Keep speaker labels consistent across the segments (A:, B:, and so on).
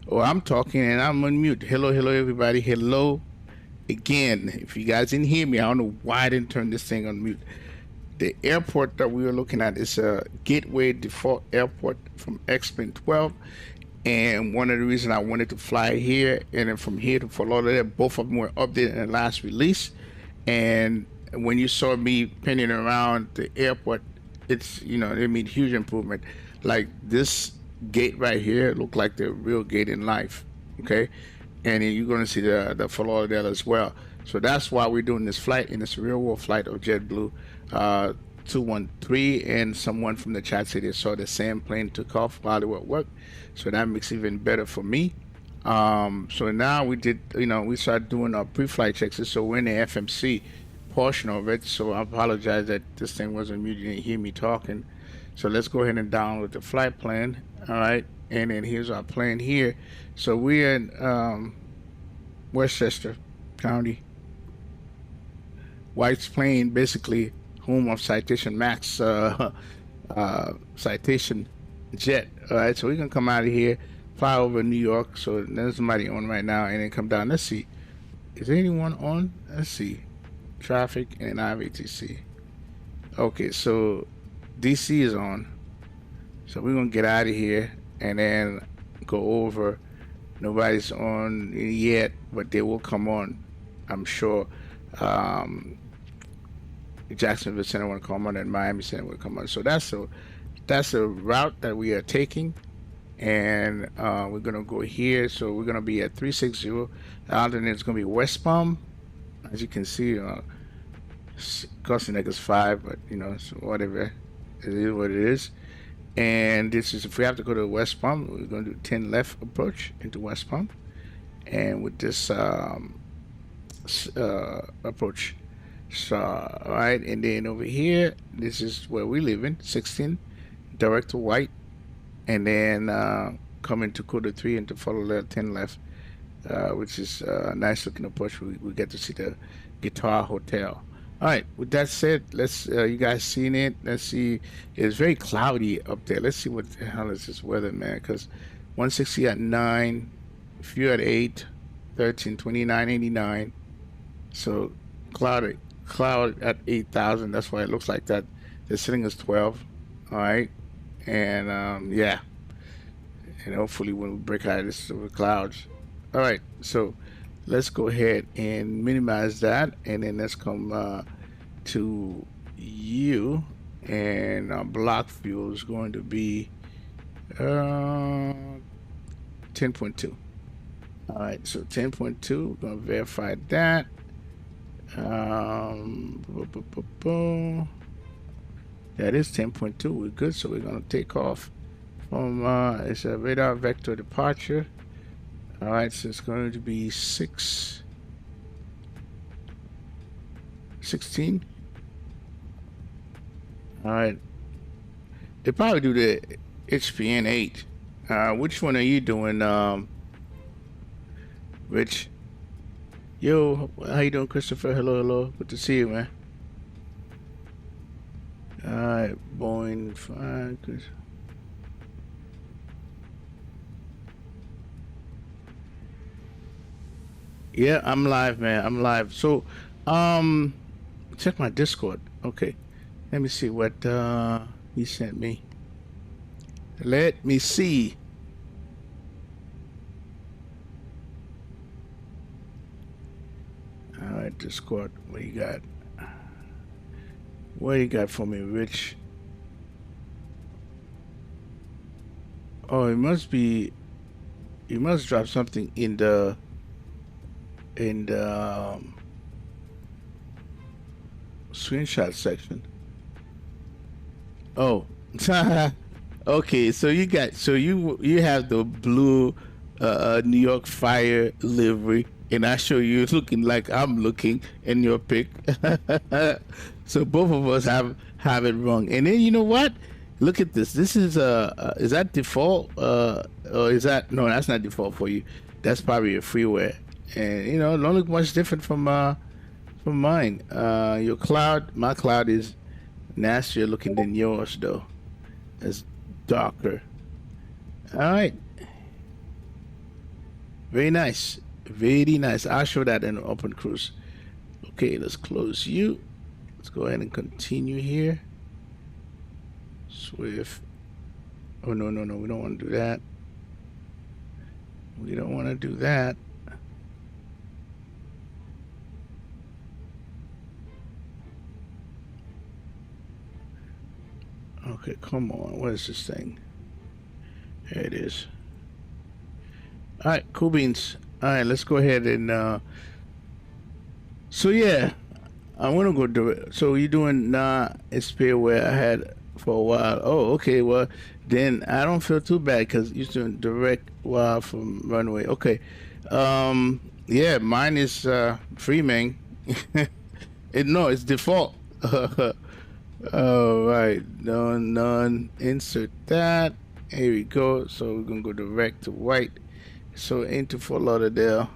A: Oh, I'm talking and I'm on mute. Hello, hello, everybody. Hello again. If you guys didn't hear me, I don't know why I didn't turn this thing on mute. The airport that we were looking at is a Gateway Default Airport from XP12. And one of the reasons I wanted to fly here and then from here to Fort Lauderdale, both of them were updated in the last release. And when you saw me pinning around the airport, it's, they made huge improvement. Like this gate right here looked like the real gate in life. Okay. And then you're going to see the Fort Lauderdale as well. So that's why we're doing this flight, and it's a real world flight of JetBlue 213. And someone from the chat said they saw the same plane took off while they were at work. So that makes it even better for me. So now we did, we started doing our pre-flight checks. So we're in the FMC portion of it. So I apologize that this thing wasn't muted. You didn't hear me talking. So let's go ahead and download the flight plan. All right. And then here's our plan here. So we're in Westchester County. White's Plain, basically home of Citation Max Citation Jet. All right. So we can come out of here, fly over New York. So there's somebody on right now, and then come down. Let's see. Is anyone on? Let's see. Traffic and IVTC. Okay. So DC is on. So we're gonna get out of here and then go over. Nobody's on yet, but they will come on, I'm sure. Jacksonville Center will come on and Miami Center will come on. So that's a route that we are taking, and we're gonna go here. So we're gonna be at 360. Alternate is gonna be West Palm, as you can see. Costing like it's 5, but you know, so whatever, it is what it is. And this is, if we have to go to West Palm, we're going to do 10 left approach into West Palm, and with this approach. So, all right, and then over here, this is where we live in 16, direct to white, and then come into quarter 3 into follow left 10 left, which is a nice looking approach. We get to see the Guitar Hotel. All right, with that said, let's, you guys seen it? Let's see. It's very cloudy up there. Let's see what the hell is this weather, man, because 160 at 9, few at 8, 13, 29, 89. So cloud at 8,000. That's why it looks like that. The ceiling is 12. All right, and yeah, and hopefully when we break out of this over clouds. All right, so let's go ahead and minimize that, and then let's come to you, and our block fuel is going to be 10.2. All right, so 10.2, we're going to verify that. That is 10.2. We're good, so we're going to take off from it's a radar vector departure. All right, so it's going to be 16. All right, they probably do the HPN 8. Which one are you doing, Rich? Yo, how you doing, Christopher? Hello. Good to see you, man. All right, Boeing 5. Yeah, I'm live, man. I'm live. So, check my Discord. Okay, let me see what he sent me. Let me see. All right, Discord. What you got? What you got for me, Rich? Oh, it must be. You must drop something in the screenshot section. Oh. Okay, so you have the blue New York Fire livery, and I show you looking like I'm looking in your pic. So both of us have it wrong. And then you know what? Look at this. This is that default? Or is that, no? That's not default for you. That's probably a freeware. And you know, don't look much different from mine. Your cloud, my cloud is nastier looking than yours though. It's darker. All right. Very nice. Very nice. I'll show that in Open Cruise. Okay, let's close you. Let's go ahead and continue here. Swift. Oh, no. We don't want to do that. We don't want to do that. Okay, come on. What is this thing? Here it is. All right, cool beans. All right, let's go ahead and so yeah, I want to go do it. So you're doing it's where I had for a while. Oh, okay. Well, then I don't feel too bad because you're doing direct while from runway. Okay. Yeah, mine is free, man. No, it's default. All right, none. Insert that. Here we go. So we're gonna go direct to white. So into Fort Lauderdale.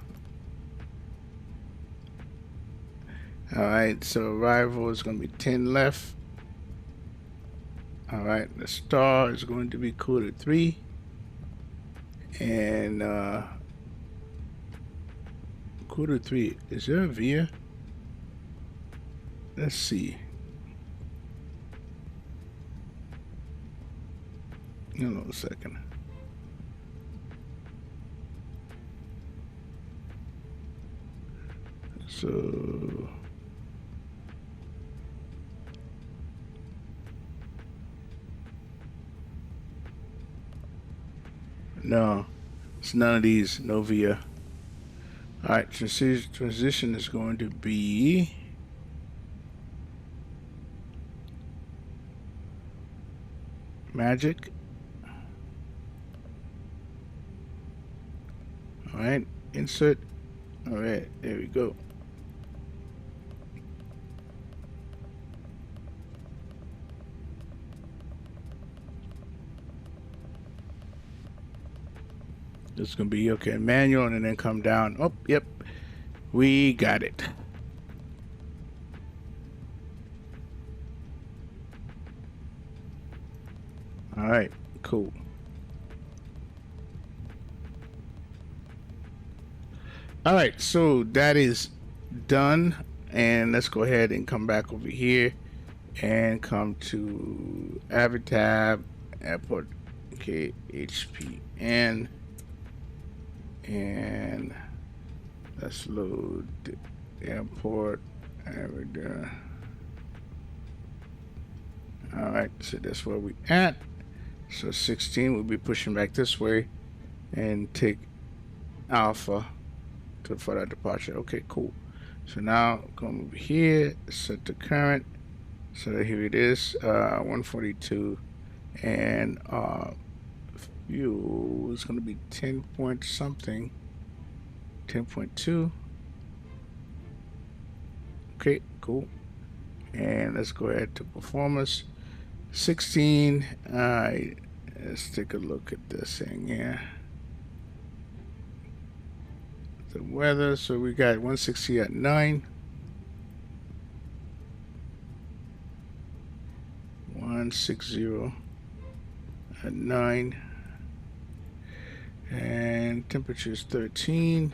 A: All right. So arrival is gonna be 10 left. All right. The star is going to be quarter 3. And quarter 3. Is there a VIA? Let's see. Hold on a second. So no, it's none of these. No via. All right, transition is going to be magic. All right, insert. All right, there we go. This is going to be okay, manual, and then come down. Oh, yep, we got it. All right, cool. All right, so that is done, and let's go ahead and come back over here and come to Avid tab, Airport KHPN, and let's load the airport. Avid. All right, so that's where we at. So 16 will be pushing back this way and take Alpha for that departure. Okay, cool. So now come over here, set the current. So here it is, 142, and fuel is going to be 10 point something, 10.2. Okay, cool. And let's go ahead to performance. 16. Let's take a look at this thing here. The weather, so we got 160 at 9, 160 at 9, and temperature is 13.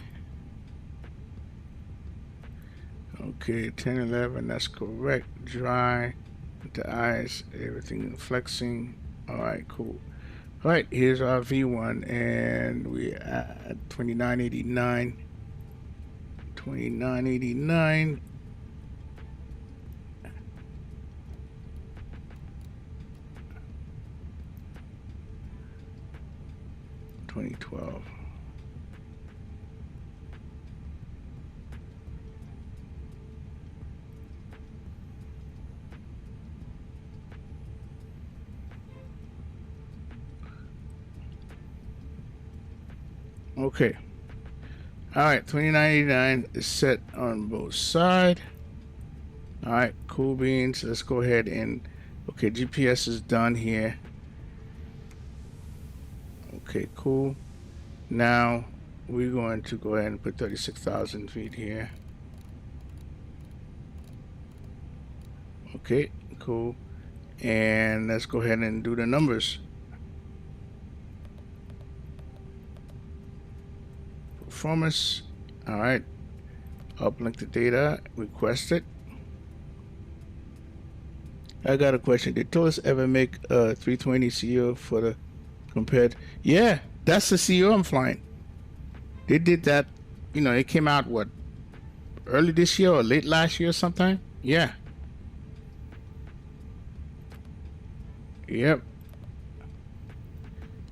A: Okay, 10, 11, that's correct. Dry, the eyes, everything flexing. All right, cool. All right, here's our V1, and we at 2989. 2989. $20.12. Okay. All right, 2989 is set on both sides. All right, cool beans. Let's go ahead and okay, GPS is done here. Okay, cool. Now we're going to go ahead and put 36,000 feet here. Okay, cool. And let's go ahead and do the numbers. Performance. All right. Uplink the data. Request it. I got a question. Did Tolis ever make a 320 CO for the compared? Yeah, that's the CO I'm flying. They did that. You know, it came out what, early this year or late last year sometime? Yeah. Yep.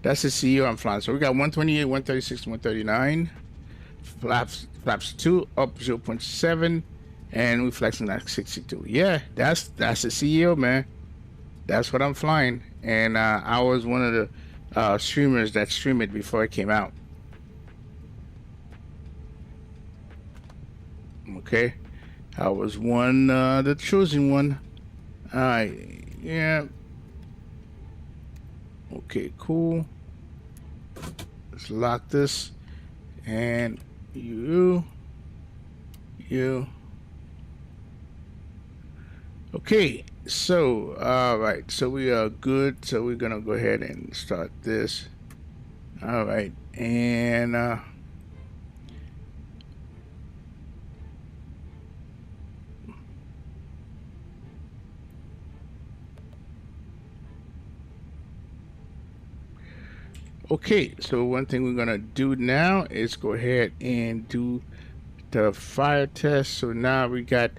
A: That's the CEO I'm flying. So we got 128, 136, 139. Flaps 2 up 0.7, and we flexing like 62. Yeah, that's the CEO, man. That's what I'm flying. And I was one of the streamers that streamed it before it came out. Okay, I was one, the chosen one. Yeah. Okay, cool. Let's lock this, and you. Okay, so all right, so we are good. So we're gonna go ahead and start this. All right, and Okay, so one thing we're gonna do now is go ahead and do the fire test. So now we got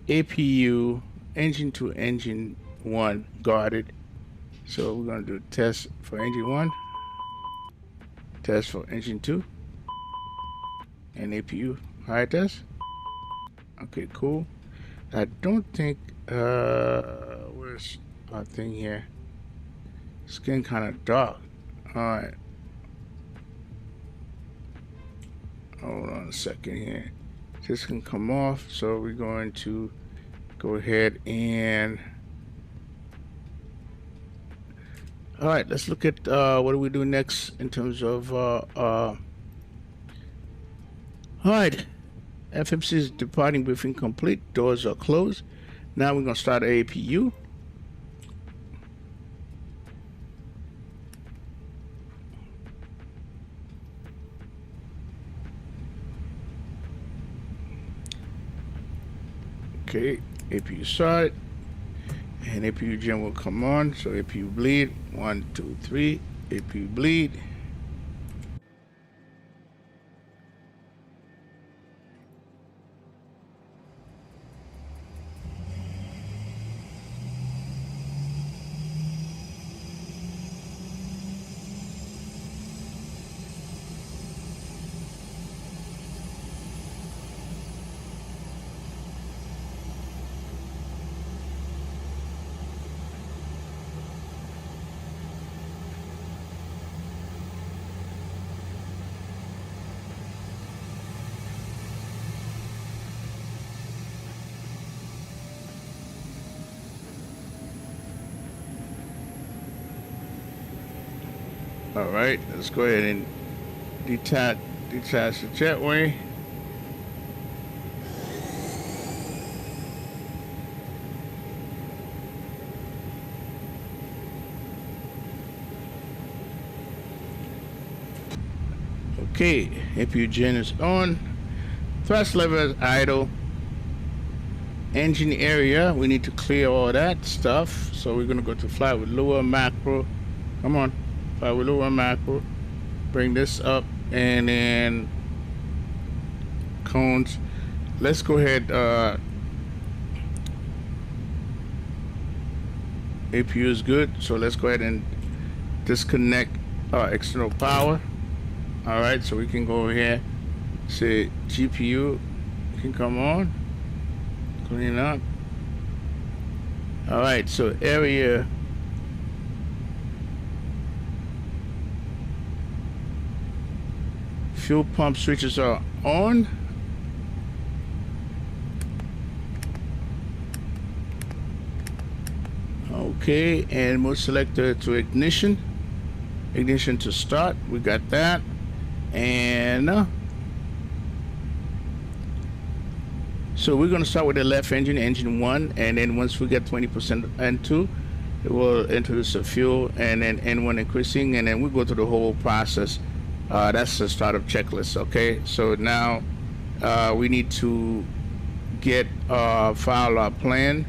A: APU engine to engine 1 guarded. So we're gonna do test for engine 1, test for engine 2, and APU fire test. Okay, cool. I don't think where's our thing here? It's getting kind of dark. All right. Hold on a second here. This can come off, so we're going to go ahead and all right, let's look at what do we do next in terms of all right, FMC is departing briefing complete, doors are closed. Now we're going to start APU. Okay, APU started, and APU gen will come on. So APU bleed, 1, 2, 3, APU bleed. All right, let's go ahead and detach the jetway. Okay, APU gen is on. Thrust lever is idle. Engine area, we need to clear all that stuff. So we're gonna go to fly with lower macro. Come on, fly with lower macro. Bring this up, and then cones. Let's go ahead. APU is good, so let's go ahead and disconnect external power. All right, so we can go over here. Say GPU can come on. Clean up. All right, so area. Fuel pump switches are on. Okay, and mode selector to ignition. Ignition to start. We got that. And so we're going to start with the left engine, engine 1, and then once we get 20% N2, it will introduce the fuel, and then N1 increasing, and then we go through the whole process. That's the startup checklist. Okay, so now we need to get file our plan.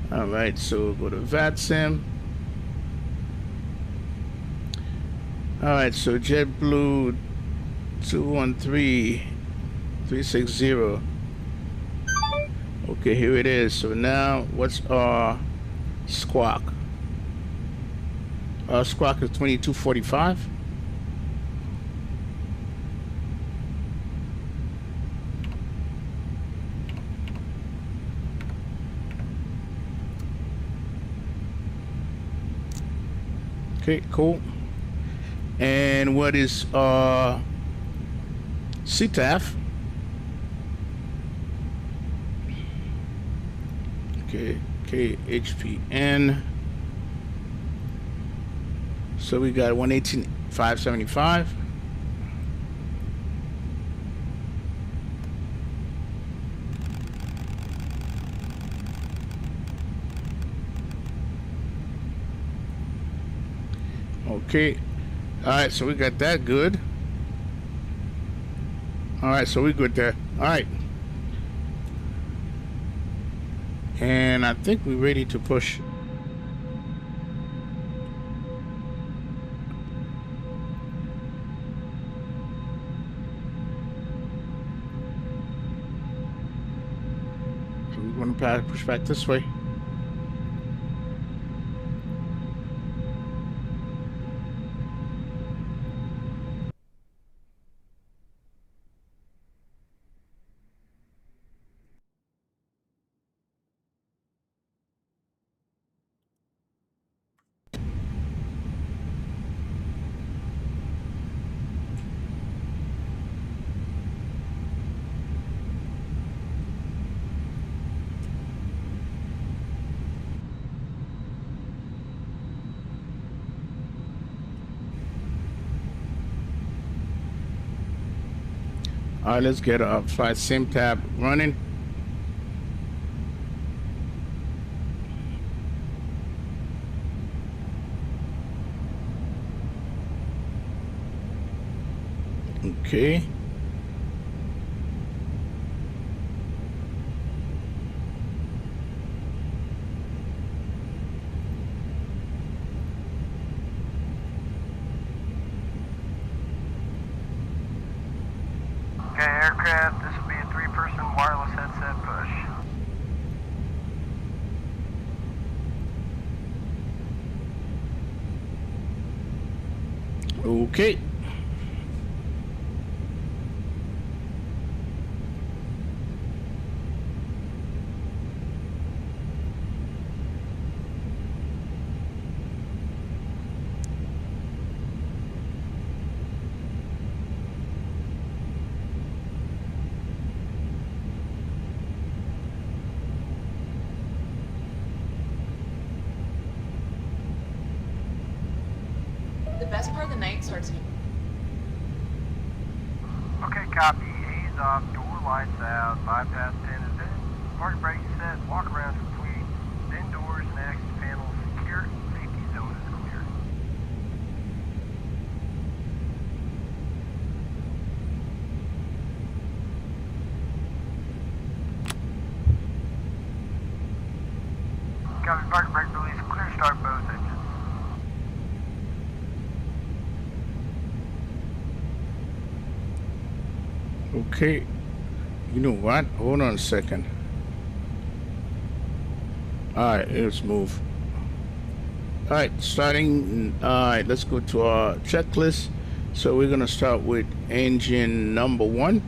A: All right, so go to Vatsim. All right, so JETBLUE213 Okay, here it is. So now what's our squawk? Our squawk is 2245. Okay, cool. And what is CTAF? Okay, KHPN. So we got 118,575. Okay. All right, so we got that good. All right, so we good there. All right. And I think we're ready to push. push back this way. All right, let's get a flight sim tab running. Okay.
B: Okay, aircraft, this will be a 3-person wireless headset push.
A: Okay.
C: The best part of the night starts here.
B: Okay, copy. Ease off, door lights out, bypass pin is in, parking brake set, walk around complete, then doors and access panels secure, safety zone is clear. Copy, parking brake release, clear start both engines.
A: Okay. You know what? Hold on a second. All right, let's move. All right, starting. All right, let's go to our checklist. So we're gonna start with engine number 1.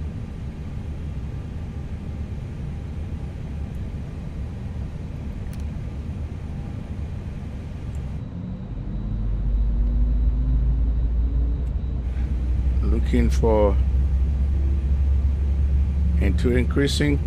A: Looking for into increasing.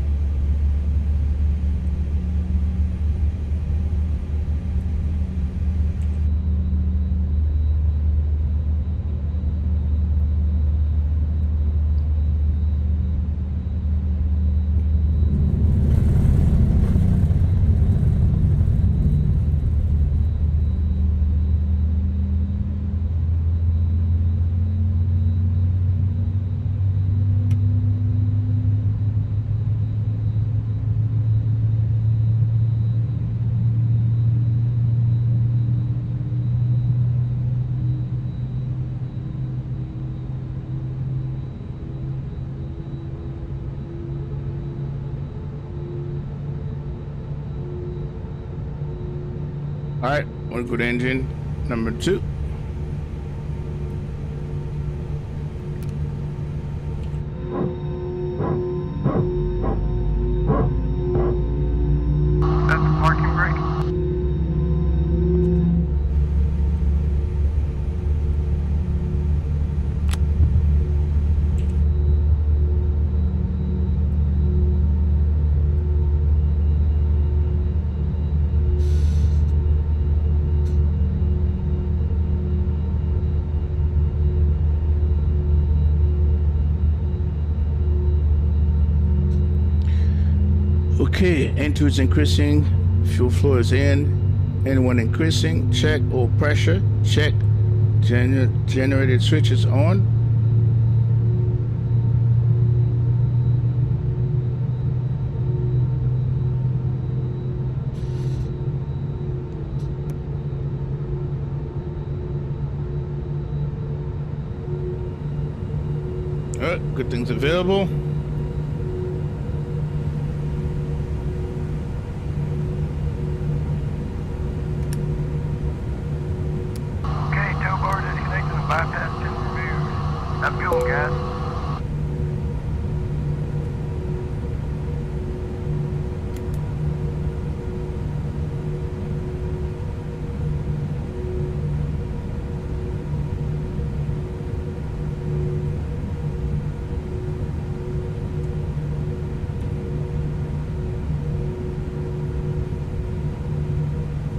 A: All right, we'll go to engine number 2.
B: That's the parking brake.
A: Okay, N2 is increasing, fuel flow is in, N1 increasing, check, oil pressure, check, generated switch is on. All right, good things available.
B: Have fuel and gas.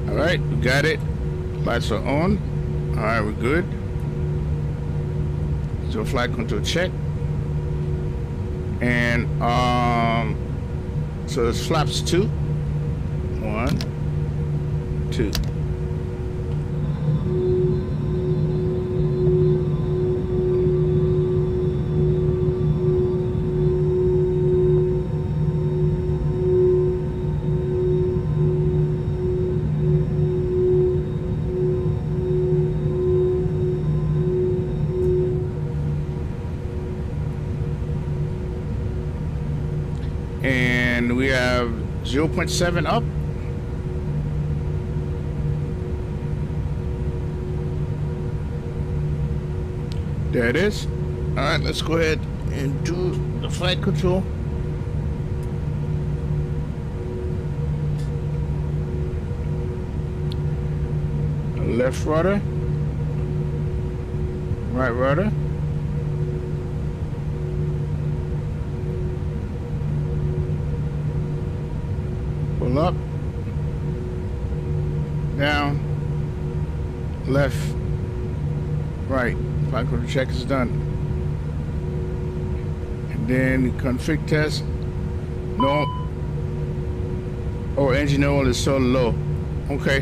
A: All right, we got it. Lights are on. All right, we're good. So flight control check. And so it's flaps 2. 1, 2. And we have 0.7 up. There it is. All right, let's go ahead and do the flight control. Left rudder, right rudder. Pull up, down, left, right. Flight control check is done. And then config test. No. Oh, engine oil is so low. Okay.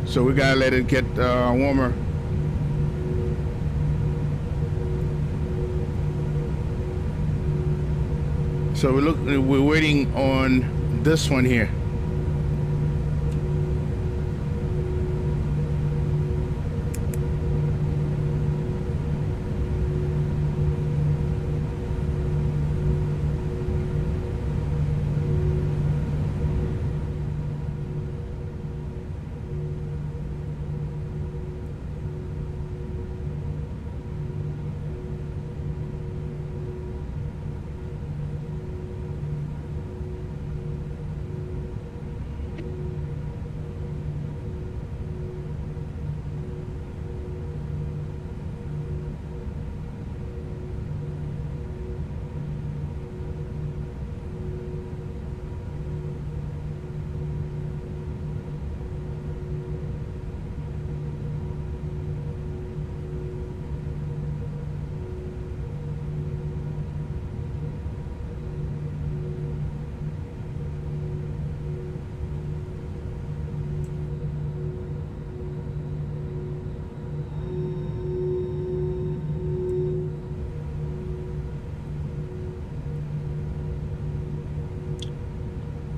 A: So we gotta let it get warmer. So we're waiting on this one here.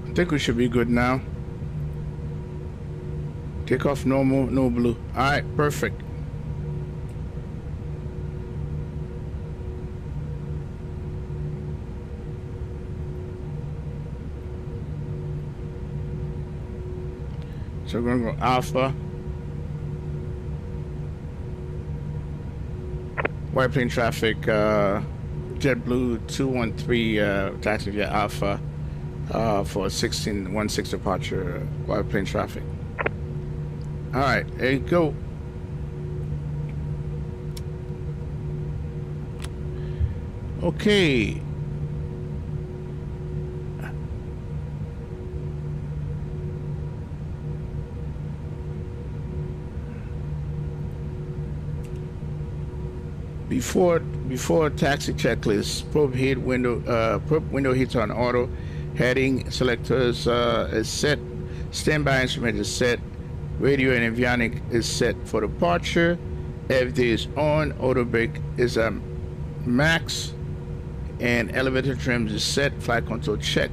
A: I think we should be good now. Take off normal, no blue. All right, perfect. So we're gonna go alpha. White plane traffic, JETBLUE213 taxi via alpha. For 1616 departure, white plane traffic. All right, there you go. Okay. Before taxi checklist, probe window hits on auto. Heading selectors is set. Standby instrument is set. Radio and avionic is set for departure. Everything is on. Auto brake is max. And elevator trims is set. Flight control check.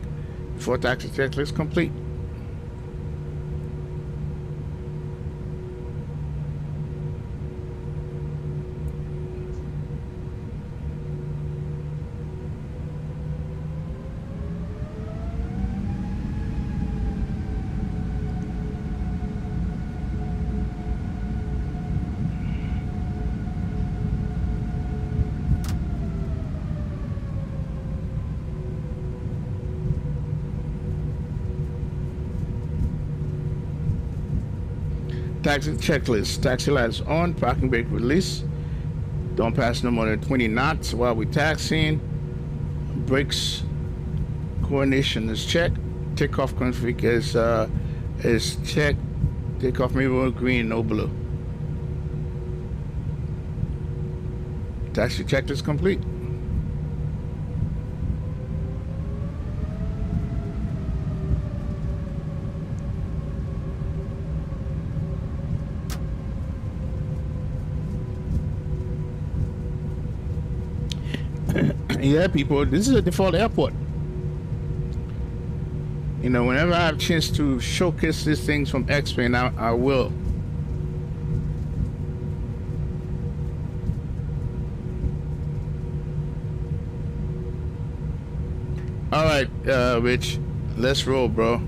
A: Before taxi checklist complete. Taxi checklist. Taxi lights on. Parking brake release. Don't pass no more than 20 knots while we're taxiing. Brakes coordination is checked. Takeoff config is checked. Takeoff mirror green, no blue. Taxi checklist complete. Yeah, people, this is a default airport. You know, whenever I have a chance to showcase these things from XP, I will. All right, Rich, let's roll, bro.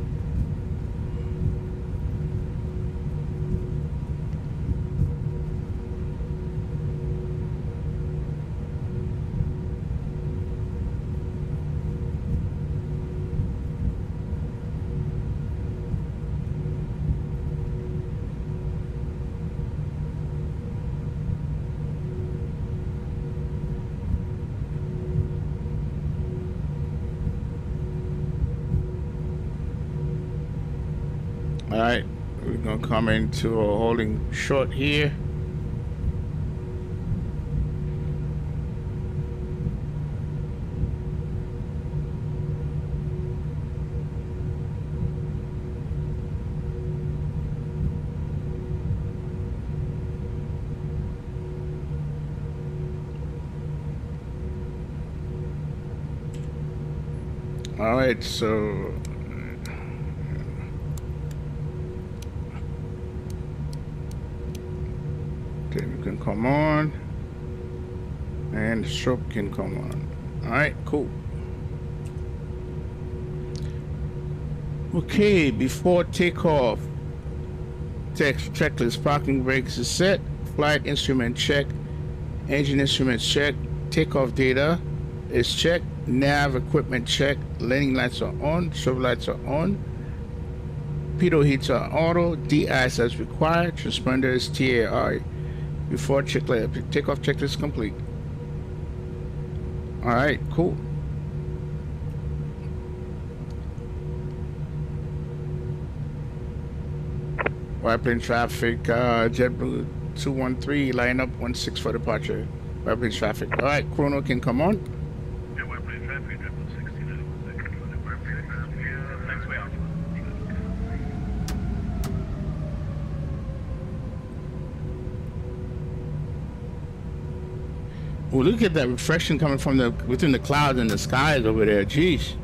A: All right, we're gonna come into a holding short here. All right, so okay, we can come on, and the strobe can come on. All right, cool. Okay, before takeoff, checklist: parking brakes is set, flight instrument check, engine instruments check, takeoff data is checked, nav equipment check, landing lights are on, strobe lights are on, pitot heats are auto, de-ice as required, transponder is TAR. Before takeoff checklist complete. All right, cool. Airplane traffic, JETBLUE213, line up 16 for departure. Airplane traffic. All right, chrono can come on.
B: Yeah, airplane traffic, JETBLUE16, next way out.
A: Oh, look at that reflection coming from within the clouds and the skies over there. Jeez.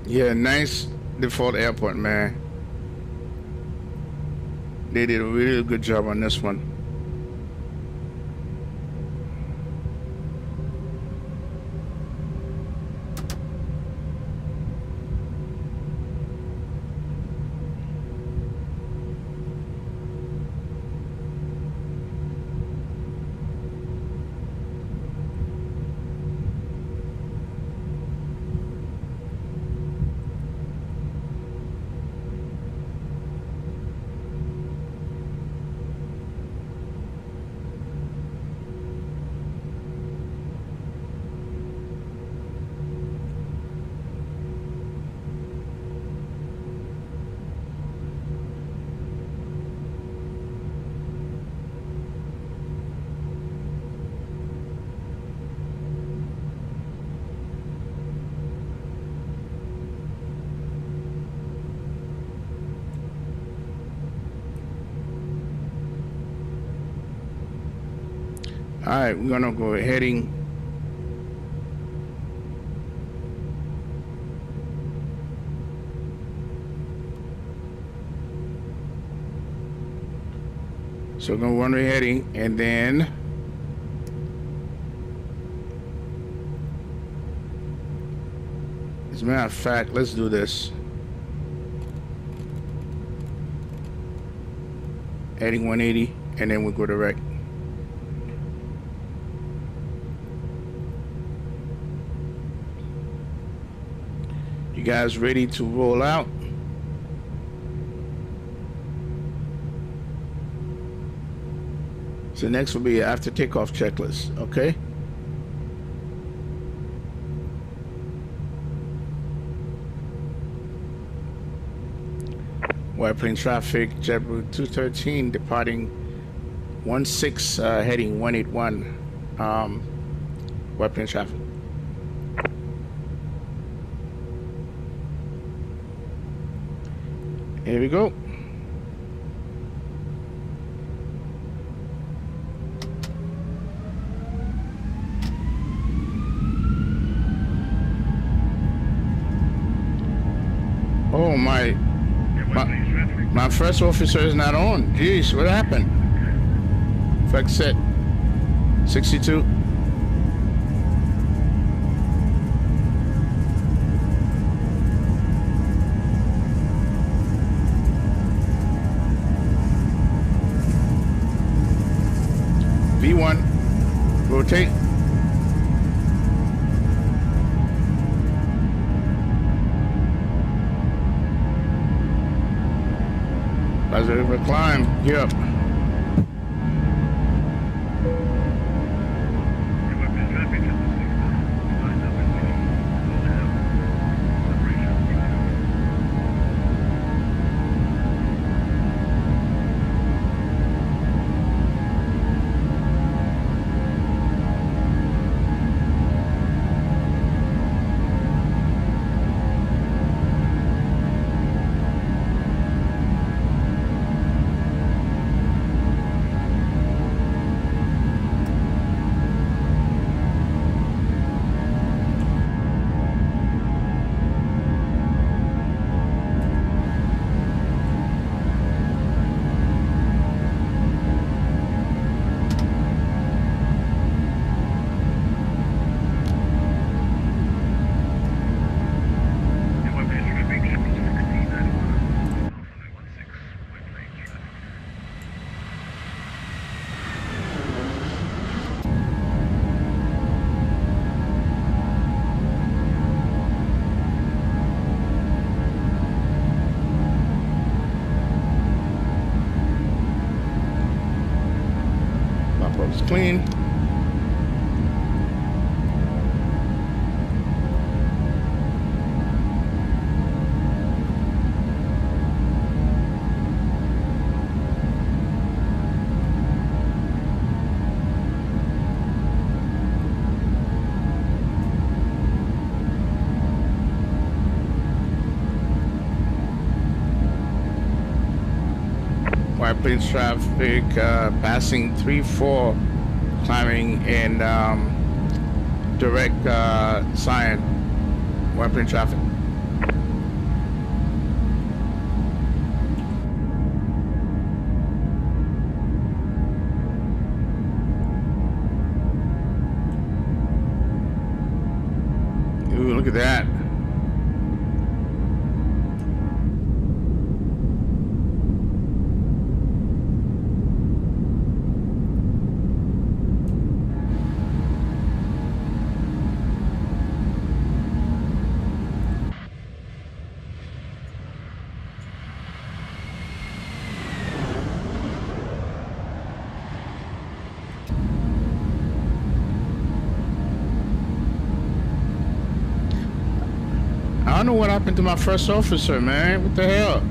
A: Yeah, nice default airport, man. They did a really good job on this one. All right, we're gonna go heading. So we're gonna run the heading, and then as a matter of fact, let's do this. Heading 180, and then we'll go direct. . You guys ready to roll out? So next will be after takeoff checklist, okay? Airplane traffic, JetBlue213 departing 16, heading 181. Airplane traffic. Here we go. Oh my first officer is not on. Jeez, what happened? Flex set 62. V1, rotate. Positive climb, yep. Clean. White plains traffic passing 3-4. Climbing in direct sign, airplane traffic. Ooh, look at that. I don't know what happened to my first officer, man. What the hell?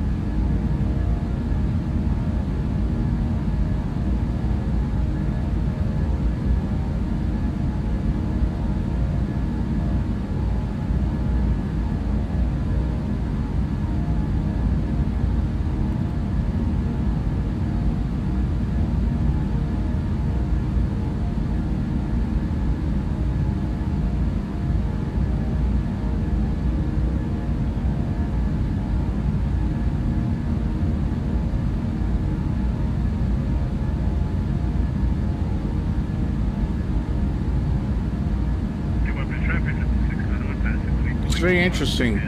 A: It's very interesting.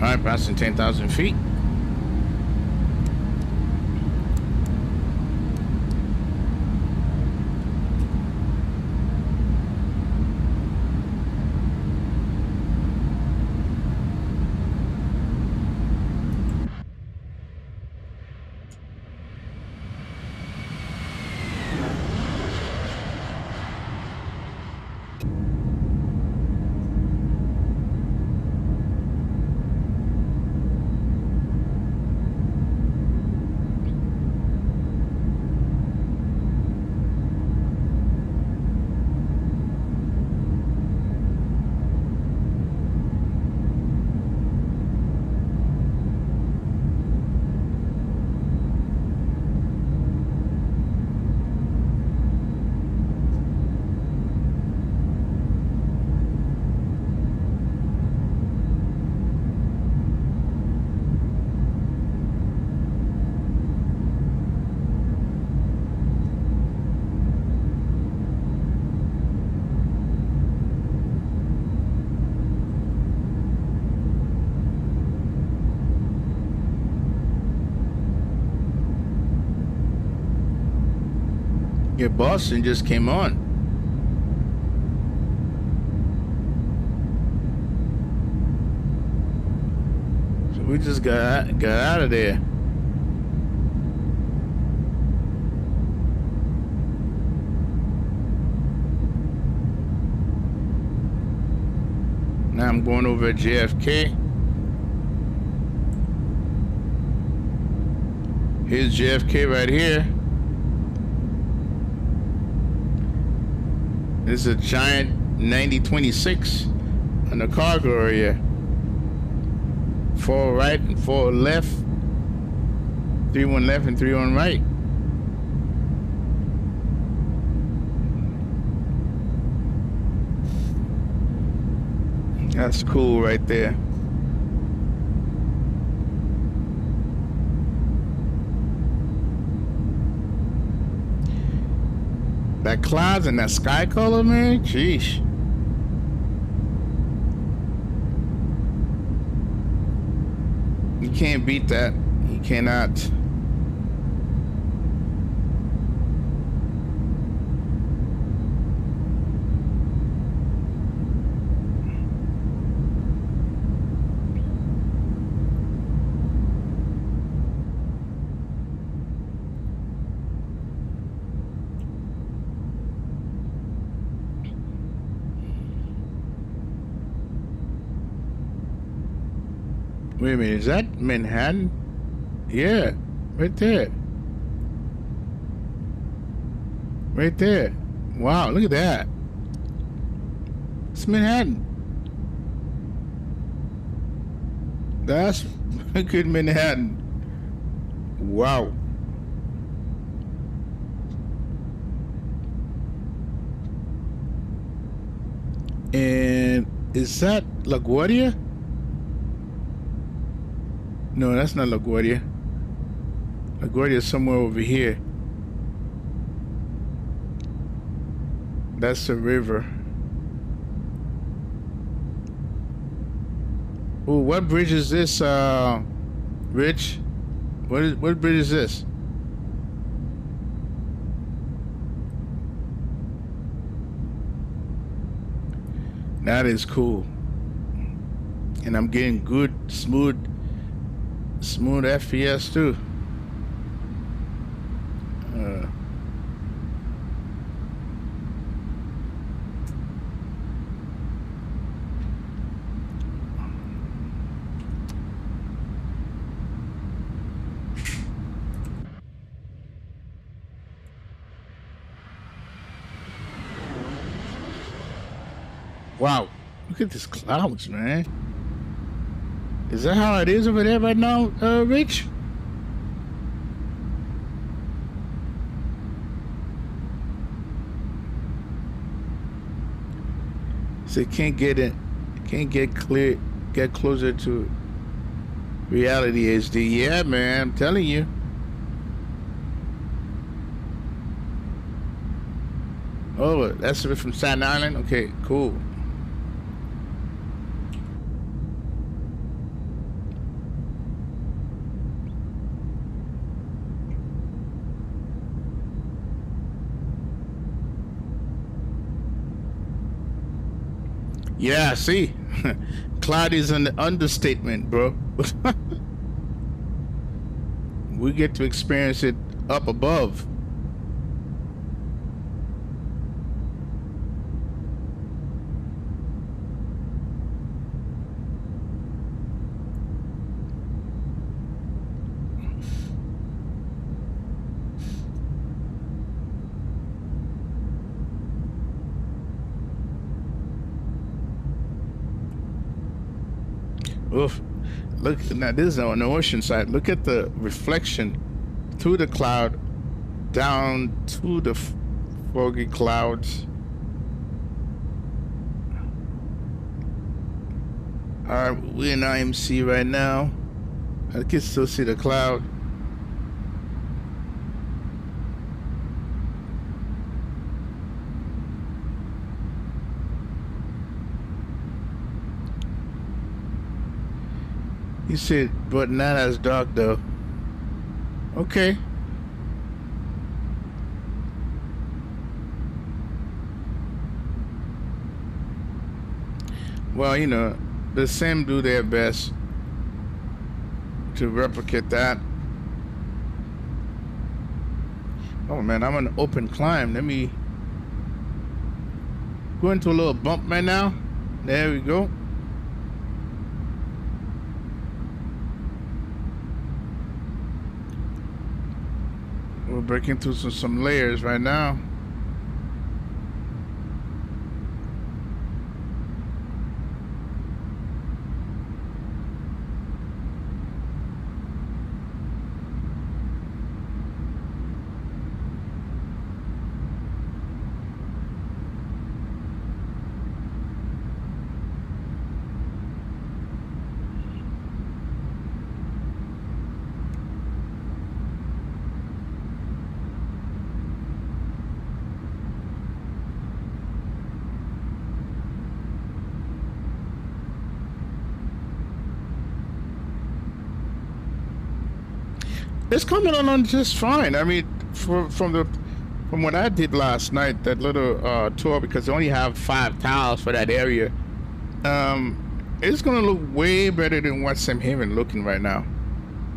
A: All right, passing 10,000 feet. Yeah, Boston just came on. So we just got out of there. Now I'm going over at JFK. Here's JFK right here. This is a giant 9026 in the cargo area. 4 right and 4 left. 3-1 left and 3-1 right. That's cool right there. That clouds and that sky color, man, jeez. You can't beat that. You cannot. Wait a minute, is that Manhattan? Yeah, right there. Right there. Wow, look at that. It's Manhattan. That's a good Manhattan. Wow. And is that LaGuardia? No, that's not LaGuardia. LaGuardia is somewhere over here. That's the river. Oh, what bridge is this, Rich? What bridge is this? That is cool. And I'm getting good, smooth FPS too. Wow, look at these clouds, man. Is that how it is over there right now, Rich? So can't get it, can't get clear, get closer to reality HD. Yeah, man, I'm telling you. Oh, that's from Staten Island? Okay, cool. Yeah, see, cloud is an understatement, bro. We get to experience it up above. Oof. Look, now this is on the ocean side. Look at the reflection through the cloud down to the foggy clouds. All right, we're in IMC right now. I can still see the cloud. You said, but not as dark though. Okay. Well, you know, the SIM do their best to replicate that. Oh man, I'm on an open climb. Let me go into a little bump right now. There we go. We're breaking through some layers right now. It's coming along just fine. I mean, from what I did last night, that little tour, because they only have 5 tiles for that area. It's gonna look way better than what Sam Haven looking right now.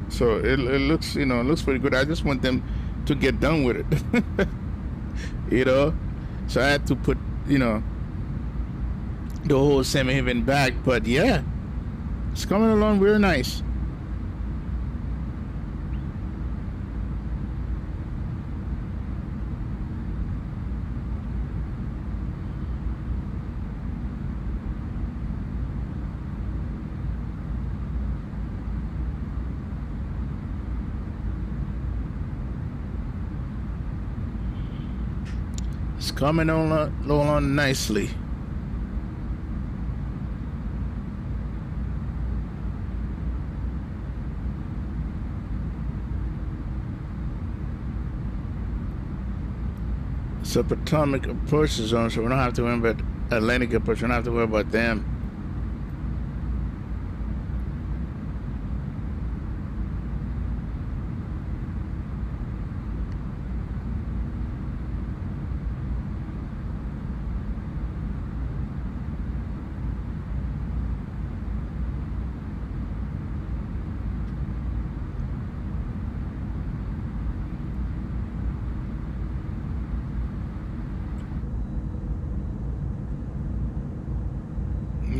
A: So it looks, you know, it looks pretty good. I just want them to get done with it. You know, so I had to put, you know, the whole Sam Haven back. But yeah, it's coming along real nice. It's coming on nicely. Subatomic approach zone, so we don't have to worry about Atlantic approach. We don't have to worry about them.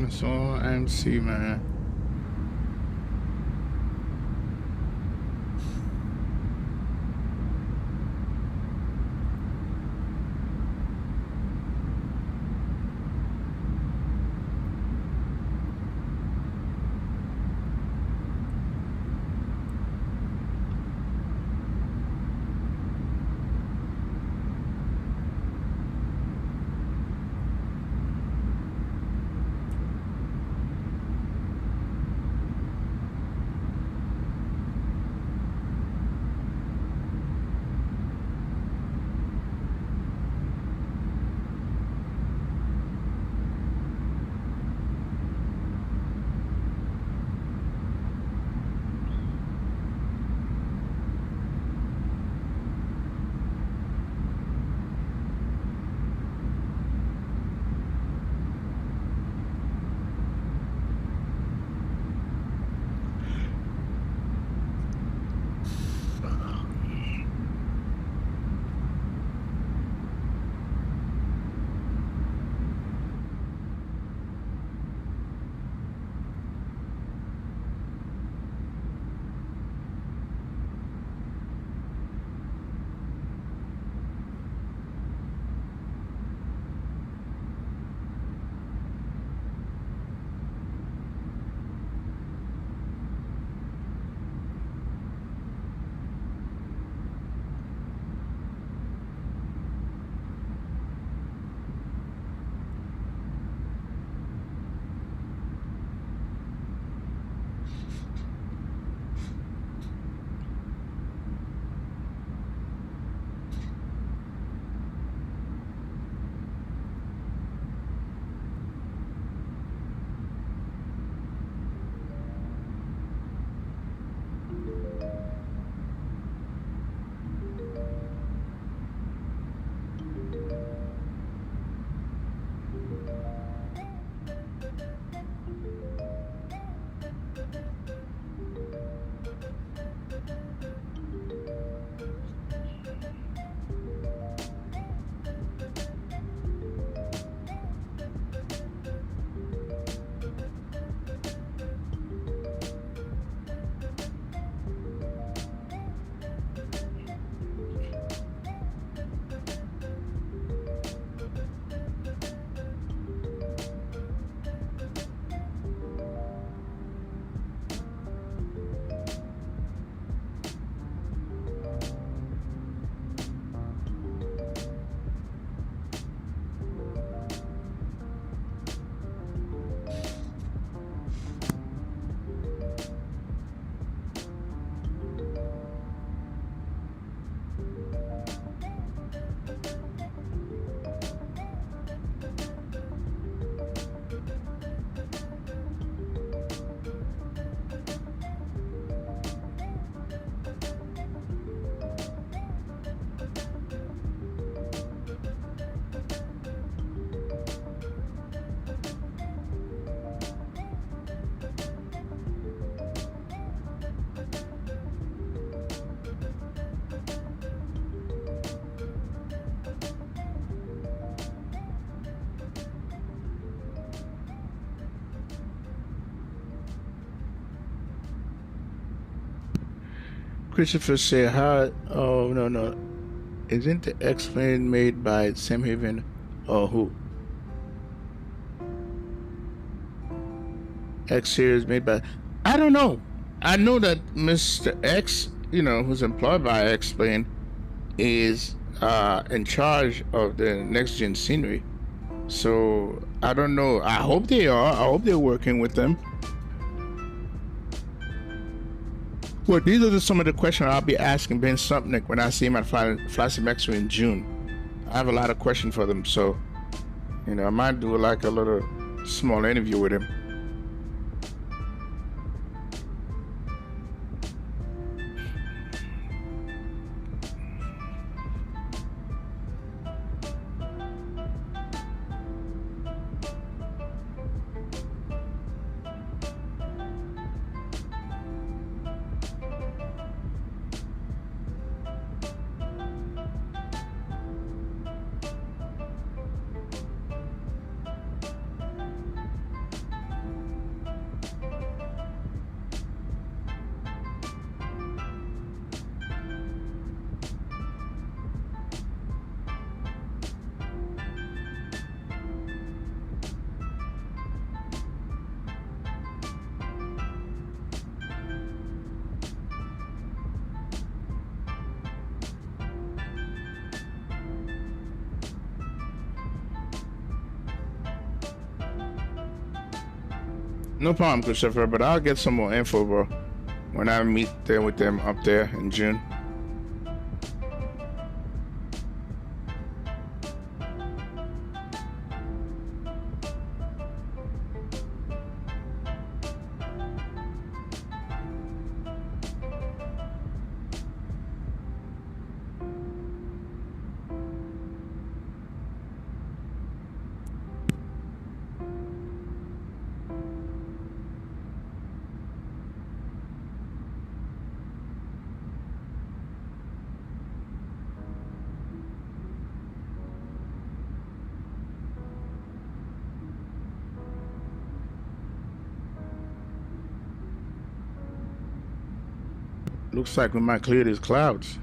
A: So MC, man. Christopher said, "How? Oh no, isn't the X-plane made by Sam Haven or who? X series made by? I don't know. I know that Mr. X, who's employed by X-plane, is in charge of the next gen scenery. So I don't know. I hope they are. I hope they're working with them. Well, these are some of the questions I'll be asking Ben Supnick when I see him at Fly-Sim Expo in June. I have a lot of questions for them, so I might do like a little small interview with him. No problem, Christopher, but I'll get some more info, bro, when I meet there with them up there in June. Looks like we might clear these clouds.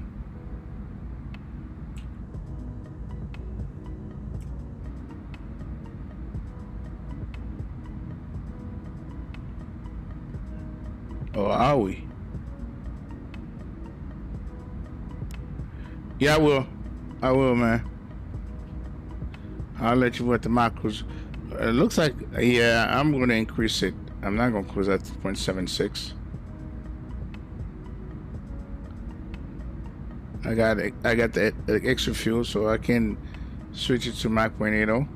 A: Or are we? Yeah, I will, man. I'll let you know what the macros. It looks like, yeah, I'm going to increase it. I'm not going to close at 0.76. I got the extra fuel, so I can switch it to Mach 0.80.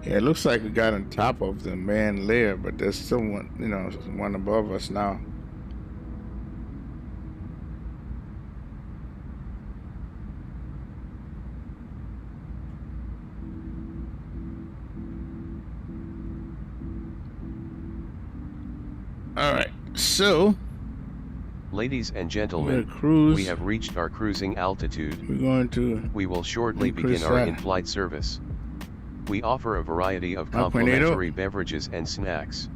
A: Yeah, it looks like we got on top of the main layer, but there's still one, one above us now. All right, so
D: ladies and gentlemen, we have reached our cruising altitude.
A: We're going to.
D: We will shortly begin our in-flight service. We offer a variety of complimentary beverages and snacks.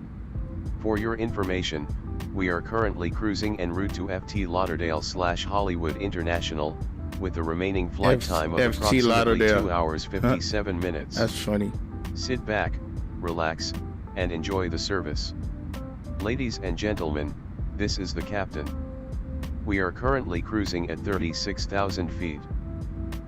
D: For your information, we are currently cruising en route to FT Lauderdale/Hollywood International, with the remaining flight time of approximately 2 hours 57 minutes.
A: That's funny.
D: Sit back, relax, and enjoy the service. Ladies and gentlemen, this is the captain. We are currently cruising at 36,000 feet.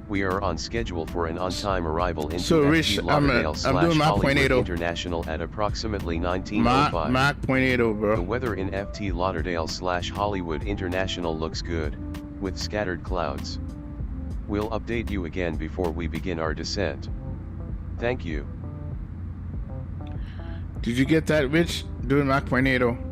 D: We are on schedule for an on-time arrival into
A: So, Rich,
D: FT Lauderdale
A: I'm doing
D: /
A: my
D: Hollywood
A: 0.80.
D: International at approximately 19:05.
A: Mach 0.80, bro.
D: The weather in FT Lauderdale / Hollywood International looks good, with scattered clouds. We'll update you again before we begin our descent. Thank you.
A: Did you get that, Rich? Doing Mach 0.80.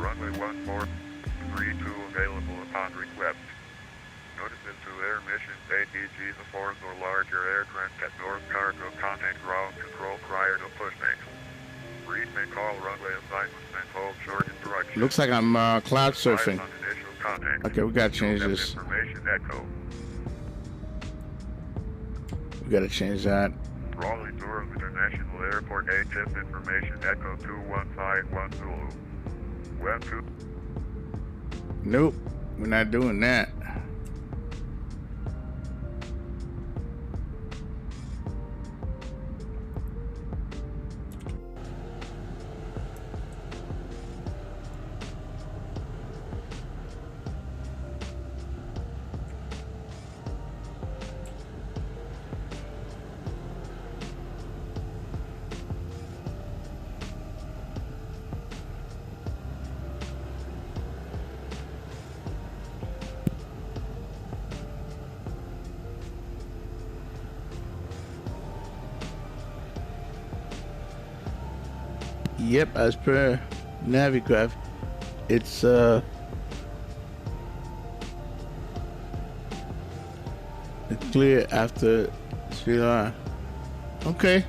E: Runway 1432 available upon request. Notices to air missions ATG the fourth or larger aircraft at North Cargo contact ground control prior to pushback. Read and call runway assignments and hold short instructions.
A: Looks like I'm cloud surfing.
E: On initial contact.
A: Okay, we gotta change this.
E: Information echo.
A: We gotta change that.
E: Raleigh Durham International Airport HF information echo 2151 Zulu. Web 2.
A: Nope, we're not doing that. Yep, as per Navigraph, it's clear after 3 hours. Okay.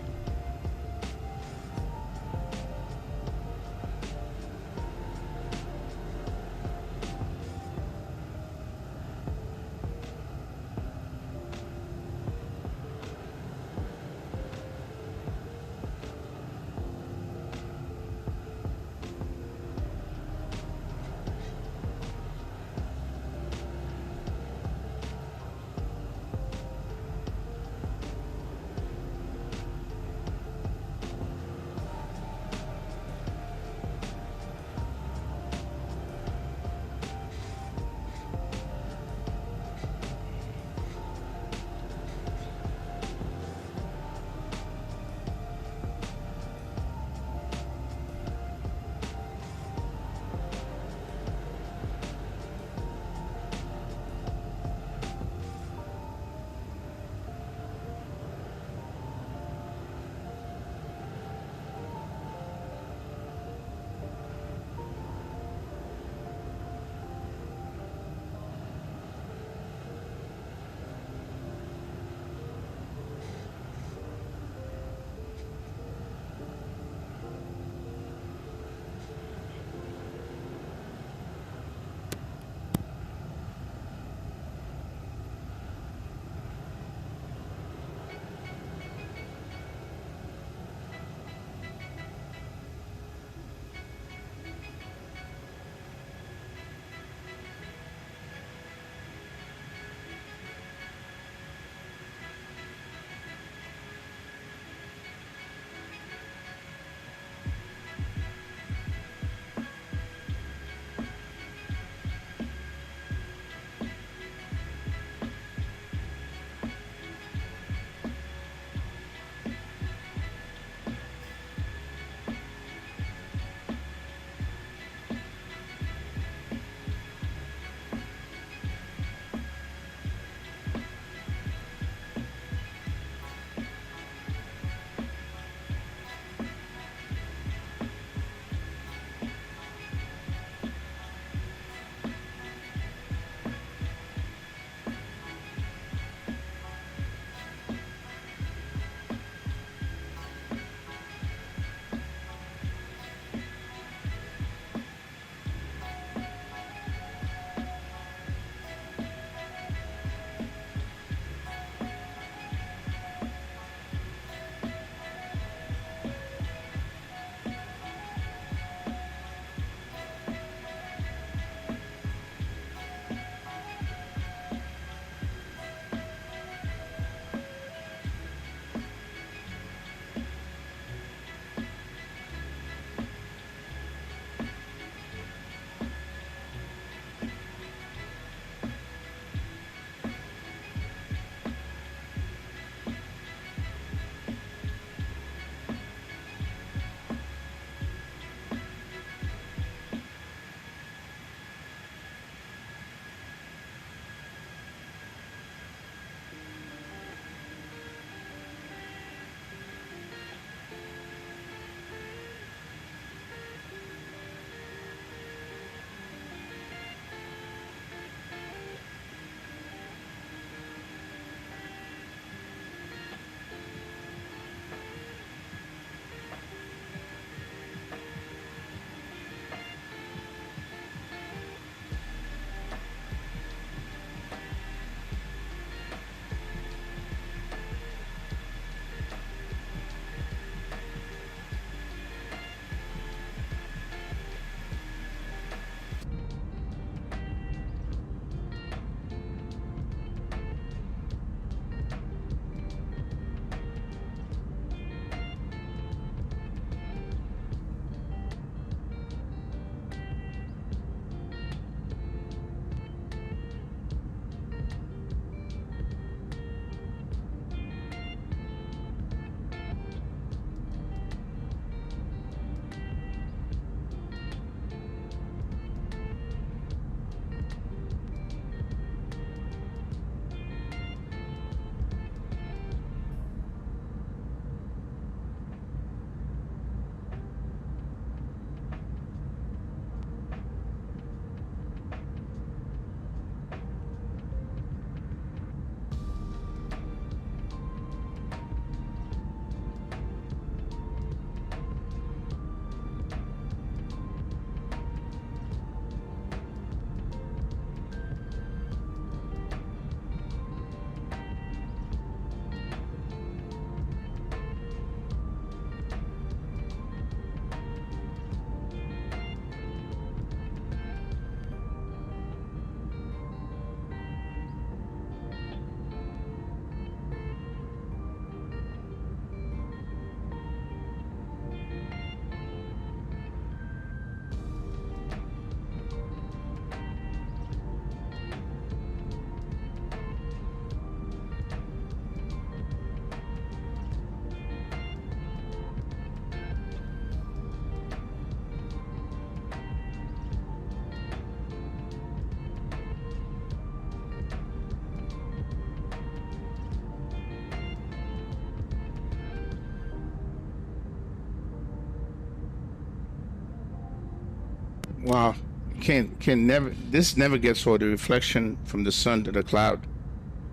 A: Wow. Can never, this never gets all the reflection from the sun to the cloud.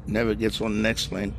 A: Never gets on the next lane.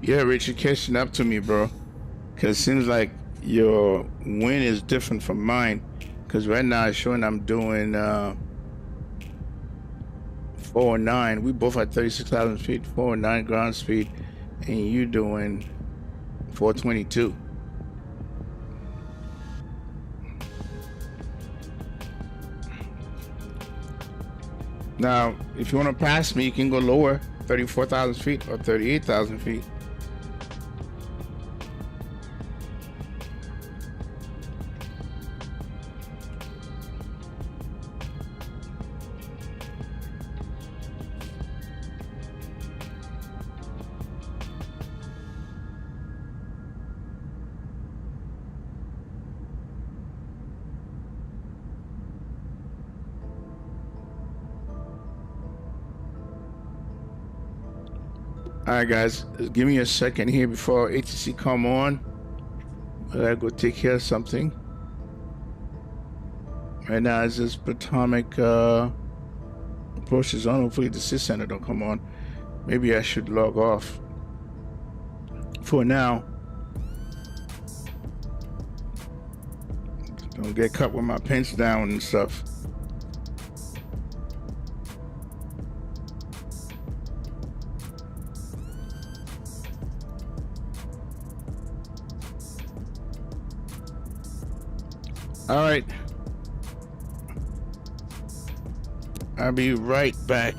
A: Yeah, Rich, you're catching up to me, bro. Because it seems like your win is different from mine. Because right now it's showing I'm doing 409. We both at 36,000 feet, 409 ground speed. And you doing 422. Now, if you want to pass me, you can go lower, 34,000 feet or 38,000 feet. All right, guys, give me a second here before ATC come on. I gotta go take care of something. Right now, as this Potomac approaches on, hopefully the Sys Center don't come on. Maybe I should log off for now. Don't get cut with my pants down and stuff. All right, I'll be right back.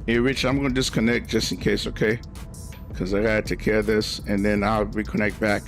A: Hey, Rich, I'm going to disconnect just in case, okay? Because I got to take care of this, and then I'll reconnect back.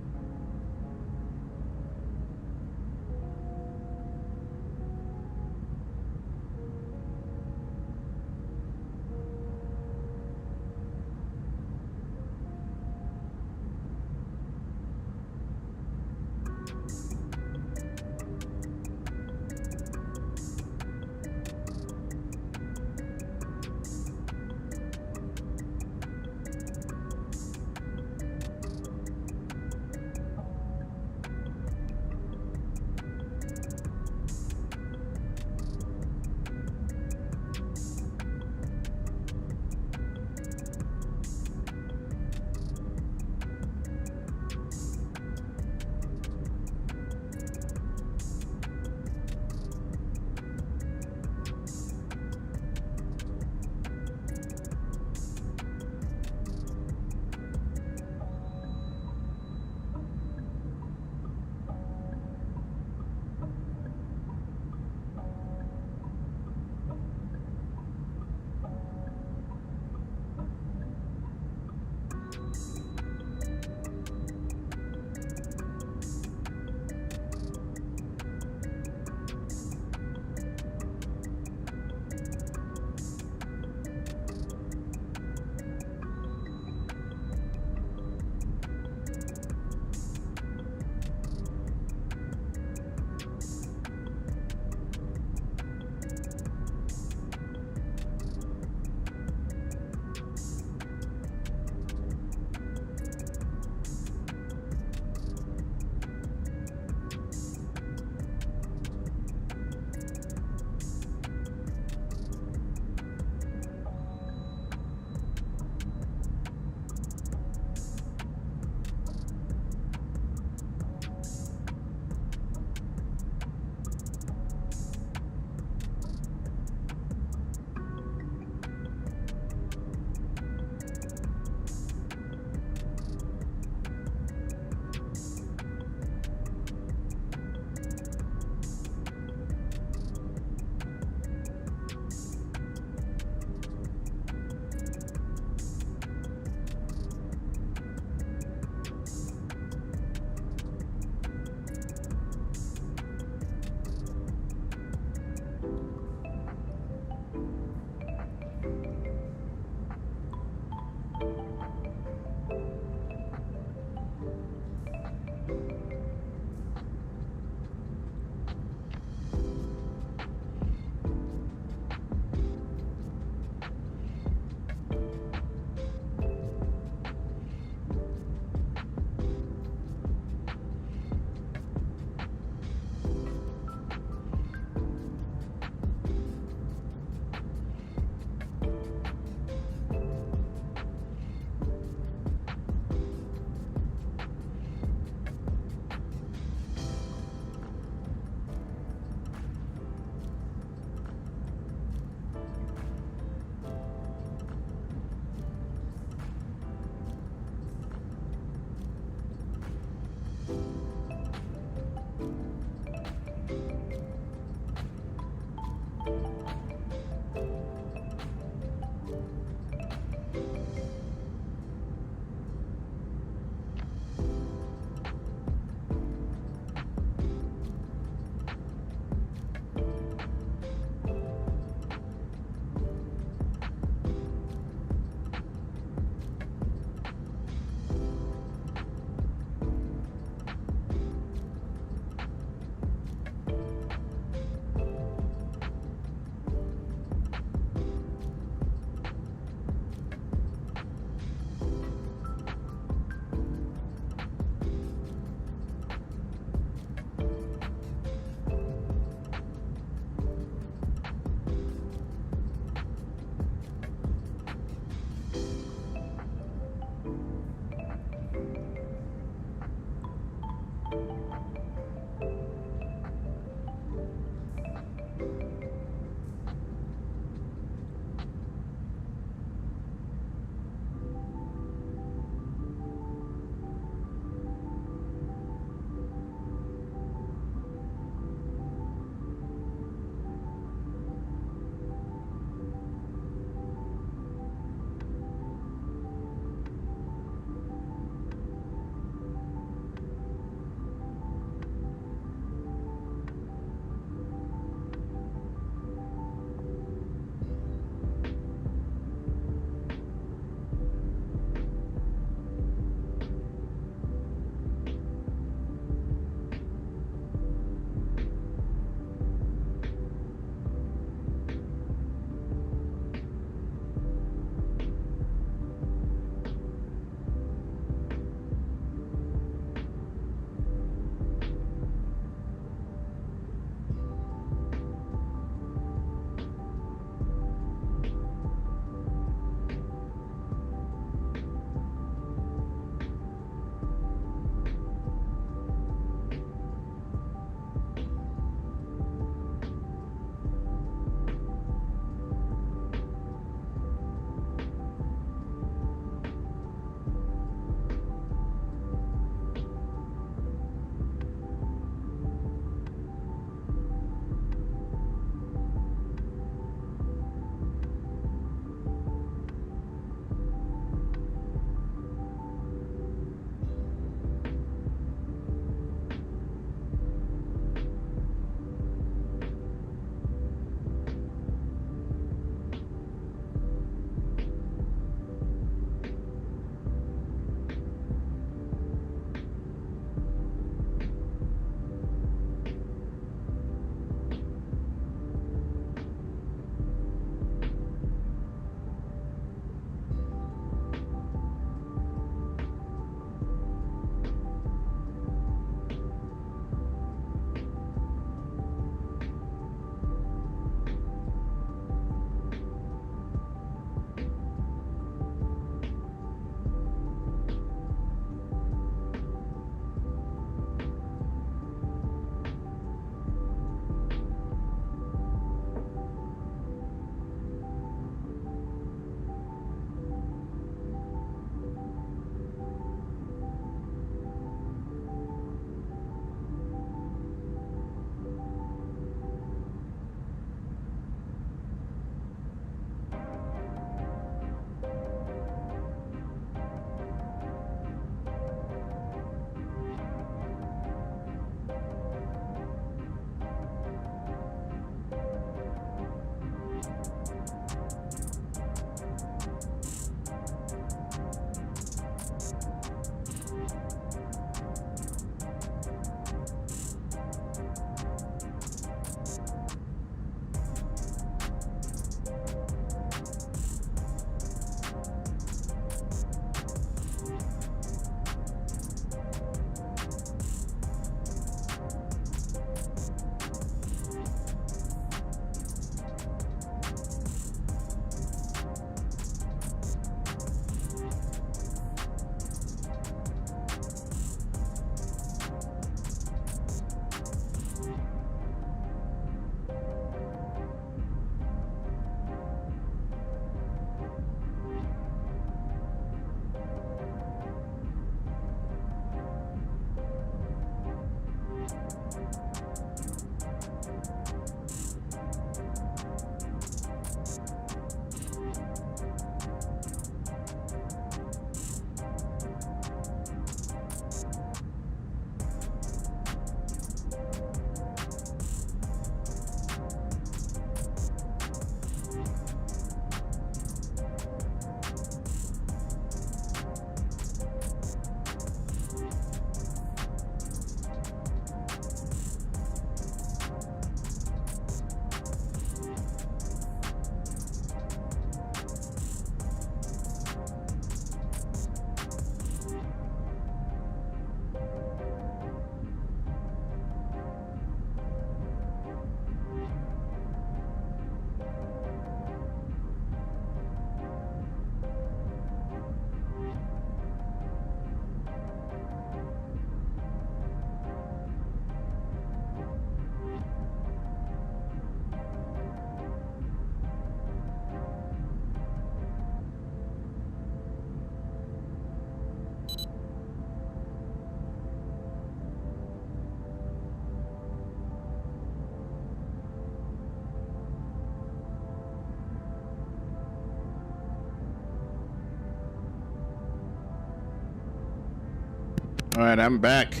A: All right, I'm back.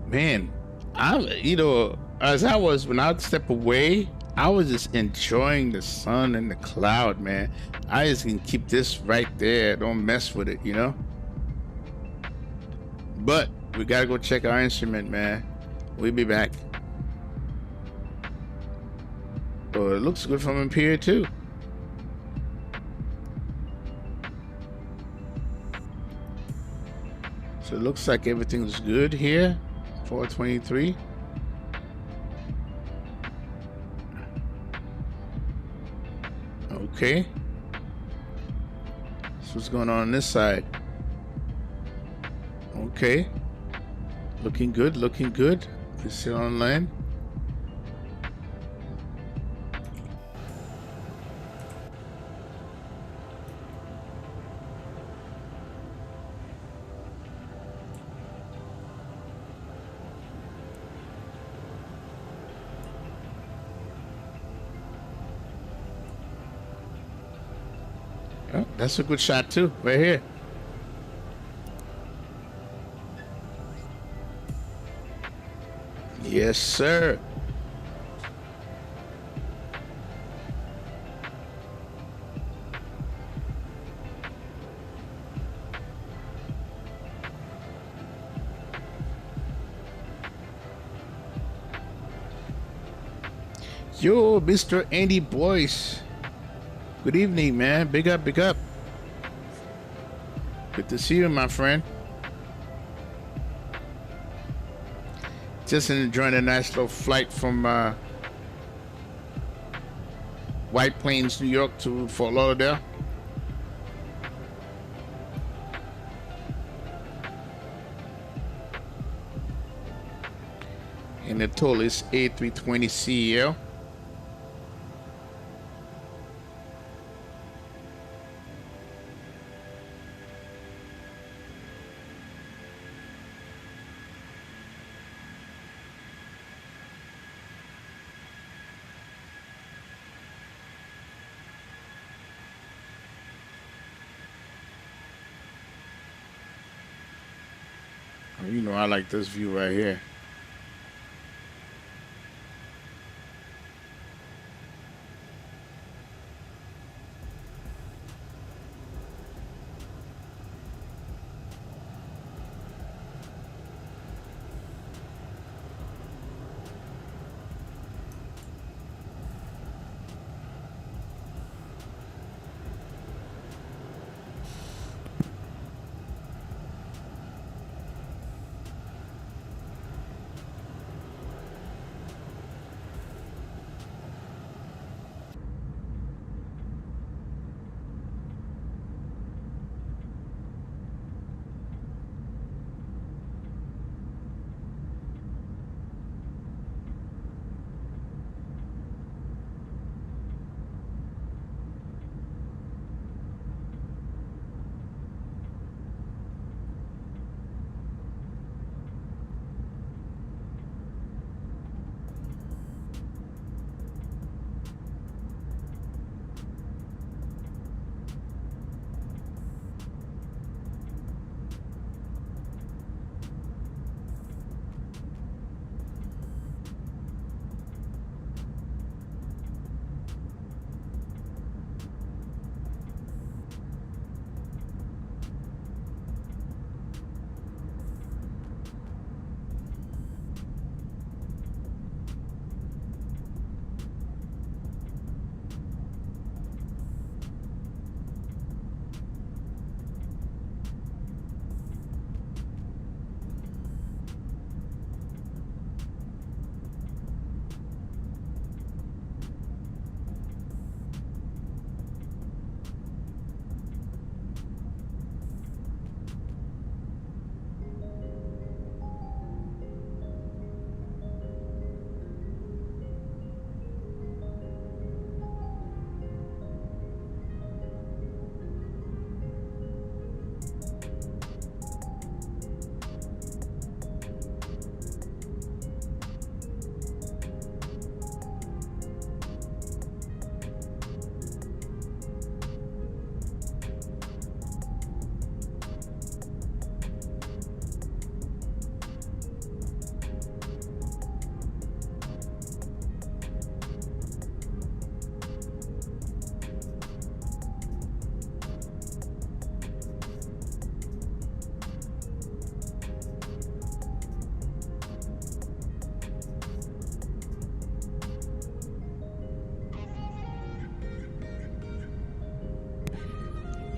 A: Man, as I was, when I would step away, I was just enjoying the sun and the cloud, man. I just can keep this right there. Don't mess with it, you know? But we gotta go check our instrument, man. We'll be back. Oh, it looks good from up here, too. So it looks like everything's good here. 423. Okay. So what's going on this side? Okay. Looking good, looking good. We're still online. Oh, that's a good shot too, right here. Yes, sir. Yo, Mr. Andy Boyce. Good evening, man. Big up, big up. Good to see you, my friend. Just enjoying a nice little flight from White Plains, New York to Fort Lauderdale. And the total is A320 CEL. You know, I like this view right here.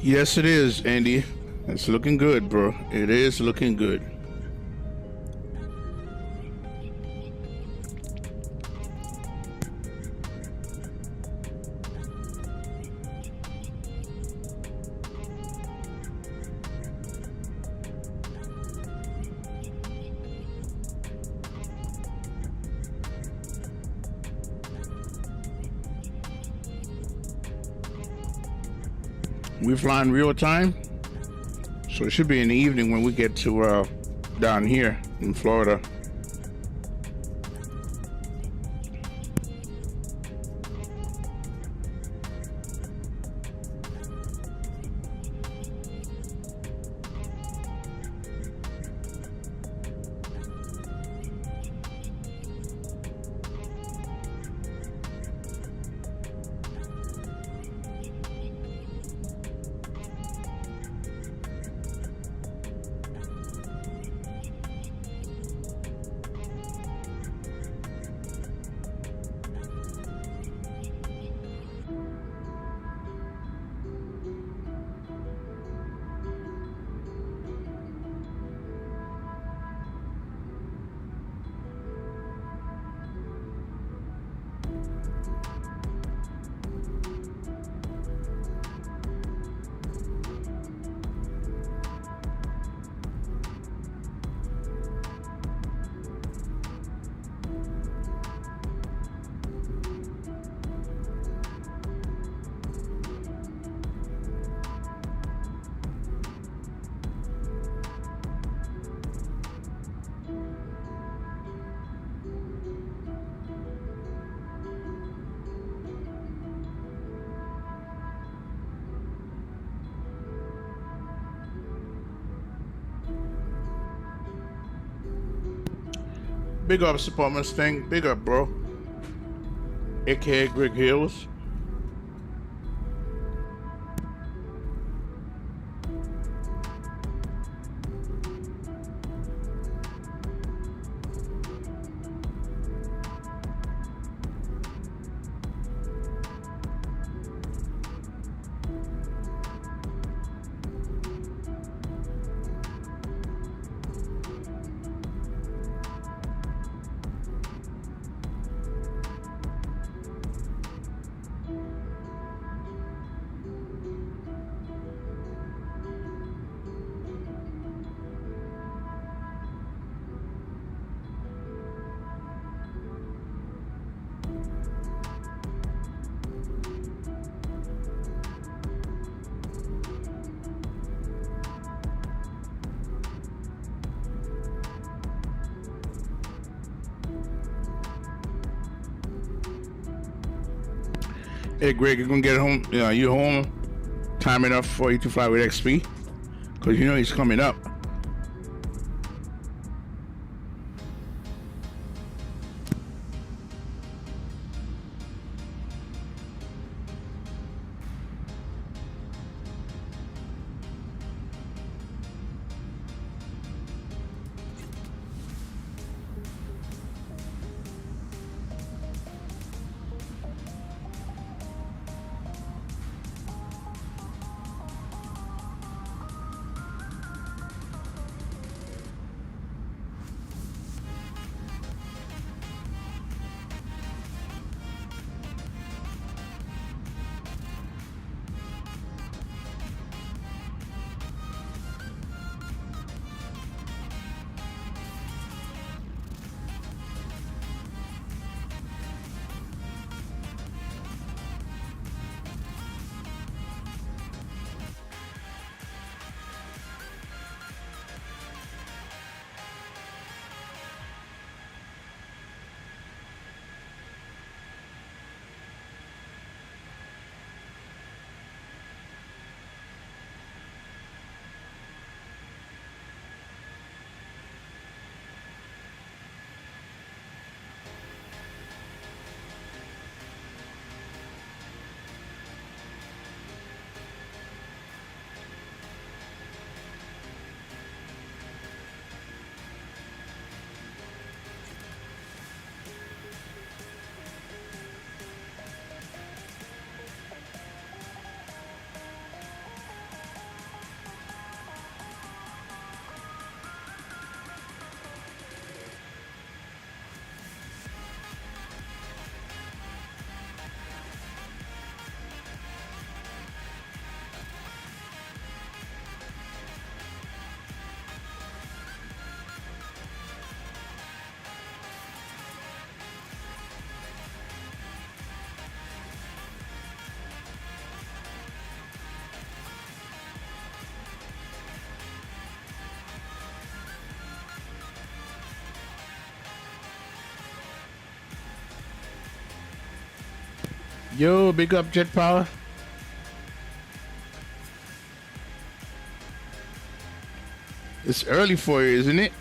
A: Yes, it is, Andy. It's looking good, bro. It is looking good. We're flying real time, so it should be in the evening when we get to down here in Florida. Big up, Support Mustang. Big up, bro. AKA Greg Hills. Hey Greg, you're gonna get home. You home time enough for you to fly with XP? Cause you know he's coming up. Yo, big up Jet Power. It's early for you, isn't it?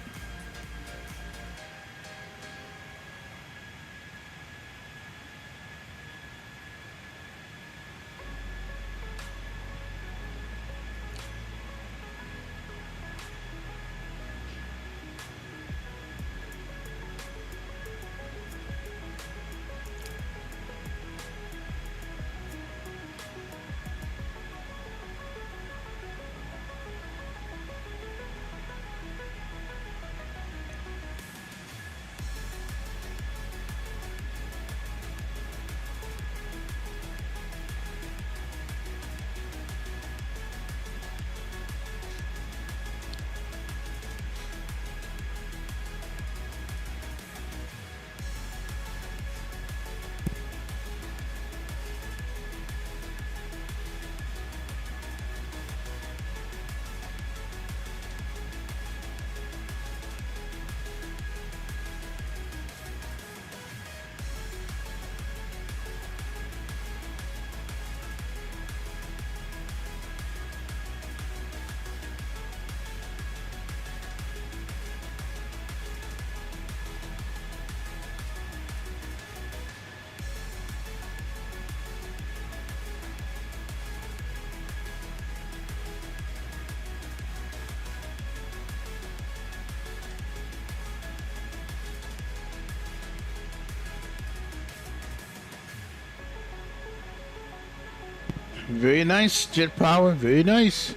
A: Very nice, Jet Power. Very nice.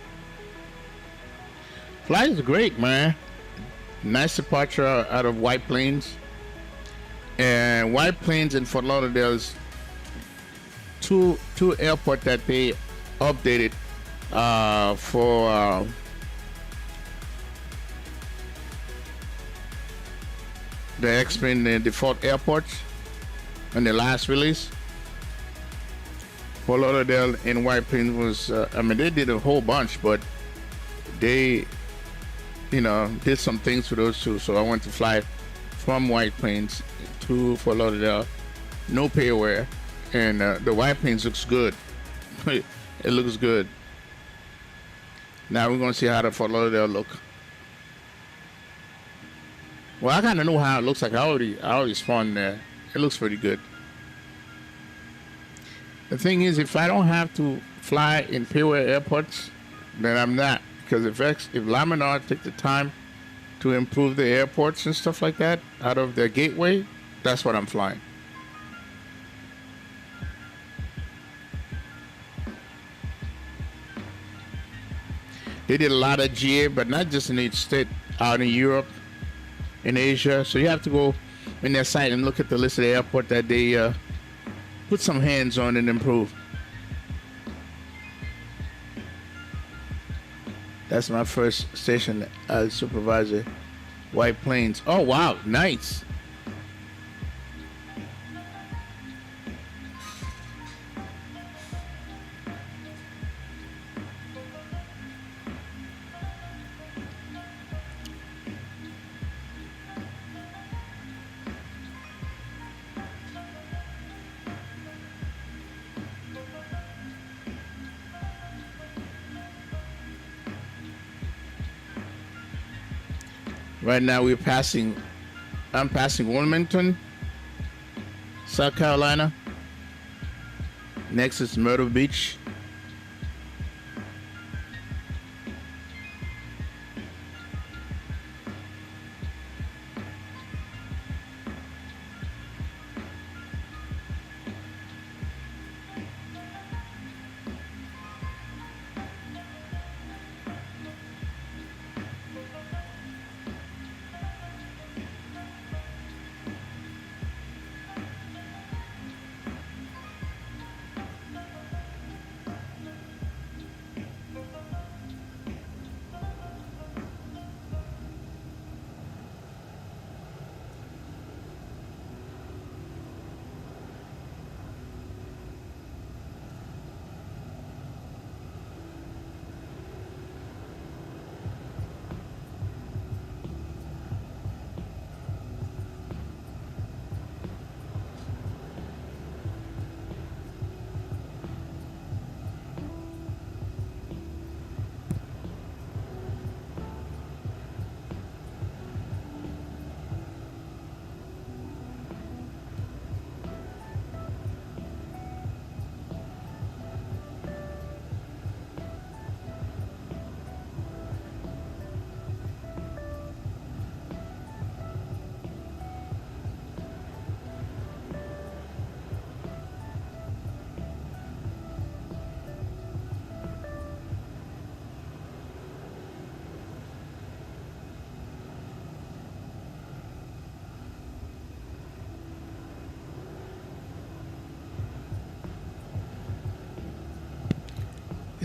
A: Flight is great, man. Nice departure out of White Plains. And White Plains and Fort Lauderdale is two airports that they updated for the XP and the default airports on the last release. Fort Lauderdale and White Plains was, I mean, they did a whole bunch, but they, you know, did some things for those two. So I went to fly from White Plains to Fort Lauderdale, no payware, and the White Plains looks good. It looks good. Now we're gonna see how the Fort Lauderdale look. Well, I kind of know how it looks like. I already spawned there. It looks pretty good. The thing is, if I don't have to fly in payware airports, then I'm not. Because if Laminar take the time to improve the airports and stuff like that out of their gateway, that's what I'm flying. They did a lot of GA, but not just in each state, out in Europe, in Asia. So you have to go in their site and look at the list of the airport that they put some hands on and improve. That's my first station as supervisor, White Plains. Oh, wow, nice. Right now I'm passing Wilmington, South Carolina. Next is Myrtle Beach.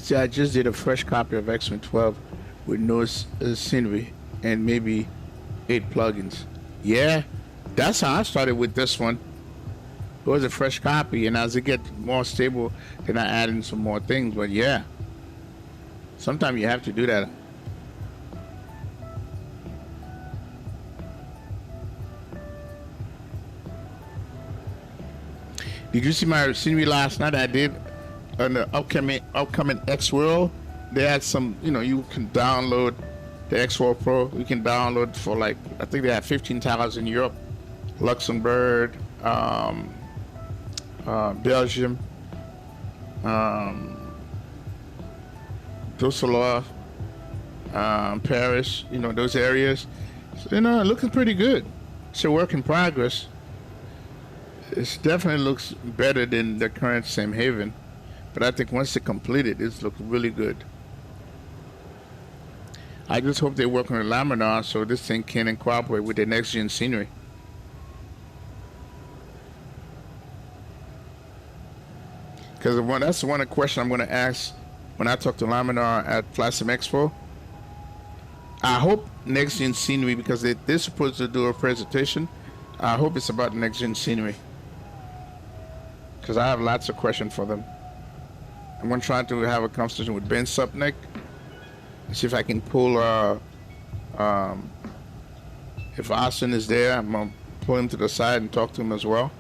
A: see, I just did a fresh copy of XP12 with no scenery and maybe 8 plugins. Yeah, that's how I started with this one. It was a fresh copy, and as it gets more stable, then I add in some more things. But yeah, sometimes you have to do that. Did you see my scenery last night? I did on the upcoming X World. They had some, you know, you can download the X World Pro. You can download for like, I think they have 15 titles in Europe, Luxembourg, Belgium, Düsseldorf, Paris, you know, those areas. So, you know, looking pretty good. It's a work in progress. It definitely looks better than the current Sam Haven, but I think once they complete it, it's looking really good. I just hope they work on the laminar so this thing can incorporate with the next gen scenery. Because that's one of the questions I'm going to ask when I talk to laminar at Vatsim Expo. I hope next gen scenery, because they're supposed to do a presentation. I hope it's about next gen scenery, because I have lots of questions for them. I'm going to try to have a conversation with Ben Supnick, see if I can pull, if Austin is there, I'm going to pull him to the side and talk to him as well.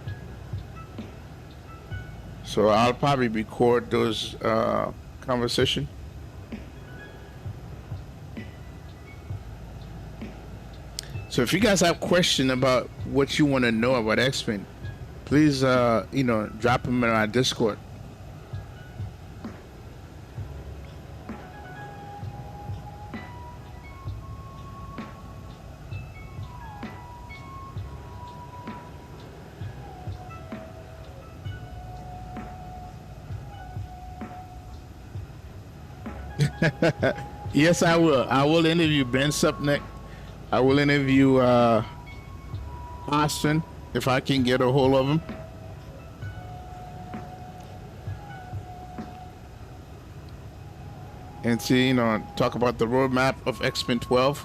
A: So I'll probably record those conversations. So if you guys have questions about what you want to know about XP, please, you know, drop them in our Discord. Yes, I will. I will interview Ben Supnick. I will interview Austin if I can get a hold of him. And see, you know, talk about the roadmap of XP12.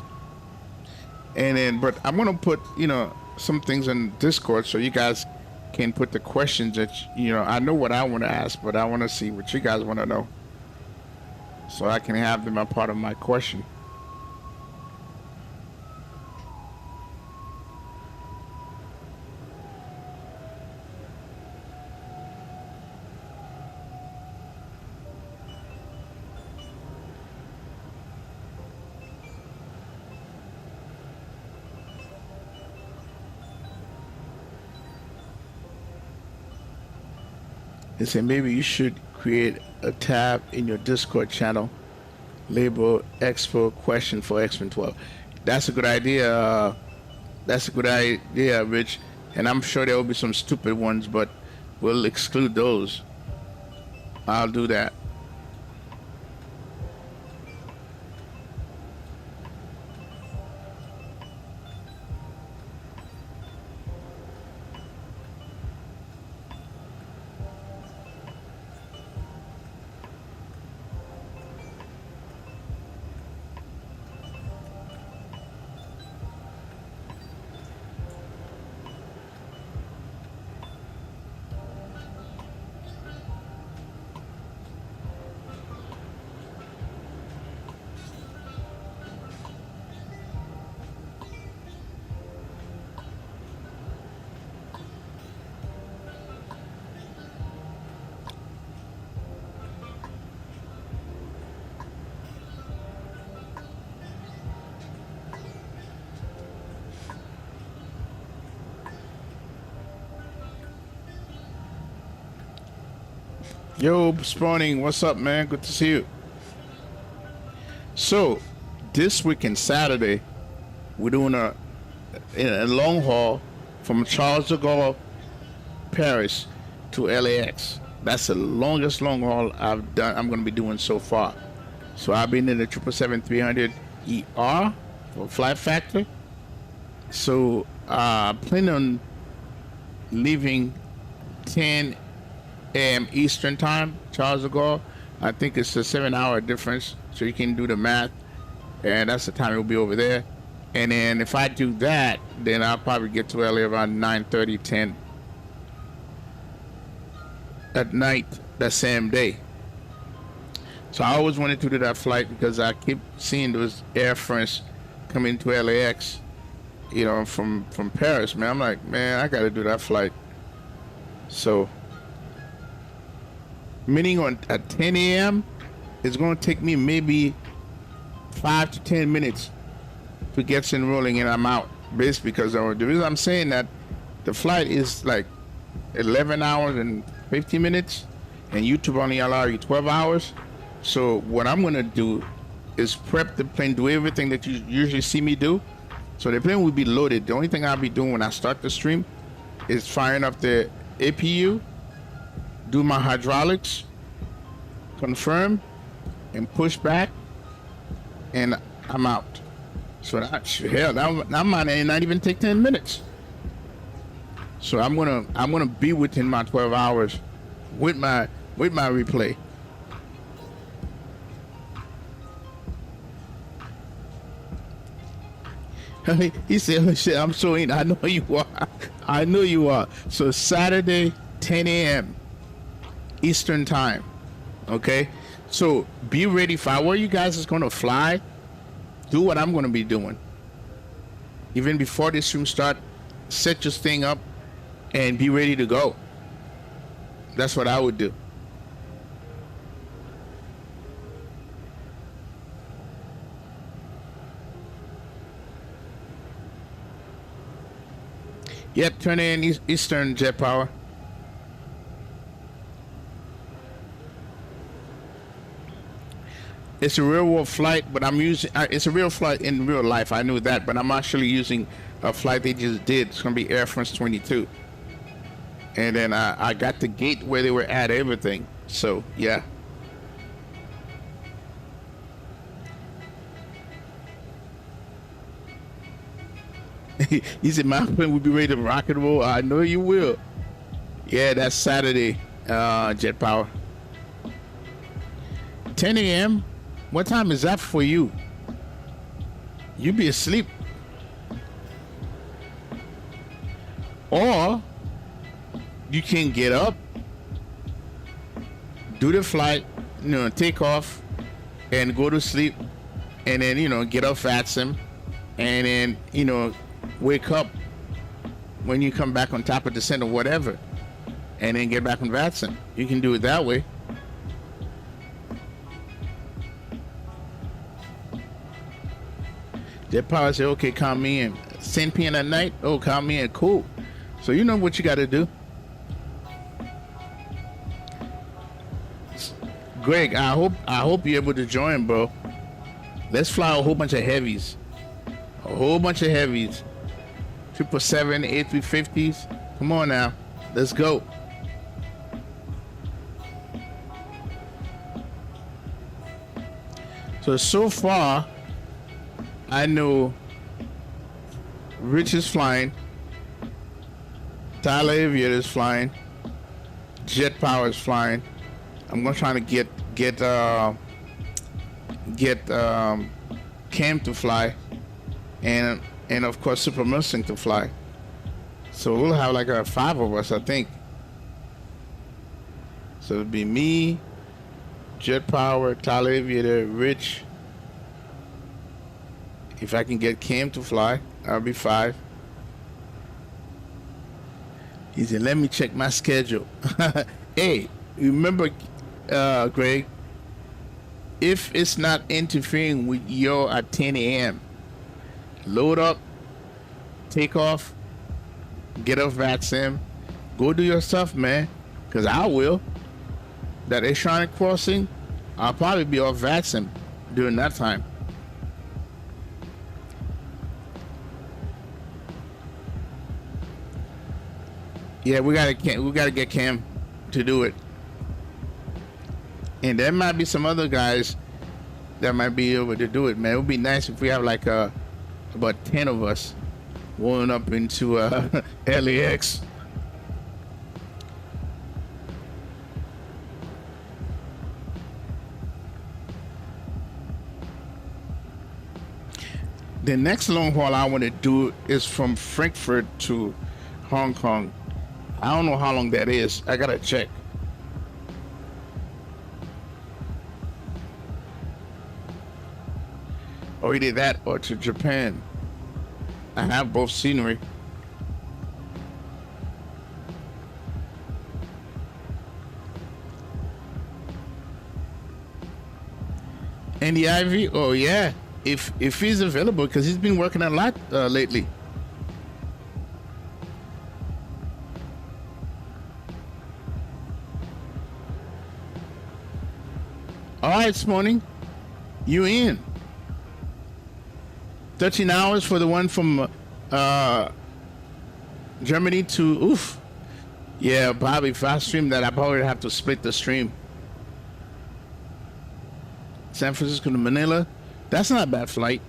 A: And then, but I'm gonna put, you know, some things in Discord so you guys can put the questions that, you know, I know what I want to ask, but I want to see what you guys want to know, so I can have them a part of my question. They say maybe you should create a tab in your Discord channel labeled Expo question for XP12. That's a good idea. That's a good idea, Rich. And I'm sure there will be some stupid ones, but we'll exclude those. I'll do that. Yo, Spawning, what's up, man? Good to see you. So, this weekend, Saturday, we're doing a long haul from Charles de Gaulle, Paris to LAX. That's the longest long haul I'm going to be doing so far. So I've been in the 777-300ER for Flight Factor. So planning on leaving 10 a.m. Eastern time, Charles de Gaulle, I think it's a 7-hour difference, so you can do the math, and that's the time it'll be over there. And then if I do that, then I'll probably get to LA around 9:30, 10 at night that same day. So I always wanted to do that flight because I keep seeing those Air France coming to LAX, you know, from Paris, man. I'm like, man, I got to do that flight. So, meaning at 10 a.m., it's going to take me maybe 5 to 10 minutes to get enrolling, and I'm out. Basically, because the reason I'm saying that, the flight is like 11 hours and 50 minutes, and YouTube only allow you 12 hours. So what I'm going to do is prep the plane, do everything that you usually see me do. So the plane will be loaded. The only thing I'll be doing when I start the stream is firing up the APU, do my hydraulics, confirm, and push back, and I'm out. So that might not even take 10 minutes. So I'm gonna be within my 12 hours with my replay. He said, oh, shit, I'm so in. I know you are. I know you are. So Saturday, 10 a.m. Eastern time. Okay? So be ready. If I were you guys is going to fly, do what I'm going to be doing. Even before the stream start, set your thing up and be ready to go. That's what I would do. Yep, turn in Eastern Jet Power. It's a real world flight, but I'm using, it's a real flight in real life. I knew that, but I'm actually using a flight they just did. It's going to be Air France 22. And then I got the gate where they were at everything. So, yeah. He said, my plane will be ready to rock and roll. I know you will. Yeah, that's Saturday, Jet Power. 10 a.m.? What time is that for you? You be asleep. Or you can get up, do the flight, you know, take off, and go to sleep, and then, you know, get off Vatsim, and then, you know, wake up when you come back on top of the center, whatever, and then get back on Vatsim. You can do it that way. Jet Power said, okay, count me in. 10 p.m. at night? Oh, count me in. Cool. So you know what you got to do. Greg, I hope you're able to join, bro. Let's fly a whole bunch of heavies. A whole bunch of heavies. 777, A350s. Come on now. Let's go. So far, I know Rich is flying. Tyler Aviator is flying. Jet Power is flying. I'm gonna try to get Cam to fly, and of course Super Mustang to fly. So we'll have like 5 of us, I think. So it'll be me, Jet Power, Tyler Aviator, Rich. If I can get Cam to fly, that'll be 5. He said, let me check my schedule. Hey, remember, Greg, if it's not interfering with your at 10 a.m., load up, take off, get off Vatsim, go do your stuff, man, because I will. That Oceanic crossing, I'll probably be off Vatsim during that time. Yeah, we gotta get Cam to do it, and there might be some other guys that might be able to do it. Man, it would be nice if we have like about 10 of us rolling up into LAX. The next long haul I want to do is from Frankfurt to Hong Kong. I don't know how long that is. I gotta check. Or either that or to Japan. I have both scenery. And the Ivy, oh yeah, if he's available, because he's been working a lot lately. All right, this morning, you in? 13 hours for the one from Germany to oof. Yeah, Bobby, if I stream that, I probably have to split the stream. San Francisco to Manila, that's not a bad flight.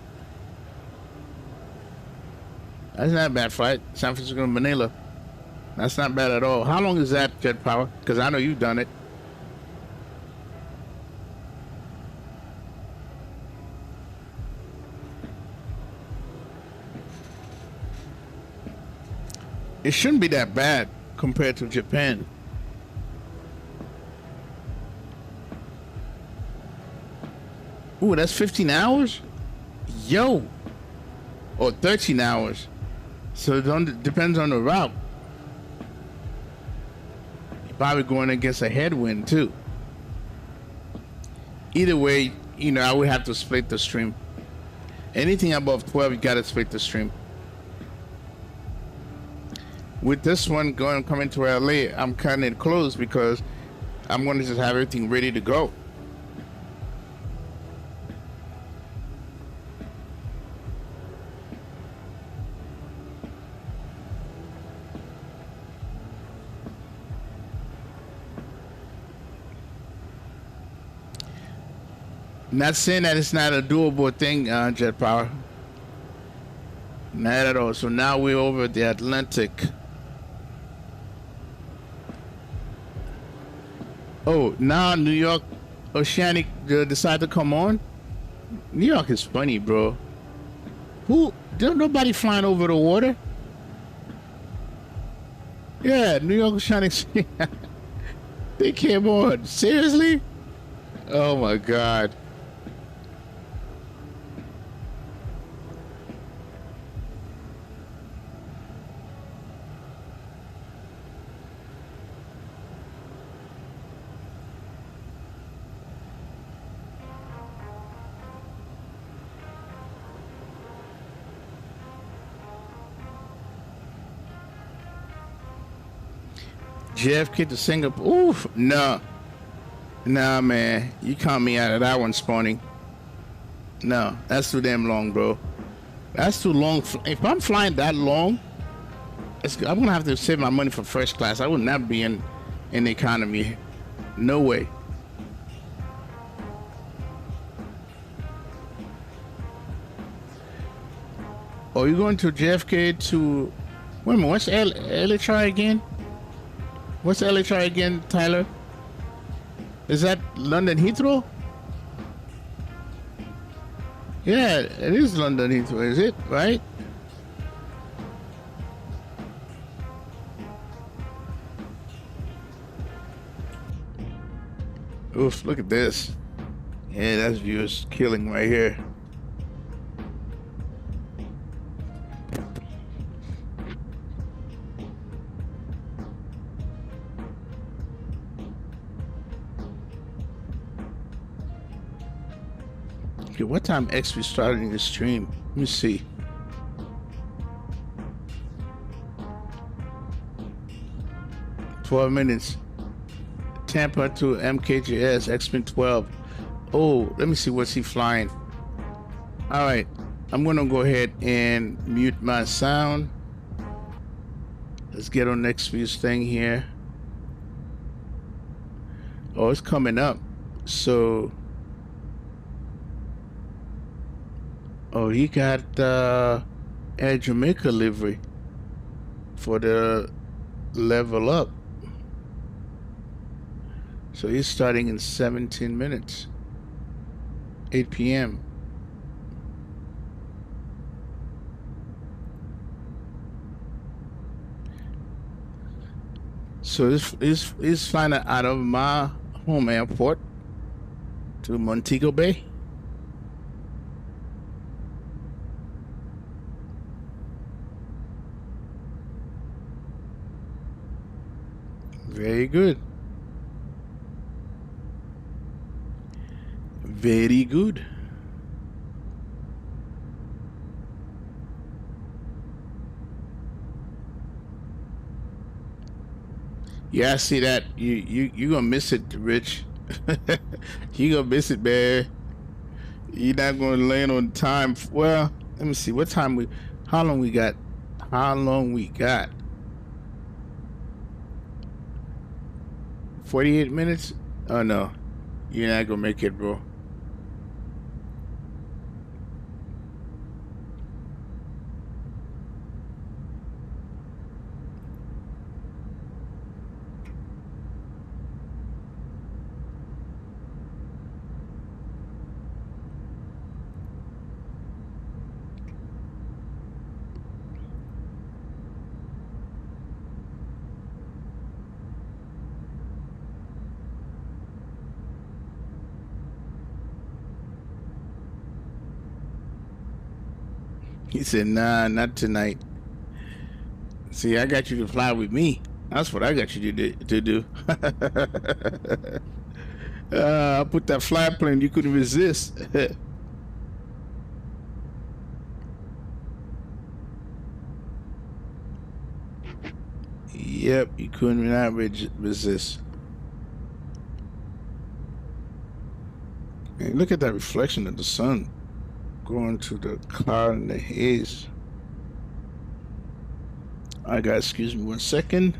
A: That's not a bad flight. San Francisco to Manila, that's not bad at all. How long is that, Jet Power? Because I know you've done it. It shouldn't be that bad compared to Japan. Ooh, that's 15 hours? Yo. Or 13 hours. So it depends on the route. You're probably going against a headwind too. Either way, you know, I would have to split the stream. Anything above 12, you gotta split the stream. With this one coming to LA, I'm cutting it close because I'm gonna just have everything ready to go. Not saying that it's not a doable thing, Jet Power. Not at all. So now we're over the Atlantic. Oh, now New York Oceanic decide to come on? New York is funny, bro. There's nobody flying over the water? Yeah, New York Oceanic. They came on. Seriously? Oh my God. JFK to Singapore. Oof, no. Nah, man. You count me out of that one, Spawning. No, that's too damn long, bro. That's too long. If I'm flying that long, I'm going to have to save my money for first class. I would not be in economy. No way. Oh, you're going to JFK to... Wait a minute, what's LHI again? What's LHI again, Tyler? Is that London Heathrow? Yeah, it is London Heathrow, is it? Right? Oof, look at this. Yeah, that's viewers killing right here. Okay, what time XP starting the stream? Let me see. $12. Tampa to MKJS, XP12. Oh, let me see what's he flying. All right, I'm gonna go ahead and mute my sound. Let's get on XP's thing here. Oh, it's coming up. So, oh, he got Air Jamaica livery for the level up. So he's starting in 17 minutes. 8 p.m. So it's flying out of my home airport to Montego Bay. Very good. Very good. Yeah, I see that. You gonna miss it, Rich. You gonna miss it, man. You're not gonna land on time. Well, let me see. What time we? How long we got? How long we got? 48 minutes? Oh no, you're not gonna make it, bro. He said, nah, not tonight. See, I got you to fly with me. That's what I got you to do. I put that fly plane, you couldn't resist. Yep, you couldn't not resist. And look at that reflection of the sun going to the cloud and the haze. I got, excuse me 1 second.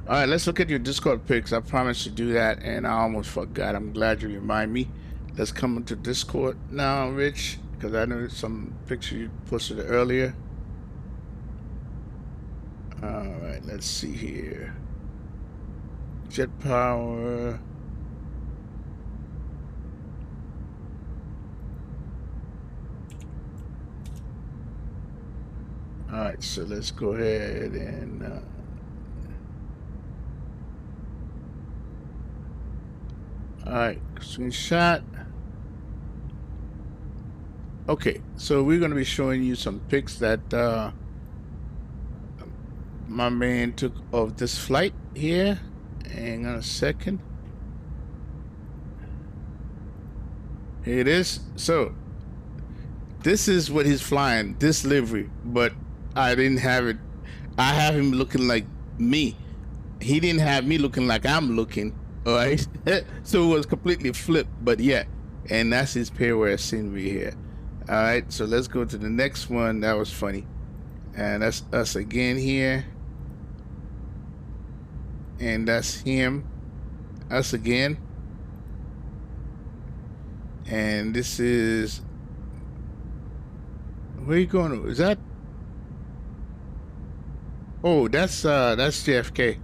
A: All right, let's look at your Discord pics. I promised to do that, and I almost forgot. I'm glad you remind me. Let's come into Discord now, Rich, because I know some picture you posted earlier. All right, let's see here. Jet power. All right, so let's go ahead and all right, screenshot. Okay, so we're going to be showing you some pics that my man took of this flight here. Hang on a second. Here it is. So this is what he's flying, this livery, but I didn't have it. I have him looking like me. He didn't have me looking like I'm looking. All right. So it was completely flipped, but yeah. And that's his pairware scenery here. All right. So let's go to the next one. That was funny. And that's us again here. And that's him. Us again. And this is, where are you going to? Is that? Oh, that's JFK.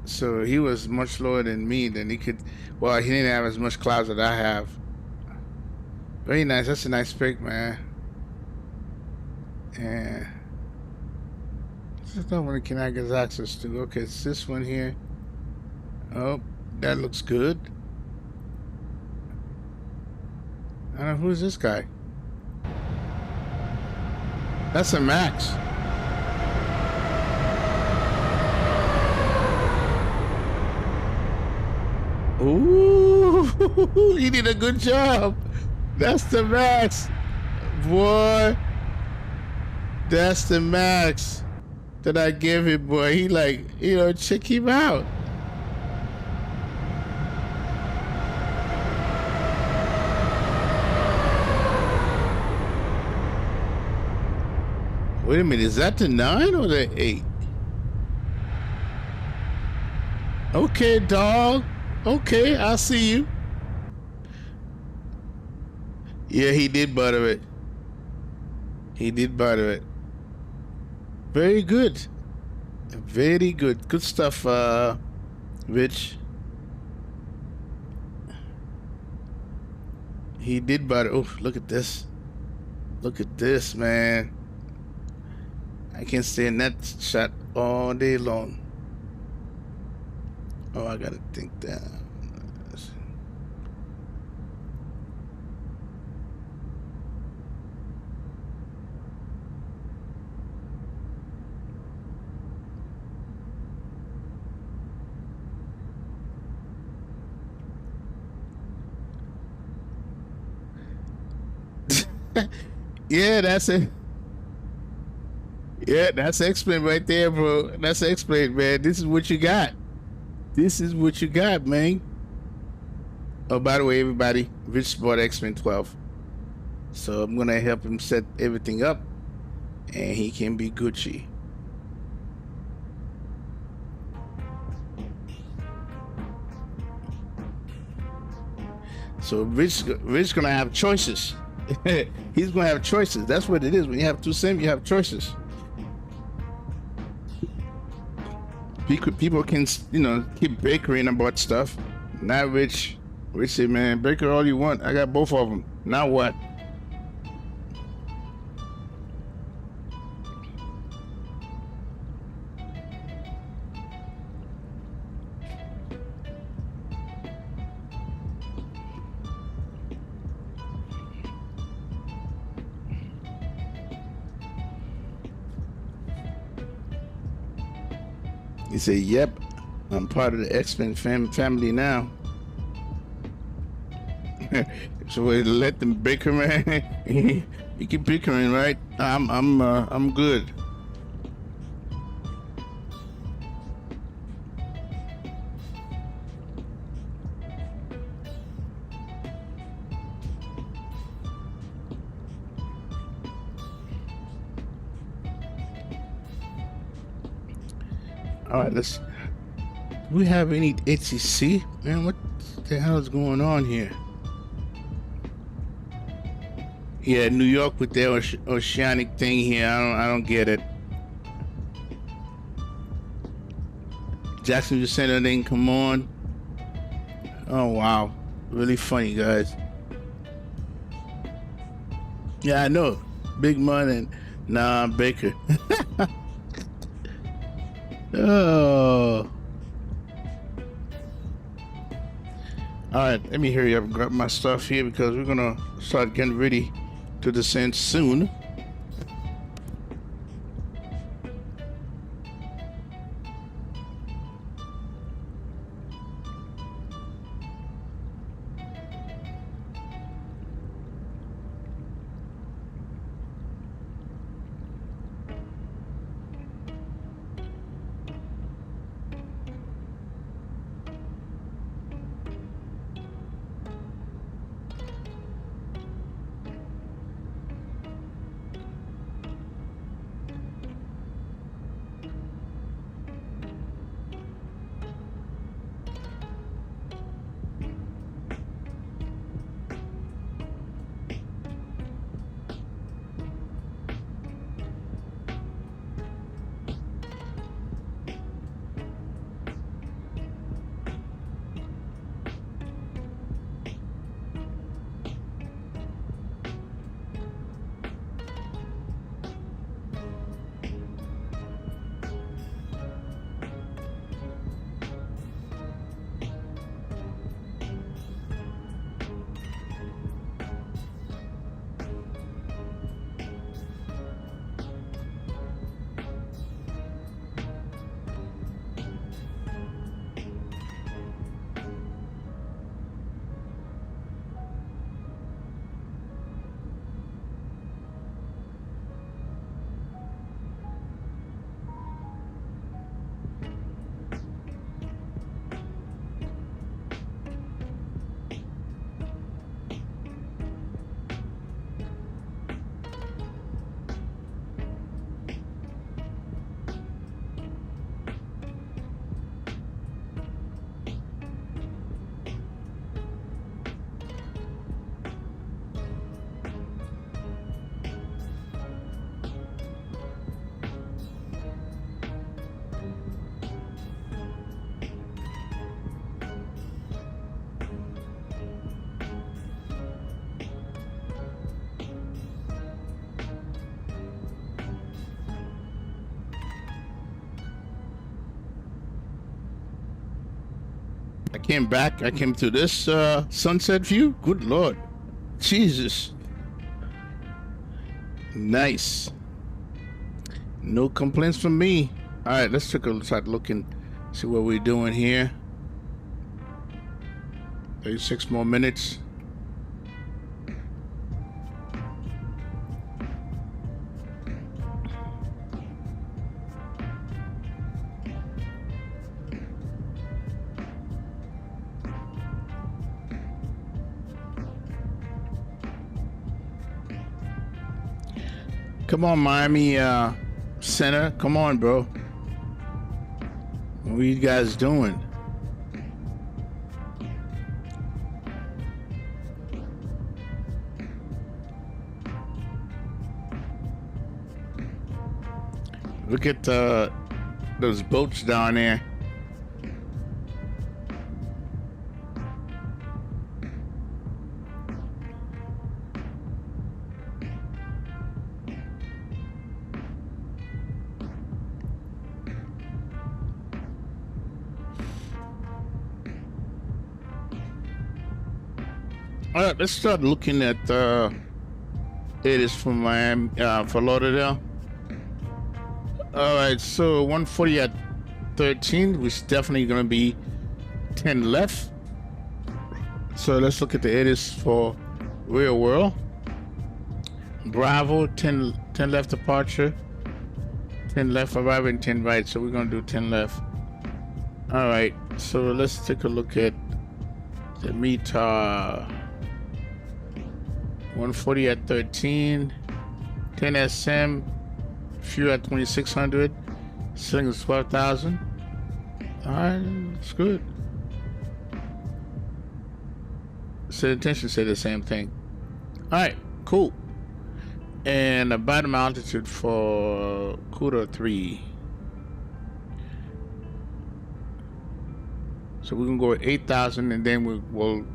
A: So he was much lower than me, than he could. Well, he didn't have as much clouds that I have. Very nice. That's a nice pic, man. And this is not one can I get access to. Okay, it's this one here. Oh, that looks good. don't know, who's this guy? That's a Max. Ooh, he did a good job. That's the Max. Boy, that's the Max that I give him, boy. He like, you know, check him out. Wait a minute, is that the 9 or the 8? Okay, dog. Okay, I see you. Yeah, he did butter it. He did butter it. Very good. Very good. Good stuff, Rich. He did butter. Oh, look at this. Look at this, man. I can stay in that shot all day long. Oh, I gotta think that. Yeah, that's it. Yeah, that's explain right there, bro. That's explain, man. This is what you got. This is what you got, man. Oh, by the way, everybody, Rich bought X-Men 12. So I'm gonna help him set everything up and he can be Gucci. So Rich gonna have choices. He's gonna have choices. That's what it is. When you have two sims, you have choices. People can, you know, keep bickering about stuff. Not Rich. Rich say, man, bicker all you want. I got both of them. Now what? He said, yep, I'm part of the X-Men family now. So we let them bicker, man. You keep bickering, right? I'm good. All right, let's. Do we have any HCC? Man, what the hell is going on here? Yeah, New York with their oceanic thing here. I don't get it. Jacksonville Center didn't come on. Oh wow, really funny, guys. Yeah, I know. Big money. Nah, Baker. Oh. All right, let me hurry up and grab my stuff here because we're gonna start getting ready to descend soon. I came back. I came to this sunset view. Good Lord. Jesus. Nice. No complaints from me. All right, let's start looking, see what we're doing here. 36 more minutes. Come on, Miami Center. Come on, bro. What are you guys doing? Look at those boats down there. All right, let's start looking at it is from Miami, for Lauderdale. All right, so 140 at 13, which is definitely going to be 10 left. So let's look at the it is for real world. Bravo, 10 left departure, 10 left arriving, 10 right. So we're going to do 10 left. All right, so let's take a look at the METAR. 140 at 13, 10 SM, fuel at 2600, ceiling is 12,000. All right, that's good. So the intention said the same thing. All right, cool. And the bottom altitude for Kudo 3. So we're gonna go at 8,000, and then we'll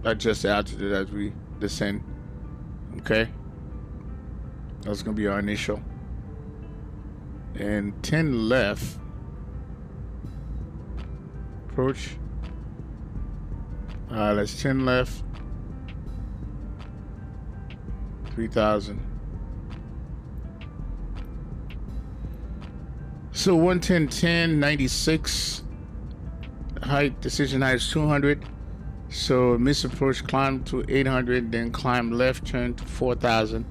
A: adjust the altitude as we descend. Okay, that's gonna be our initial. And 10 left. Approach. That's 10 left. 3,000. So 110, 96. Height, decision height is 200. So miss approach, climb to 800, then climb left, turn to 4,000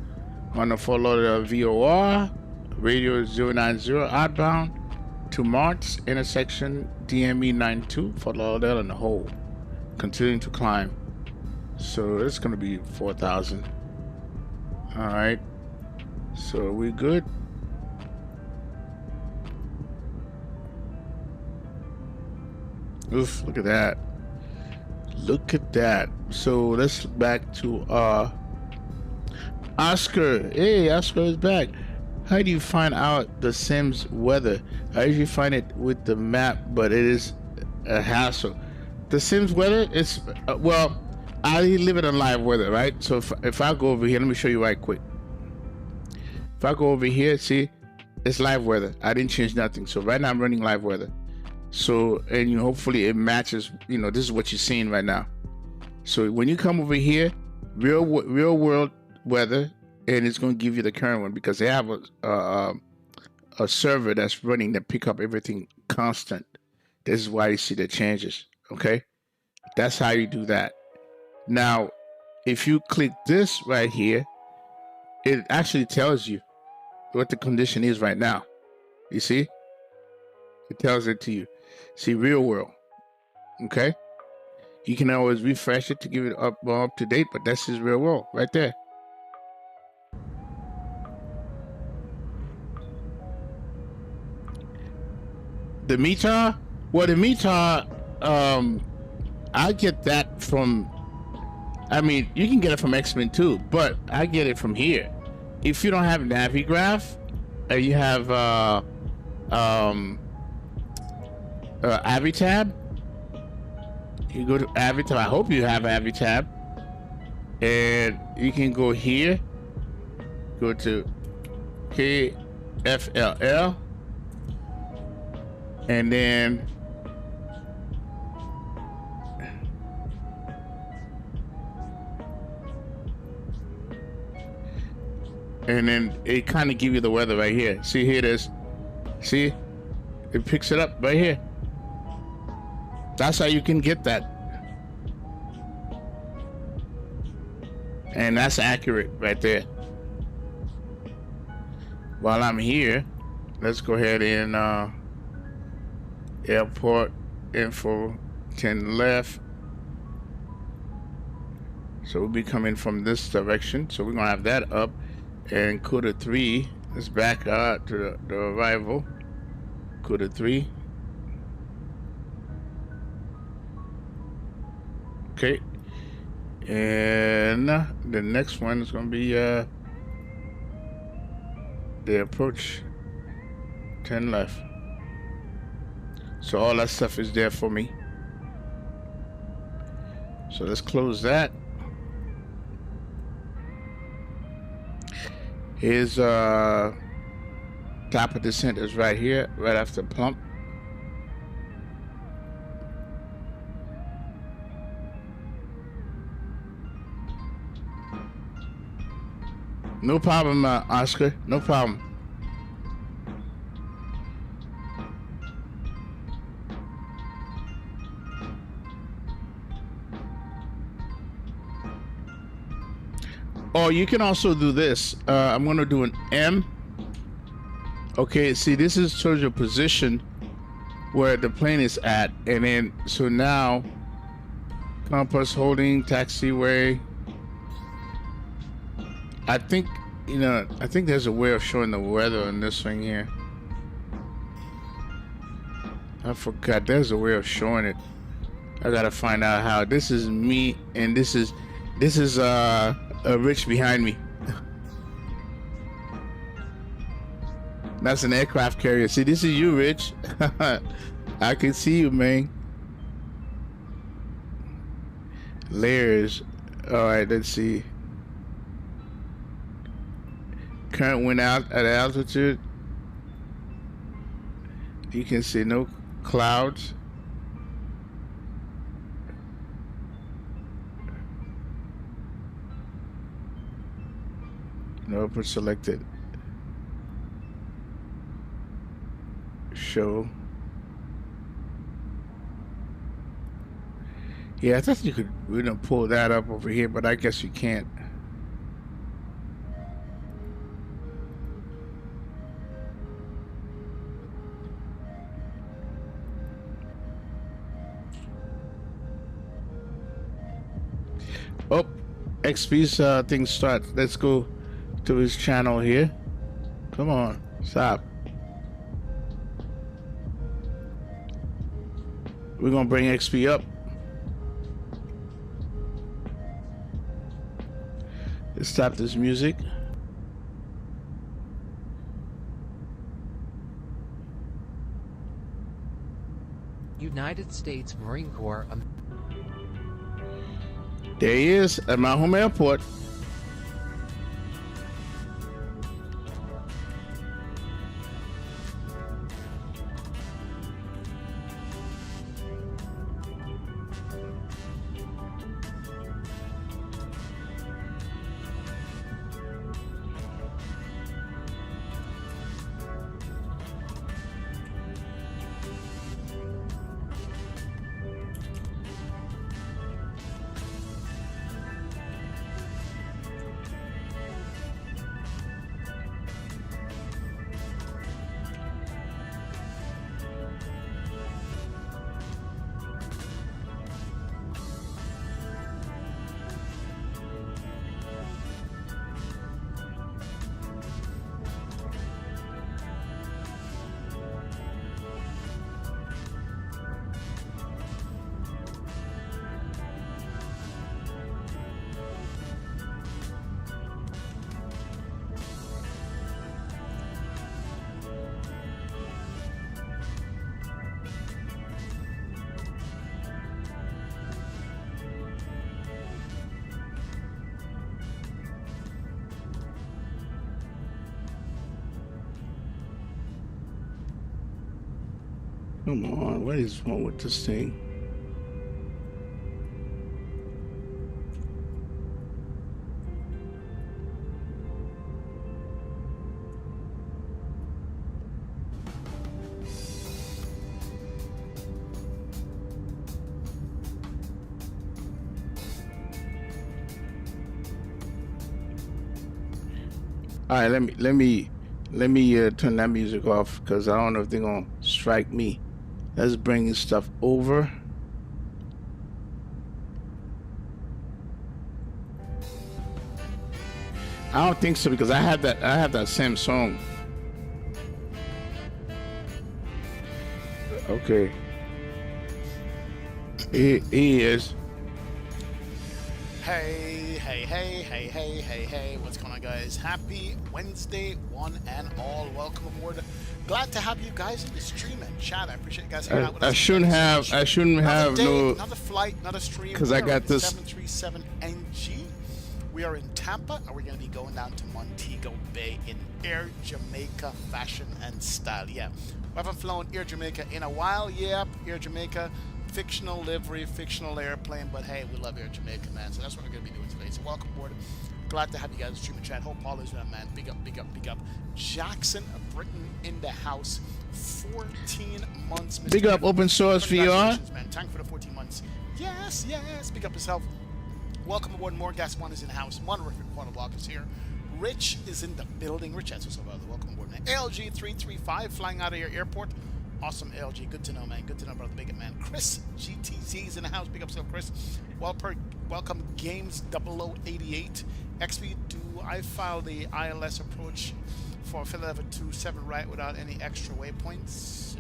A: on the Fort Lauderdale VOR. Radio is 090 outbound to Marts intersection DME 92 Fort Lauderdale and the whole. Continuing to climb. So it's gonna be 4,000. All right. So we good. Oof! Look at that. Look at that. So let's look back to Oscar. Hey, Oscar is back. How do you find out the Sims weather? I usually find it with the map, but it is a hassle. The Sims weather is well, I live it on live weather, right? So if I go over here, let me show you right quick. If I go over here, see, it's live weather. I didn't change nothing. So right now I'm running live weather. So, and you hopefully it matches, you know, this is what you're seeing right now. So when you come over here, real world weather, and it's going to give you the current one because they have a server that's running that pick up everything constant. This is why you see the changes. Okay, that's how you do that. Now, if you click this right here, it actually tells you what the condition is right now. You see, it tells it to you. See, real world. Okay, you can always refresh it to give it more up to date, but that's his real world right there. The METAR, well, the METAR, I get that from, I mean, you can get it from X-Men too, but I get it from here. If you don't have Navigraph, you have Avitab. You go to Avitab. I hope you have Avitab, and you can go here. Go to KFLL, and then and then it kind of give you the weather right here. See, here it is. See, it picks it up right here. That's how you can get that. And that's accurate right there. While I'm here, let's go ahead and airport info 10 left. So we'll be coming from this direction. So we're gonna have that up. And quarter 3, let's back out to the arrival. Quarter 3. Okay. And the next one is gonna be the approach 10 left. So all that stuff is there for me. So let's close that. Here's top of descent is right here, right after plump. No problem, Oscar. No problem. Oh, you can also do this. I'm going to do an M. Okay, see, this is towards your position where the plane is at. And then, so now, compass holding, taxiway. I think, you know, I think there's a way of showing the weather on this thing here. I forgot, there's a way of showing it. I gotta find out how. This is me, and this is Rich behind me. That's an aircraft carrier. See, this is you, Rich. I can see you, man. Layers. All right, let's see. Current went out at altitude. You can see no clouds. No output selected. Show. Yeah, I thought you could, you know, pull that up over here, but I guess you can't. Oh, XP's thing starts. Let's go to his channel here. Come on, stop. We're gonna bring XP up. Let's stop this music.
F: United States Marine Corps.
A: There he is at my home airport. Come on, what is wrong with this thing? All right, let me turn that music off because I don't know if they're gonna strike me. Let's bring this stuff over. I don't think so because I have that same song. Okay. He is.
G: Hey, what's going on, guys? Happy Wednesday, one and all. Welcome aboard. Glad to have you guys in the stream and chat. I appreciate you guys hanging out with us.
A: I shouldn't have no.
G: Another flight, another stream.
A: Because I got this
G: 737 NG. We are in Tampa, and we're going to be going down to Montego Bay in Air Jamaica fashion and style. Yeah, we haven't flown Air Jamaica in a while. Yep, Air Jamaica. Fictional livery, fictional airplane, but hey, we love Air Jamaica, man. So that's what we're going to be doing today. So welcome aboard. Glad to have you guys stream and chat. Hope all is well, man. Big up, big up, big up. Jackson, Britain in the house. 14 months. Mr.
A: Big up, open source VR.
G: Man. Thank for the 14 months. Yes. Big up yourself. Welcome aboard. More Gas One is in the house. Monorific Quarter Block is here. Rich is in the building. Rich, that's what's up, brother. Welcome aboard, man. LG335 flying out of your airport. Awesome, LG. Good to know, man. Good to know, brother. Big up, man. Chris GTZ is in the house. Big up, self, Chris. Welcome, Games 0088. XP, do I file the ILS approach for Philadelphia 27 right without any extra waypoints?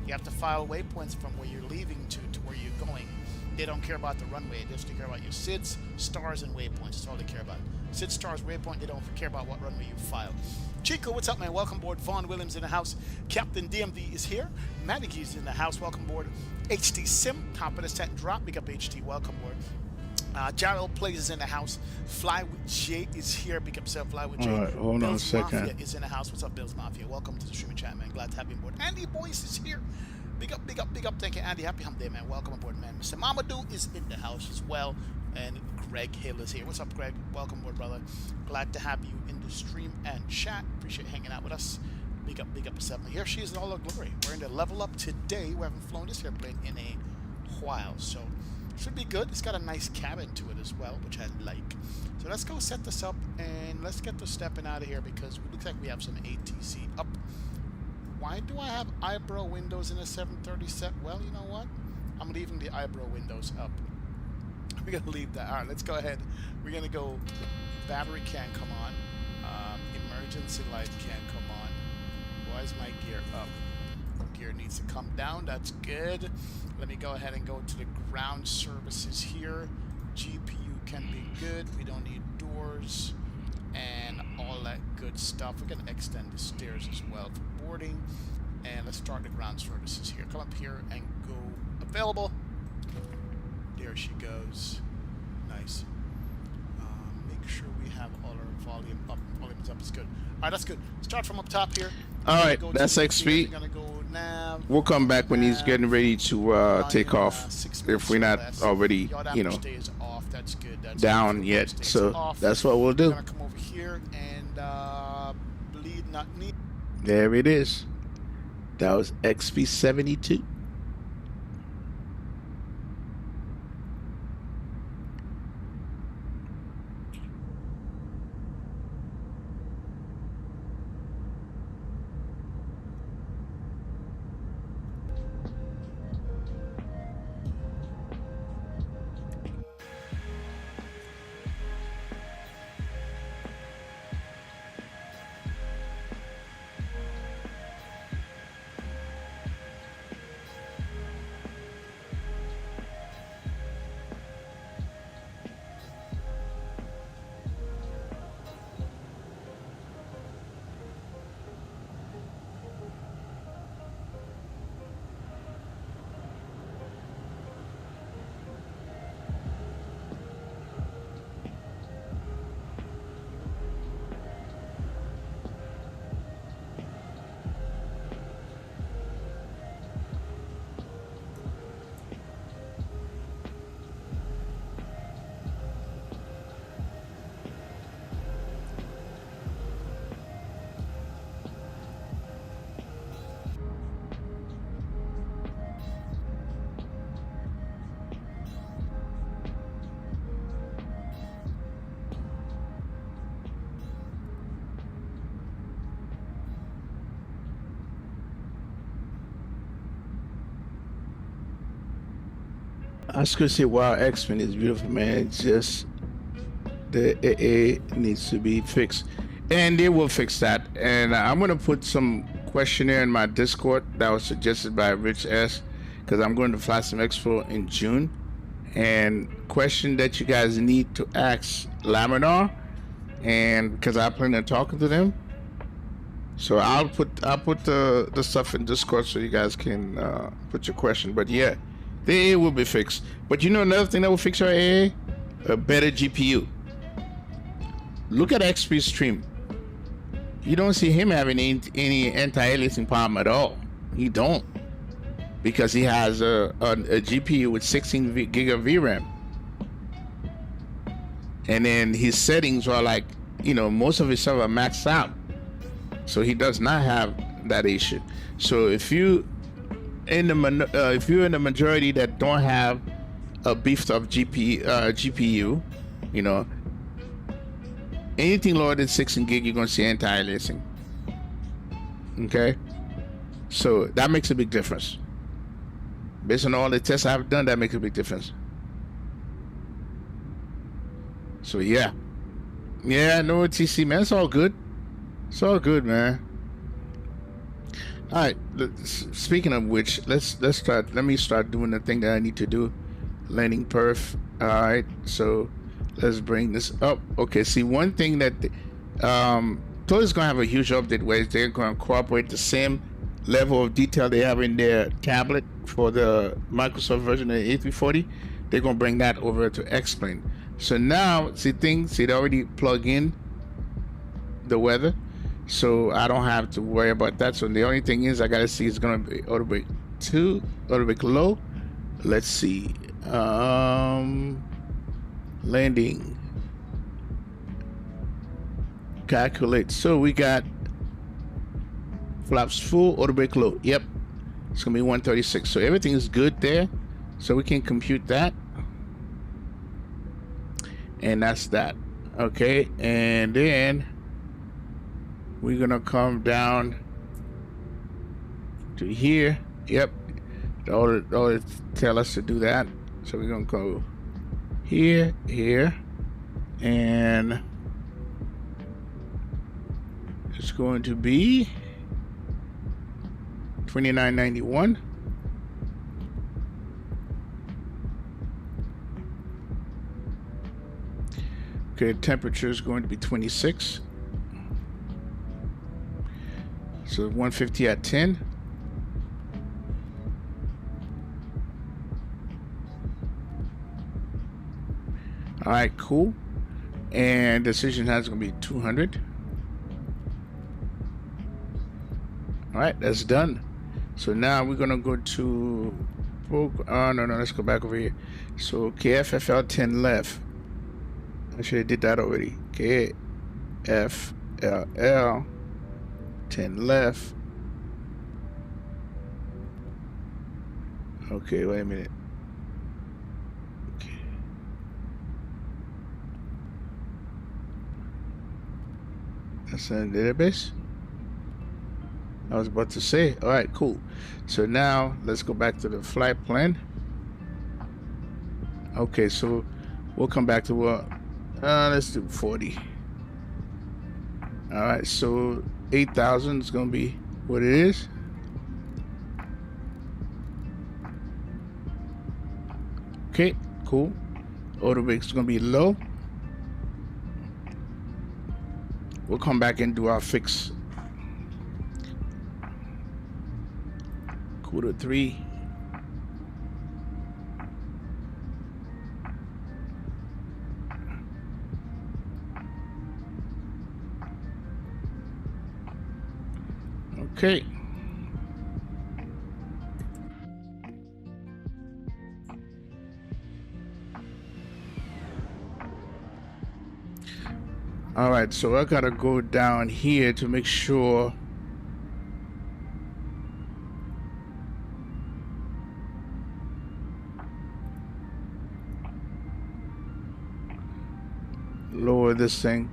G: You have to file waypoints from where you're leaving to where you're going. They don't care about the runway. They just care about your SIDS, stars, and waypoints. That's all they care about. SIDS, stars, waypoint. They don't care about what runway you file. Chico, what's up, man? Welcome aboard. Vaughn Williams in the house. Captain DMD is here. Madigi's in the house. Welcome aboard. HDSIM, top of the set drop. Big up HD. Welcome aboard. Jarrell Plays is in the house. Fly with J is here. Big up self. Fly with J.
A: All right, hold on a second.
G: Mafia is in the house. What's up, Bills Mafia? Welcome to the streaming chat, man. Glad to have you aboard. Andy Boyce is here. Big up, big up, big up. Thank you, Andy. Happy hump day, man. Welcome aboard, man. Mr. Mamadou is in the house as well. And Greg Hill is here. What's up, Greg? Welcome aboard, brother. Glad to have you in the stream and chat. Appreciate hanging out with us. Big up yourself. Here she is in all her glory. We're in the level up today. We haven't flown this airplane in a while, so should be good. It's got a nice cabin to it as well, which I like. So let's go set this up and let's get the stepping out of here because it looks like we have some ATC up. Why do I have eyebrow windows in a 737? Well, you know what? I'm leaving the eyebrow windows up. We're going to leave that. All right, let's go ahead. We're going to go. Battery can't come on. Emergency light can't come on. Why is my gear up? Gear needs to come down. That's good. Let me go ahead and go to the ground services here. GPU can be good. We don't need doors and all that good stuff. We're going to extend the stairs as well for boarding. And let's start the ground services here. Come up here and go available. There she goes. Nice. Make sure we have all our volume up. Volume is up. It's good. All right, that's good. Start from up top here.
A: All right, that's XP. We'll come back when he's getting ready to take off. If we're not already, down yet. So that's what we'll do.
G: Come over here and bleed not need.
A: There it is. That was XP72. I was gonna say, wow, X-Men is beautiful, man. It's just the AA needs to be fixed, and they will fix that. And I'm gonna put some questionnaire in my Discord that was suggested by Rich S, because I'm going to Vatsim Expo in June, and question that you guys need to ask Laminar, and because I plan on talking to them. So I'll put the stuff in Discord so you guys can put your question. But yeah, the AA will be fixed. But you know another thing that will fix your AA? A better GPU. Look at XP stream. You don't see him having any anti-aliasing problem at all. He don't, because he has a GPU with 16 gig of VRAM, and then his settings are like, you know, most of his stuff are maxed out. So he does not have that issue. So if you're in the majority that don't have a beefed up GPU, you know, anything lower than 16 gig, you're gonna see anti-aliasing. Okay, so that makes a big difference. Based on all the tests I've done, that makes a big difference. So yeah, no TC, man. It's all good. It's all good, man. All right. Speaking of which, let's start. Let me start doing the thing that I need to do. Landing perf. All right. So let's bring this up. Okay. See, one thing that Toyota's gonna have a huge update where they're gonna incorporate the same level of detail they have in their tablet for the Microsoft version of the A340. They're gonna bring that over to X-Plane. So now, see, they already plug in the weather. So I don't have to worry about that. So the only thing is I gotta see it's gonna be auto brake 2, auto brake low. Let's see. Landing. Calculate. So we got flaps full, auto brake low. Yep. It's gonna be 136. So everything is good there. So we can compute that. And that's that. Okay, and then we're gonna come down to here. Yep, the order tell us to do that. So we're gonna go here, and it's going to be 2991. Okay, temperature is going to be 26. So 150 at 10. All right, cool. And decision has going to be 200. All right, that's done. So now we're going to go to, let's go back over here. So KFFL 10 left. I should have did that already. KFLL 10 left. Okay, wait a minute. Okay. That's in the database. I was about to say. All right, cool. So now let's go back to the flight plan. Okay, so we'll come back to what. Let's do 40. All right, so 8,000 is gonna be what it is. Okay, cool. Auto brake is gonna be low. We'll come back and do our fix. Quarter 3. Okay. All right, so I gotta go down here to make sure lower this thing.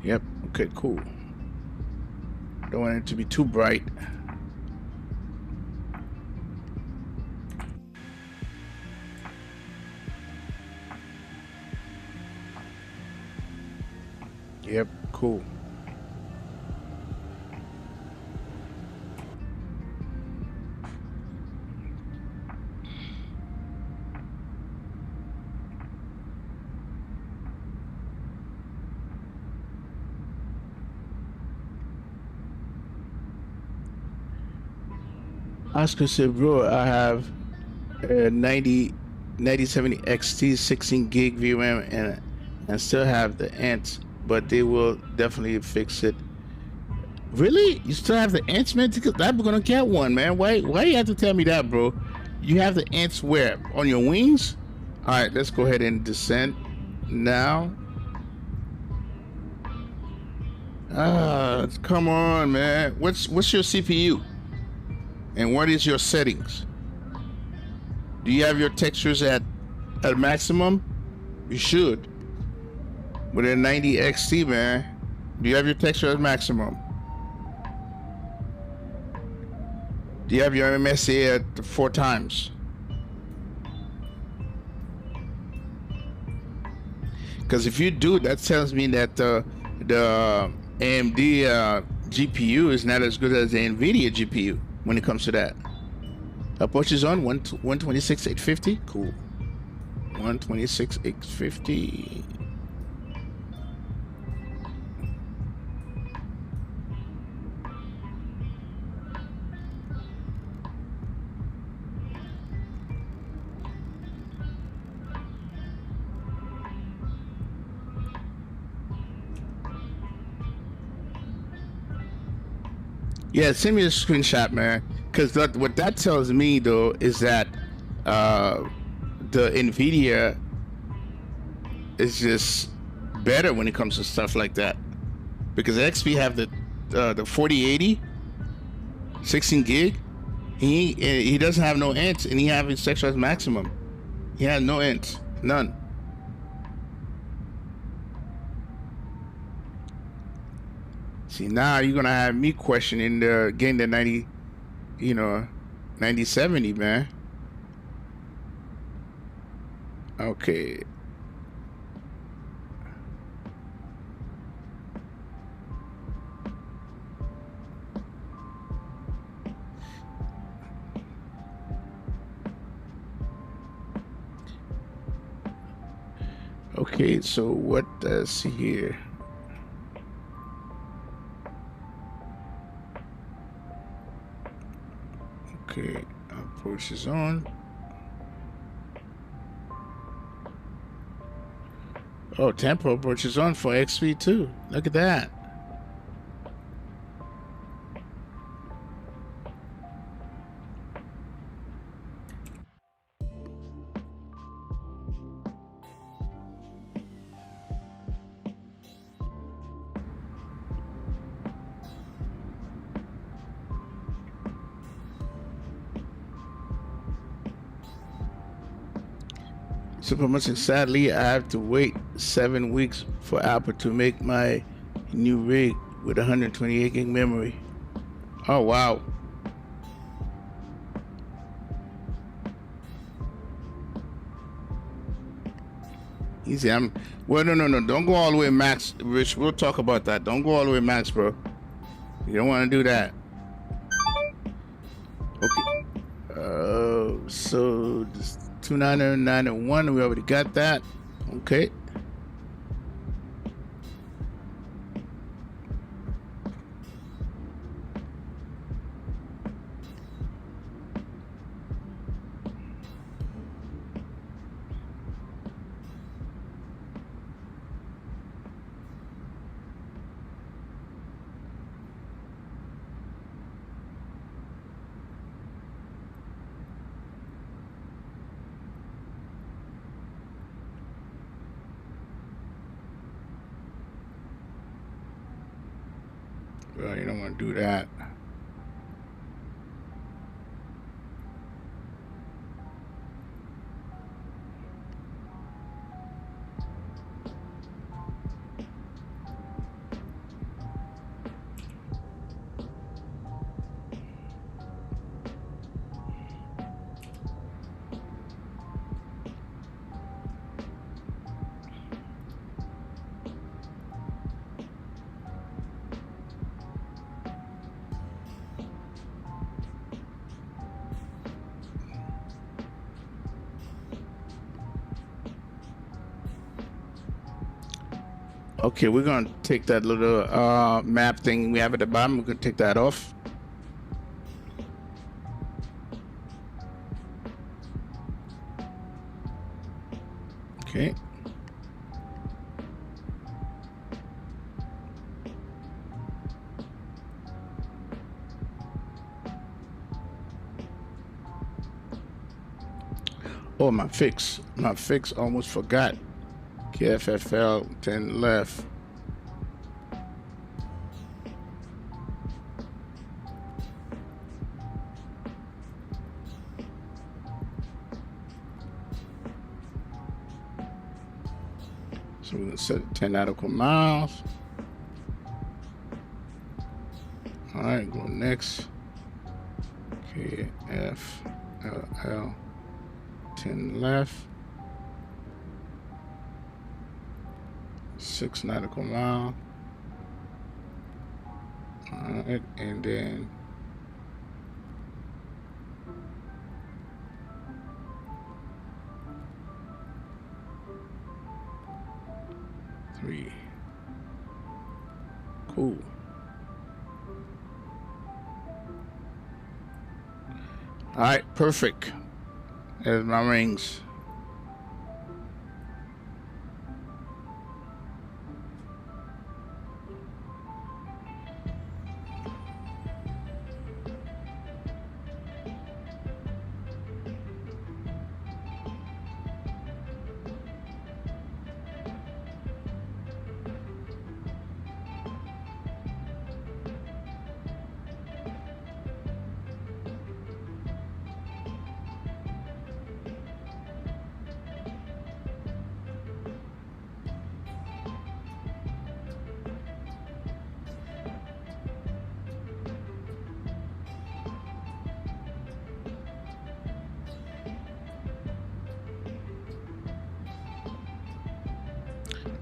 A: Yep, okay, cool. Don't want it to be too bright. Yep, cool. Oscar said, bro, I have a 9070 XT 16 gig VRAM and still have the ants, but they will definitely fix it. Really? You still have the ants, man? I'm gonna get one, man. Why you have to tell me that, bro? You have the ants where? On your wings? All right, let's go ahead and descend now. Come on, man. What's your CPU? And what is your settings? Do you have your textures at maximum? You should. With a 90 XT, man. Do you have your texture at maximum? Do you have your MSA at 4 times? Because if you do, that tells me that the AMD GPU is not as good as the NVIDIA GPU when it comes to that. Approach is on 126,850. Cool. 126,850. Yeah, send me a screenshot, man. Because what that tells me, though, is that the NVIDIA is just better when it comes to stuff like that. Because XP have the 4080, 16 gig. He doesn't have no ants, and he have his texture as maximum. He has no ants, none. See, now you're gonna have me questioning getting the 90, 9070, man. Okay. Okay, so what does here? Okay, approach is on. Oh, tempo approach is on for XP too. Look at that. Super much, and sadly, I have to wait 7 weeks for Apple to make my new rig with 128 gig memory. Oh wow! Easy. Well, no. Don't go all the way max, Rich. We'll talk about that. Don't go all the way max, bro. You don't want to do that. Okay. So this 2991, we already got that. Okay. Well, you don't want to do that. Okay, we're gonna take that little map thing we have at the bottom. We're gonna take that off. Okay. Oh, my fix almost forgot. KFFL 10 left. So we're gonna set it 10 nautical miles. All right, go next. KFLL 10 left. 6 nautical mile. All right, and then cool. All right, perfect. There's my rings.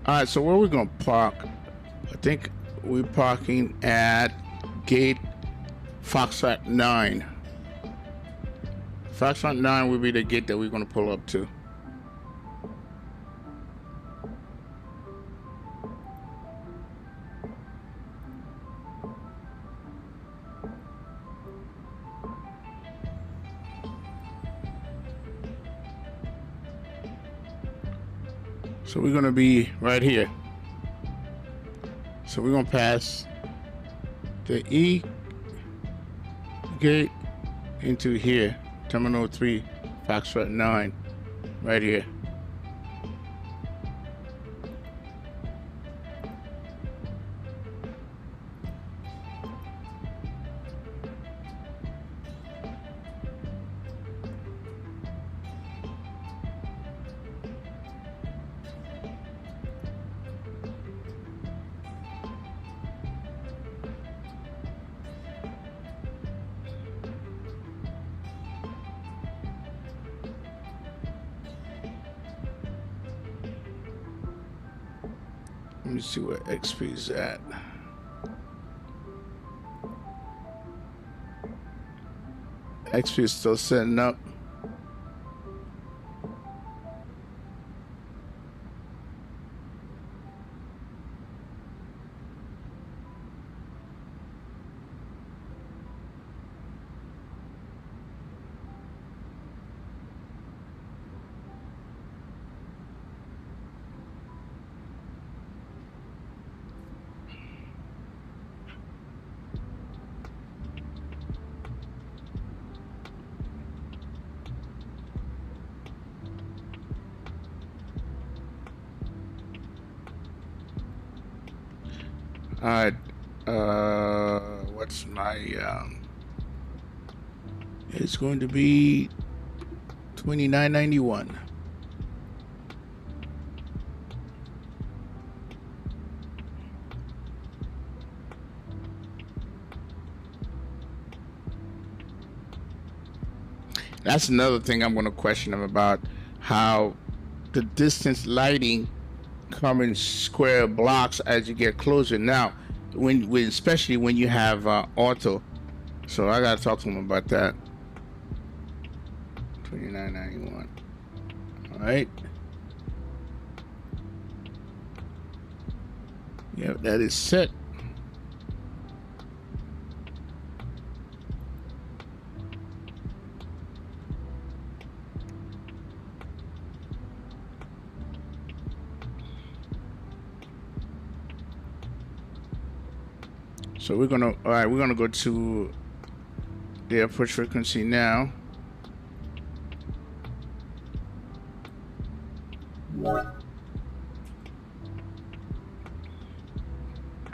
A: All right, so where we're gonna park? I think we're parking at gate Foxtrot 9. Foxtrot 9 will be the gate that we're gonna pull up to. So we're gonna be right here. So we're gonna pass the E gate into here, Terminal 3, Foxtrot 9, right here. Let me see where XP is at. XP is still setting up. All right, what's my, it's going to be $29.91. That's another thing I'm going to question them about, how the distance lighting come in square blocks as you get closer. Now, when especially when you have auto, so I gotta talk to them about that. $29.91. All right. Yep, that is set. So we're gonna, all right, we're gonna go to the approach frequency now.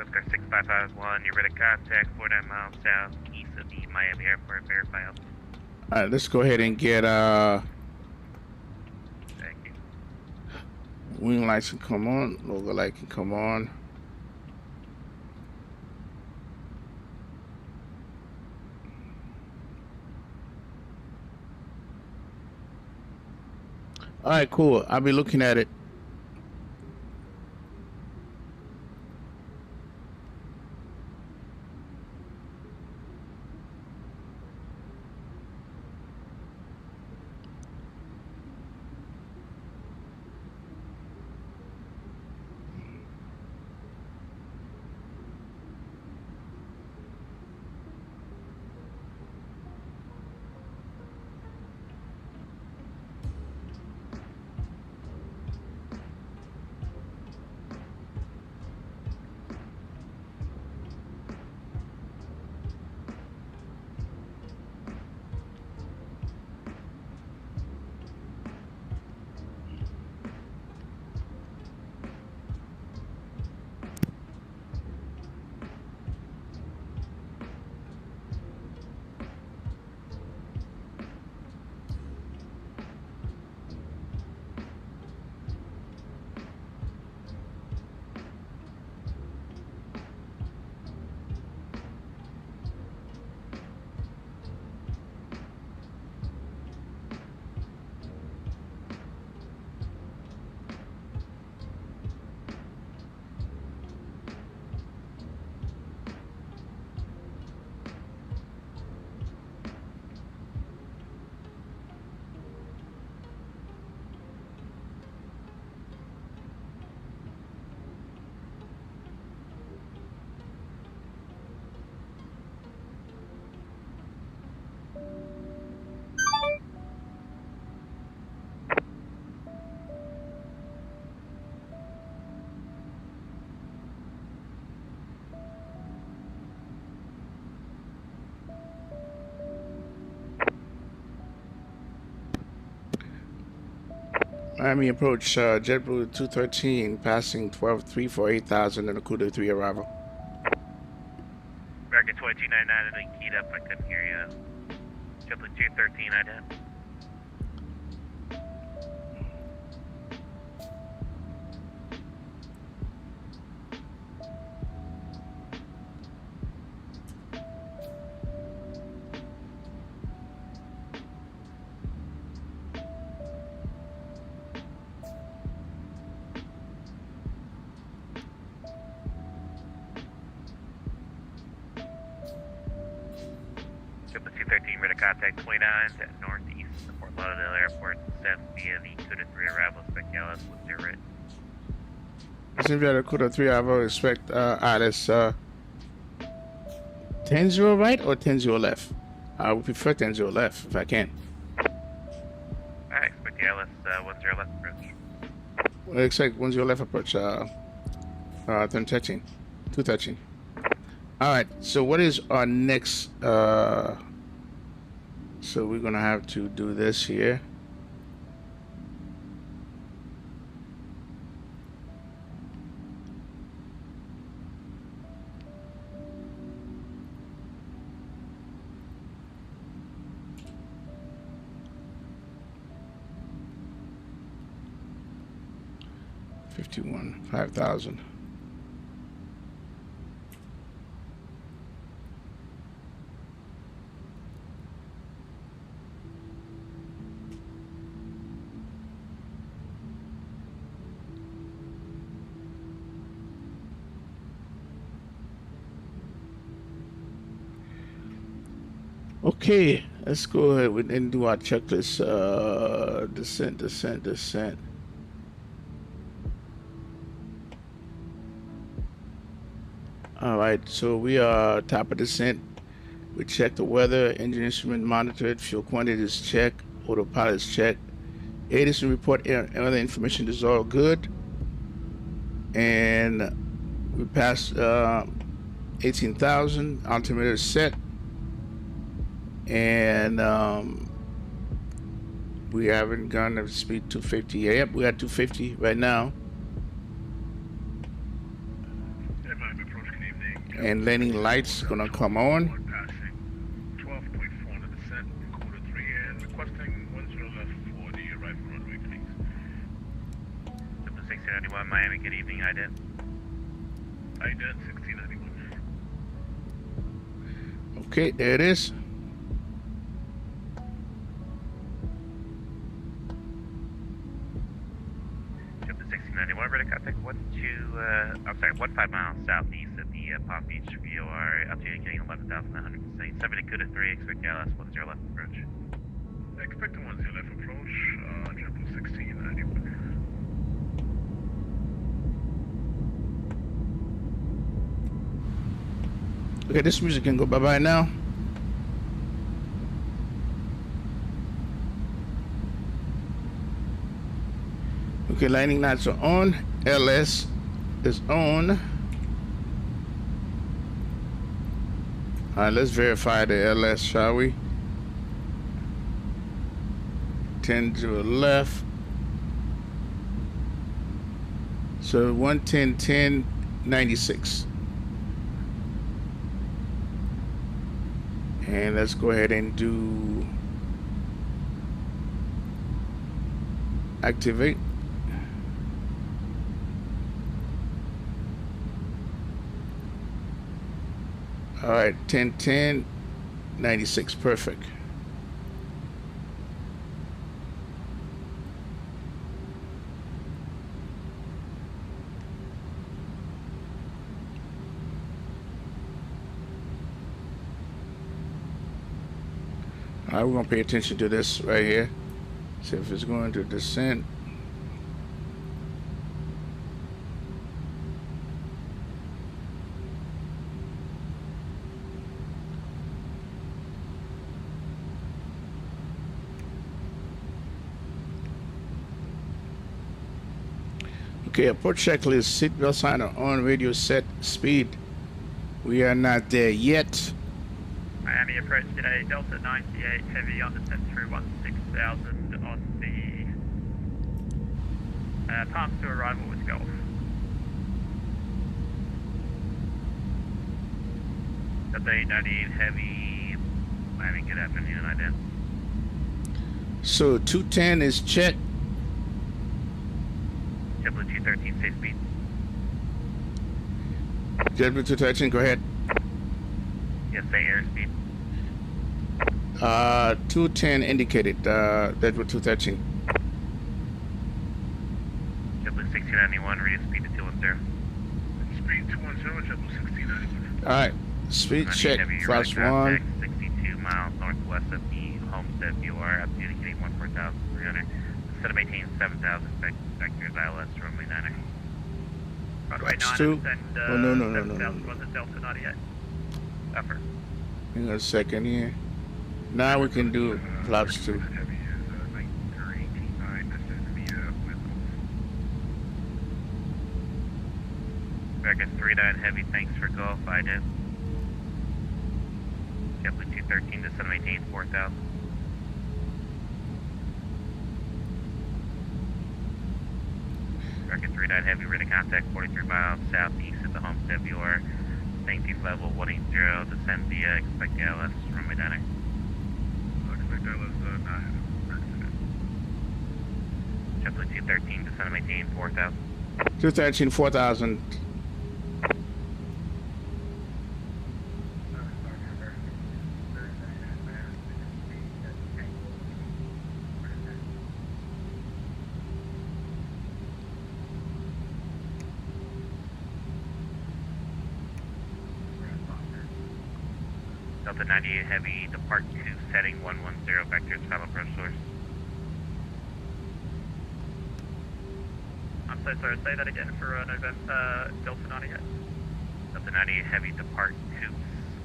H: Oscar 6551, you're ready to contact 49 miles south east of the Miami Airport. Verify.
A: All right, let's go ahead and get
H: Thank you.
A: wing lights can come on, logo light can come on. All right, cool. I'll be looking at it. Miami approach, JetBlue213, passing 12.3 for 8,000 and a CUDA 3 arrival.
H: American 2299, I keyed up, I couldn't hear you. JetBlue213, I did. JetBlue213, ready to contact 29s at northeast of Fort Lauderdale Airport, sent via the CUDA 3 arrival, expect Alice with their writ.
A: Since we had a CUDA 3 arrival, expect Alice 10-0 right or 10-0 left? I would prefer 10-0 left if I can.
H: Alright, expect Alice 10 left approach.
A: Well, expect 10 left approach, 213. All right, so what is our next, so we're gonna have to do this here. $51, 5,000. Okay, let's go ahead and do our checklist. Descent. All right, so we are top of descent. We checked the weather, engine instrument monitored, fuel quantity is checked, autopilot is checked. ADSIMS report and other information is all good. And we passed 18,000, altimeter is set. And we haven't gone to speed 250. Yep, we got 250 right now. And landing lights gonna come on.
E: Passing 12.4 on the descent, quarter 3, and requesting 10 left for the arrival runway, please.
H: 1691 Miami, good evening, IDET.
E: IDET 1691.
A: Okay, there it is.
H: Jump to 1691, ready to contact 15 miles southeast of the Palm Beach VOR, altitude indicating 11,900 feet. 7 to 3, expect LS 10 left approach.
E: Expect a 10 left approach, JetBlue 1691.
A: Okay, this music can go bye-bye now. Okay, landing lights are on. LS is on. All right, let's verify the LS, shall we? 10 to the left. So 110, 96. And let's go ahead and do activate. All right, 10, 96, perfect. All right, we're gonna pay attention to this right here. See if it's going to descend. Okay, approach checklist, seatbelt sign are on, radio set, speed. We are not there yet.
H: Miami approach today, Delta 98, heavy on descent through 16,000 on the path to arrival with Gulf. Delta 98, heavy, Miami, good afternoon, IDET.
A: So 210 is check.
H: JetBlue213, safe speed.
A: JetBlue213, go ahead.
H: Yes, say airspeed.
A: 210 indicated, JetBlue213.
H: JetBlue1691, radio speed to 210.
E: Speed 210, JetBlue 1691.
A: Alright, speed check, flash 1.
H: 62 miles northwest of the Homestead VOR, altitude indicating 14,300. Instead of maintaining 7,000 vectors ILS runway 9er. Runway 9
A: 2.
H: and
A: Oh, no.
H: was it Delta not yet? Effort.
A: Hang on a second here. Now we can do flaps 2.
E: Heavy is 18.9, descend via with
H: American 39 heavy, thanks for Gulf, IDET. JetBlue213 to 718, 4,000. American 39 heavy, ready to contact 43 miles southeast of the Homestead VOR. Thank you, level 180, descend via expect LS runway 9er.
E: expect LS 9.
H: JetBlue213 to 718, 4,000.
A: 213, 4,000.
H: Delta 98 heavy, depart 2, setting 110, vectors, final approach source. I'm so sorry, say that again for November, Delta 98. Delta 98 Heavy, depart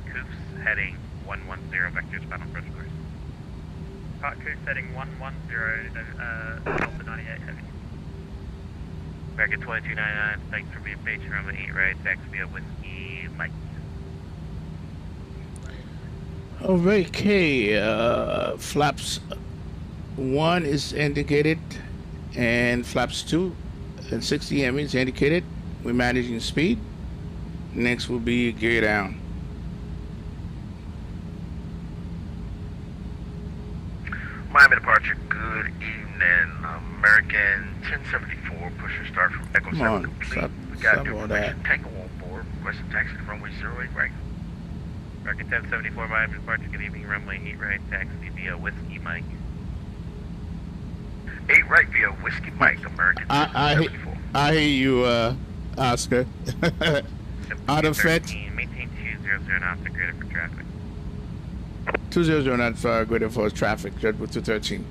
H: Coofs heading 110, vectors final approach course.
B: Depart Coofs heading 110, Delta 98 Heavy.
H: American 2299, thanks for being patient, runway 8 right, taxi via Whiskey Mike.
A: Okay, flaps 1 is indicated, and flaps 2 and 60 M is indicated. We're managing speed. Next will be gear down.
I: Miami departure, good evening. American 1074, pusher start from Echo 7 complete. We got information tango on board. Requesting taxi to runway 08 right.
H: American 1074, Miami departure, good evening, runway 8 right, taxi via Whiskey Mike.
I: 8 right via Whiskey Mike, American 1074.
A: I hear you, Oscar. Out of fetch.
H: Maintain 200 knots, graded for traffic.
A: 200 knots, graded for traffic, JETBLUE213.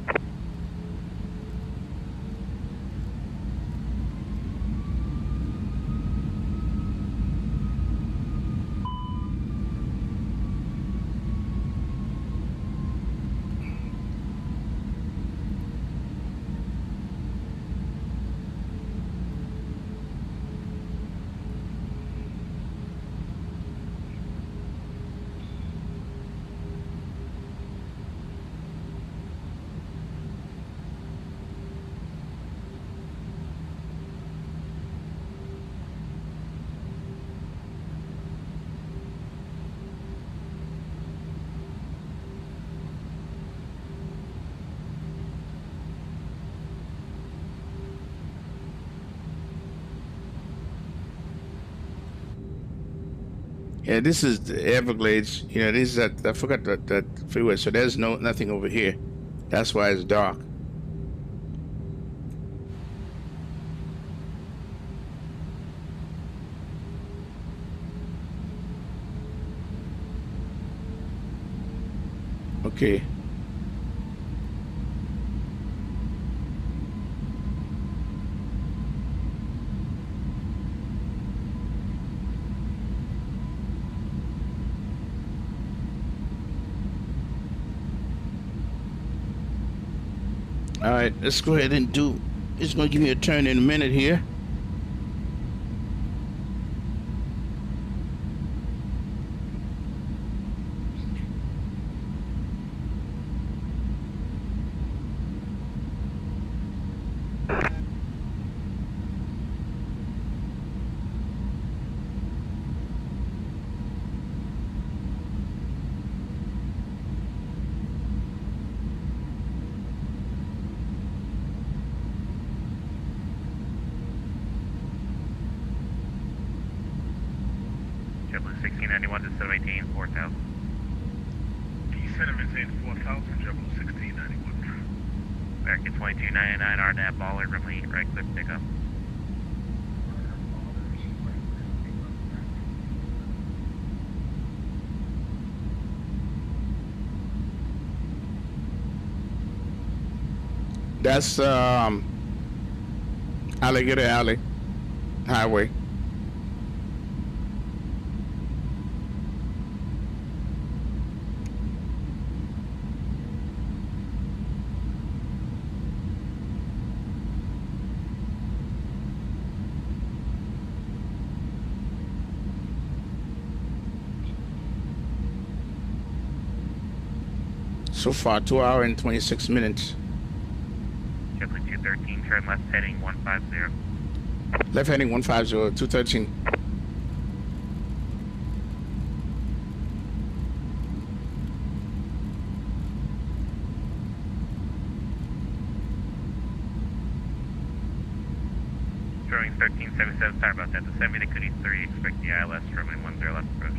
A: Yeah, this is the Everglades. You know, this is that, I forgot that freeway, so there's nothing over here. That's why it's dark. Okay. All right, let's go ahead and do. It's going to give me a turn in a minute here.
H: JetBlue 1691 to 718, 4000.
E: Descend and maintain 4000, JetBlue 1691.
H: American 2299, RNAV Baller, runway 8 right, clear for takeoff.
A: That's Alligator Alley Highway. So far, 2 hours and 26 minutes.
H: JetBlue 213, turn left heading 150.
A: Left heading 150, 213.
H: Showing 1377, sorry about that. Descend me to Cootie 3, expect the ILS runway 10 left approach.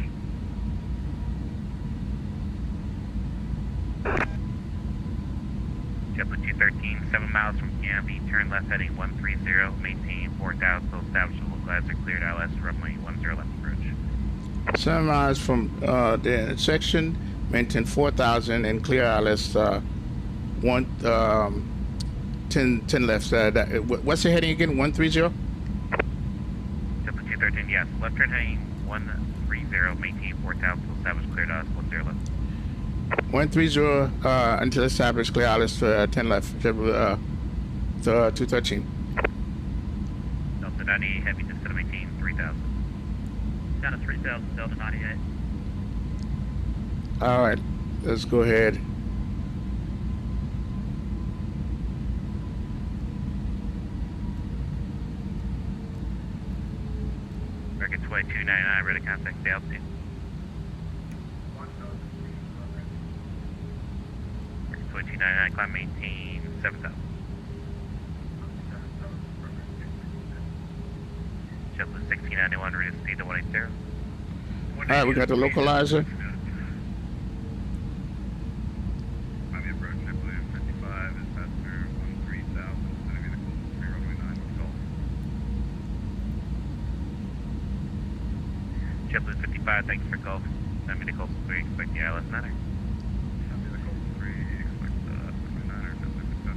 H: JetBlue 213, 7 miles from Canby, turn left heading 130, maintain 4000, so establish the localizer cleared ILS, runway 10 left approach.
A: 7 miles from the intersection, maintain 4000 and clear ILS 10 left. What's the heading again? 130?
H: JetBlue 213, yes. Left turn heading 130, maintain 4,000 till established cleared us, 10 left.
A: 130 until established clear Alice 10 left. JetBlue 213.
H: Delta 98 heavy just to maintain 3,000.
J: Down to 3,000, Delta 98.
A: All right, let's go ahead.
H: American 2299, ready to contact the altitude. American 2299, climb maintain 7,000. JetBlue 1691, ready to speed to 180.
A: All right, we got the localizer.
H: JetBlue 55, thanks for Gulf. Send me to Gulf 3, expect the ILS 9er. Send me to Gulf 3, expect the 9er, JetBlue 55.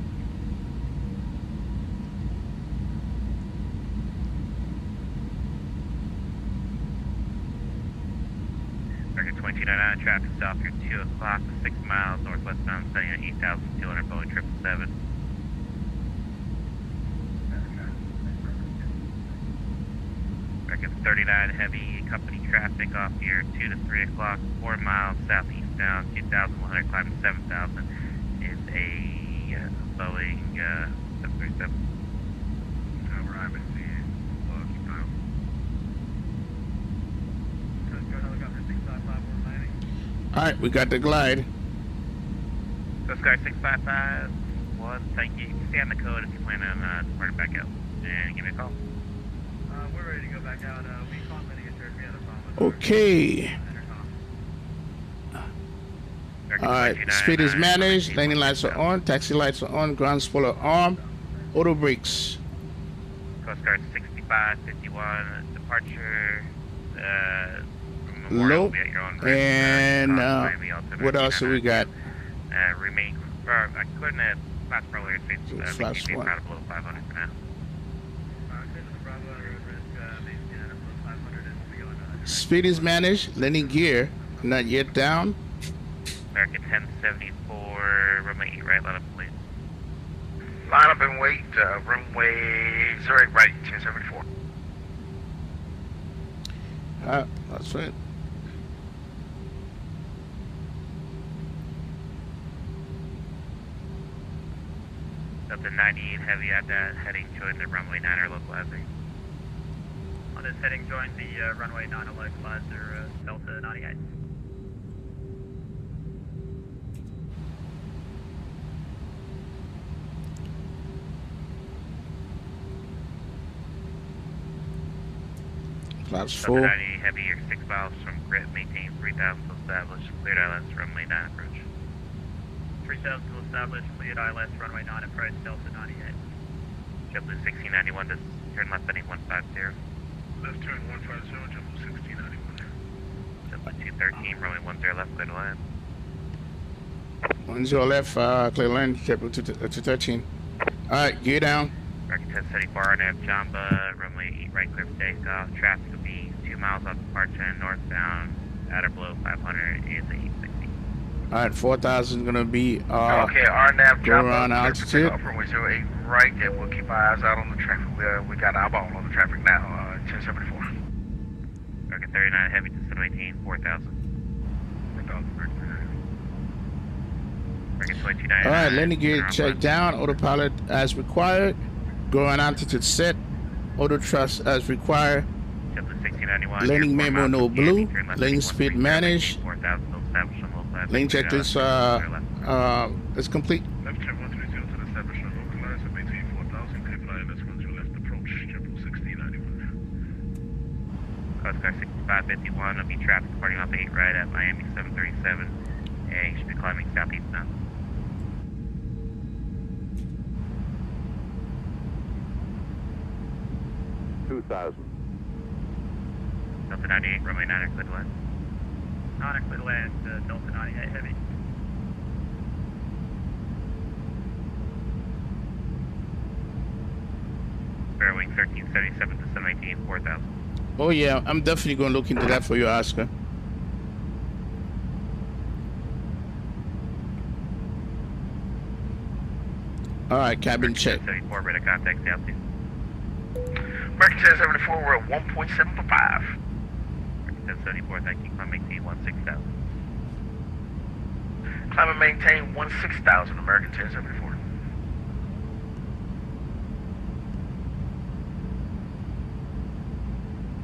H: American 2299, traffic stop here 2 o'clock, 6 miles northwestbound, setting at 8,200 Boeing 777. American 39 heavy company traffic off here 2 to 3 o'clock, 4 miles southeast down, 2,100 climbing 7,000 is a Boeing 737. Arriving to keep out.
A: All right, we got the glide.
H: Coast Guard 6551, thank you. Stay on the code if you plan on departing back out. And give me a call.
J: We're ready to go back out. We can't let you get we had a problem.
A: Okay. All right, speed is managed. Landing lights are on. Taxi lights are on. Ground spoiler arm. Auto brakes.
H: Coast Guard 6551, departure.
A: Low. And what else do we got?
H: Remain. I couldn't have flash earlier.
A: Flash one.
H: Below 500 for now.
A: Speed is managed. Landing gear not yet down.
H: American 1074, runway 8 right, line up please.
I: Line up and wait, runway 08 right, 1074.
A: That's right.
H: Delta 98 heavy at that heading, join the runway 9er localizer.
J: On this heading, join the runway 9 localizer, Delta 98.
A: Flaps full.
H: Delta 98 heavy, you're 6 miles from grip, maintain 3,000 to establish, cleared ILS, runway 9 approach.
J: 3,000 to establish, cleared ILS, runway 9 approach, Delta 98.
H: JetBlue 1691, just turn left heading 150.
E: Left turn 150, JetBlue 1691.
H: JetBlue 213, runway 10 left, clear to land.
A: 10 left, clear land, JetBlue 213. Alright, gear down.
H: American 1074, RNAV, Jamba, runway 8 right, clear for takeoff. Traffic will be 2 miles off departure and northbound, at or below 500 is 860.
A: Alright, 4,000 is going to be,
I: okay, RNAV,
A: go around altitude.
I: Runway 08 right, and we'll keep our eyes out on the traffic. We got our eyeball on the traffic now, 1074.
H: American 39 heavy, just to maintain 4,000. 4,000, American 229.
A: Alright, landing gear check down, autopilot as required. Go on altitude set, auto thrust as required. Landing memo no blue, landing speed managed. Lane checklist is complete.
E: Left turn 130 to the establishment localizer, maintain 4,000, clear for ILS 10 left approach, JetBlue 1691.
H: Coast Guard 6551, will be traffic departing off 8 right at Miami 737, and you should be climbing southeast now. Delta 98, runway 9er, clear to land.
J: 9er, clear to land, Delta 98 heavy.
H: Fairwing 1377 to 718, 4,000.
A: Oh yeah, I'm definitely going to look into that for you, Oscar. All right, cabin check.
H: 74, ready to contact the altitude.
I: American 1074, we're at 1.7 for 5.
H: American 1074, thank you. Climb maintain 16,000.
I: Climb and maintain 16,000, American 1074.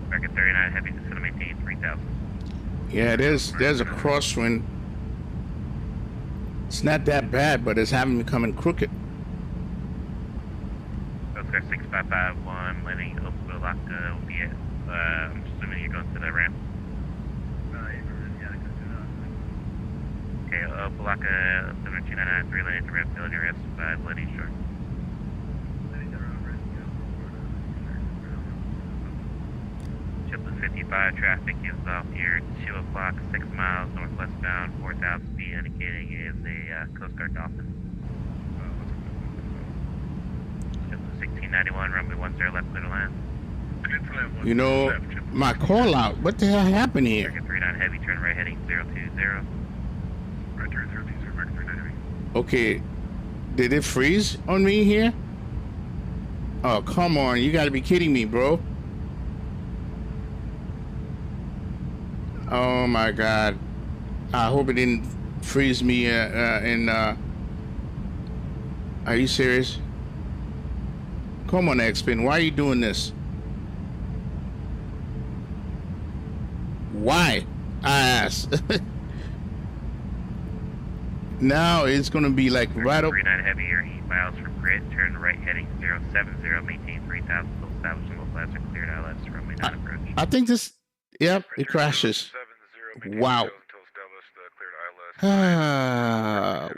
H: American 39, heavy, just gonna maintain 3,000.
A: Yeah, there's a crosswind. It's not that bad, but it's having me coming crooked.
H: Oscar 6551, landing Opelaka will be at, I'm assuming you're going to the ramp. Okay, Opelaka 72993, landing at the ramp, building your S5, landing short. JetBlue 55, traffic is off here, 2 o'clock, 6 miles northwestbound, 4,000 feet, indicating is a Coast Guard Dolphin. 1691, runway 10 left, clear to land.
A: You know, my call out. What the hell happened here?
H: American 39 heavy, turn right heading 020.
E: Right, turn 020, American 39 heavy.
A: Okay, did it freeze on me here? Oh, come on. You got to be kidding me, bro. Oh my God. I hope it didn't freeze me are you serious? Come on, X-Pin, why are you doing this? Why? I asked. Now it's gonna be like right up.
H: 39 heavy, you're 8 miles from grid, turn right heading 070, maintain 3,000, full establish and low flags are cleared, ILS, runway 9 approach.
A: I think this, yep, it crashes. Wow.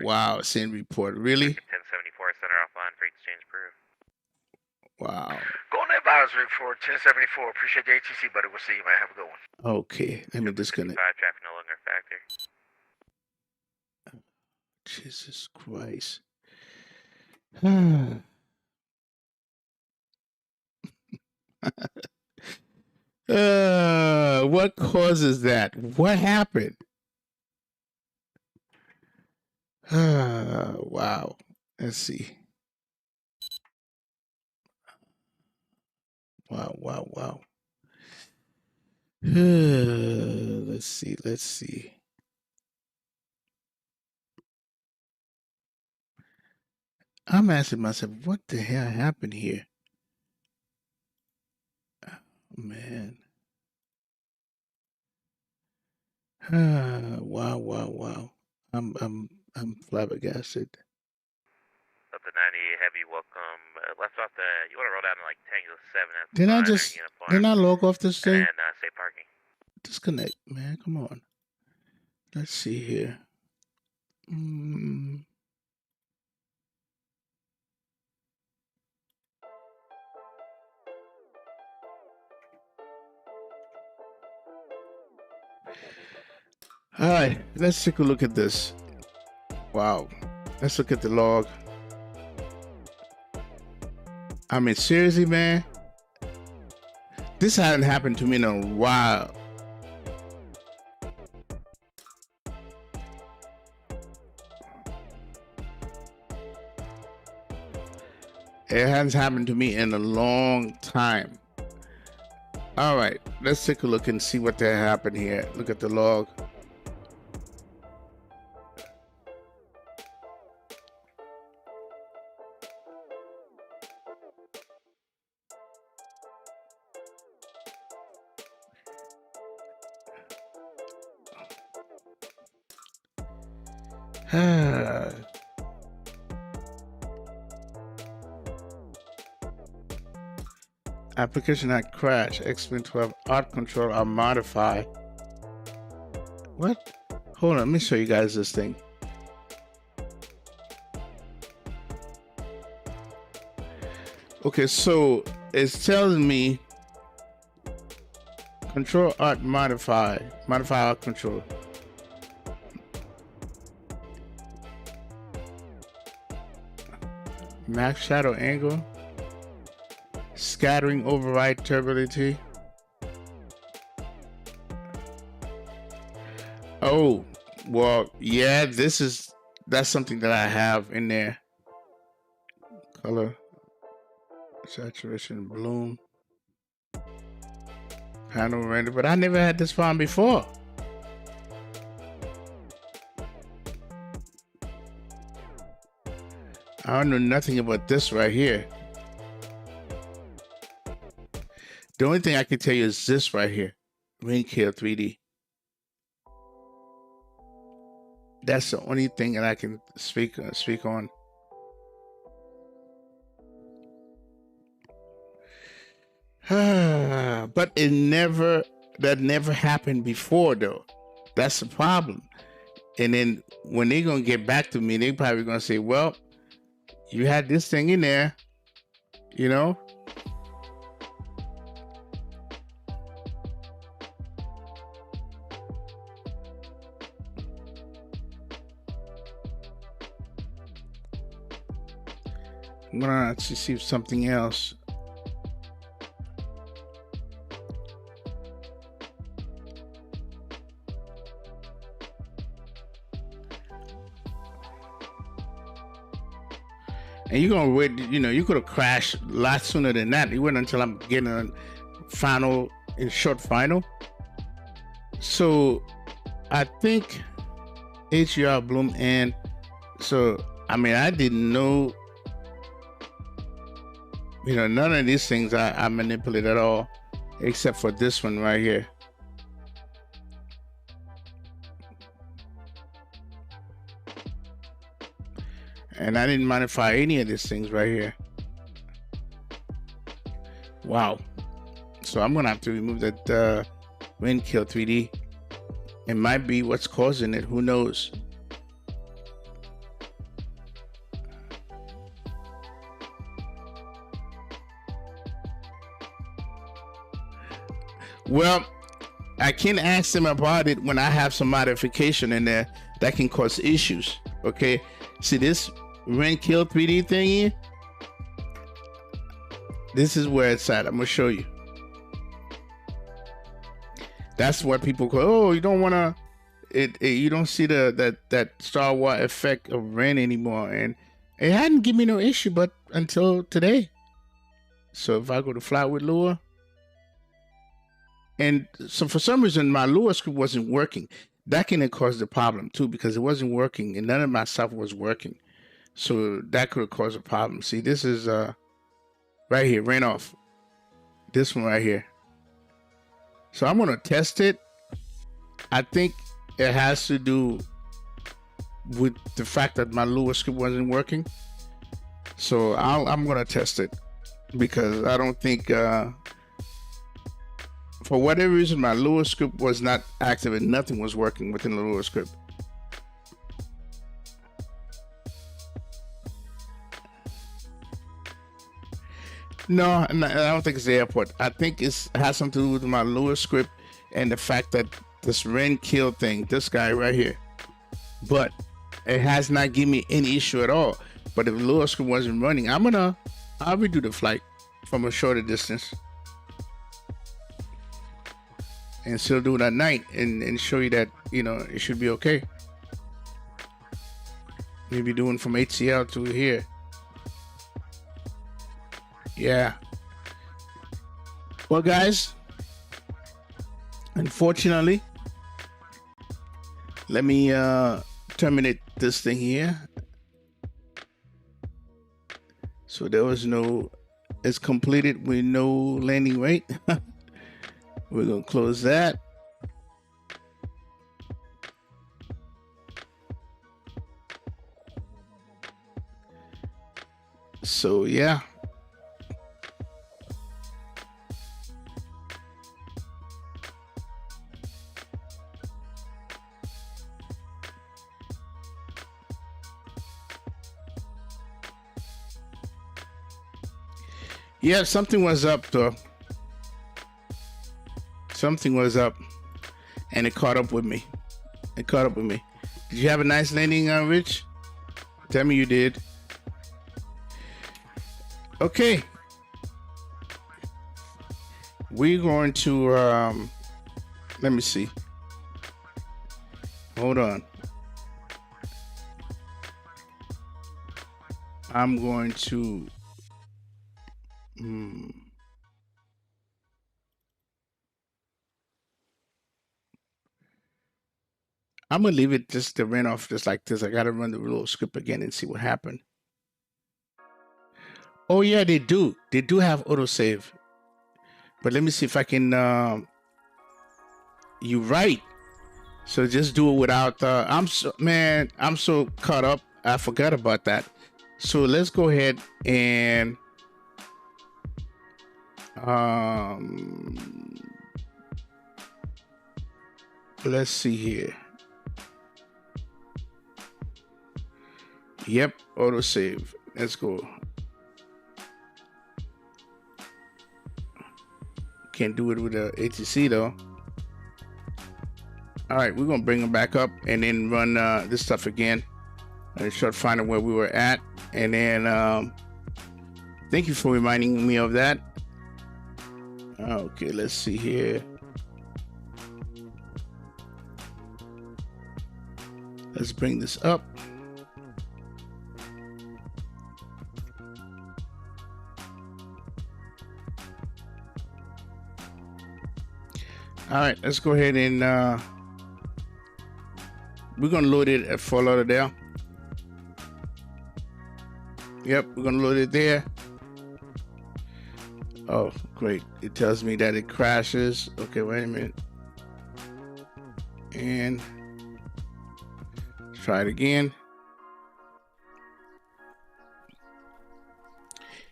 A: Wow, send report, really?
H: 1074, center offline for exchange approved.
A: Wow.
I: Go on advisory for 1074. Appreciate the ATC, buddy. We'll see you, man. Have a good one.
A: Okay, let me disconnect.
H: 5 traffic no longer a factor.
A: Jesus Christ. What causes that? What happened? Wow. Let's see. Wow. Let's see. I'm asking myself, what the hell happened here? Oh, man. Wow. I'm flabbergasted.
H: Up to 90 heavy, welcome. Left off the, you want to roll down to like Tango 7.
A: Didn't I log off this thing?
H: And safe parking.
A: Disconnect, man. Come on. Let's see here. All right, let's take a look at this. Wow. Let's look at the log. I mean, seriously, man. This hasn't happened to me in a while. It hasn't happened to me in a long time. All right, let's take a look and see what that happened here. Look at the log. Application had crashed. XP12 art control are modified. What? Hold on, let me show you guys this thing. Okay, so it's telling me control art modify art control. Max shadow angle, scattering override turbidity. Oh, well, yeah, that's something that I have in there. Color, saturation, bloom, panel render, but I never had this font before. I don't know nothing about this right here. The only thing I can tell you is this right here, Rainkill 3D. That's the only thing that I can speak on. But that never happened before though. That's the problem. And then when they're gonna get back to me, they probably gonna say, well, you had this thing in there, you know. I'm gonna actually see something else. And you're gonna wait, you know, you could have crashed a lot sooner than that. You wait until I'm getting a final, in short final. So I think HDR bloom, and so I mean I didn't know, you know, none of these things I manipulate at all, except for this one right here. And I didn't modify any of these things right here. Wow. So I'm gonna have to remove that Rainkill 3D. It might be what's causing it, who knows? Well, I can ask them about it when I have some modification in there that can cause issues. Okay, see this Rainkill 3D thing here? This is where it's at. I'm gonna show you. That's what people call, oh, you don't wanna you don't see that Star Wars effect of rain anymore, and it hadn't given me no issue but until today. So if I go to fly with Lua, and so for some reason my Lua script wasn't working. That can have caused the problem too, because it wasn't working and none of my stuff was working. So that could have caused a problem. See, this is right here, rain off. This one right here. So I'm gonna test it. I think it has to do with the fact that my Lua script wasn't working. So I'm gonna test it, because I don't think for whatever reason my Lua script was not active and nothing was working within the Lua script. No, I don't think it's the airport. I think it has something to do with my Lua script and the fact that this Rainkill thing, this guy right here. But it has not given me any issue at all. But if Lua script wasn't running, I'll redo the flight from a shorter distance and still do it at night and show you that, you know, it should be okay. Maybe doing from HCL to here. Yeah. Well, guys, unfortunately, let me terminate this thing here. So there was no, it's completed with no landing weight. We're gonna close that. So yeah. Yeah, something was up though. Something was up, and it caught up with me. It caught up with me. Did you have a nice landing, Rich? Tell me you did. Okay. We're going to, let me see. hold on. I'm going to I'm gonna leave it just to run off just like this. I gotta run the little script again and see what happened. Oh yeah, they do. They do have autosave. But let me see if I can you're right. So just do it without I'm so caught up. I forgot about that. So let's go ahead and let's see here. Yep, autosave. Let's go. Can't do it with a ATC though. All right, we're gonna bring them back up and then run this stuff again and try to find out where we were at. And then thank you for reminding me of that. Okay, let's see here. Let's bring this up. All right, let's go ahead and we're gonna load it at Fort Lauderdale. Yep, we're gonna load it there. Oh, great. It tells me that it crashes. Okay, wait a minute. And try it again.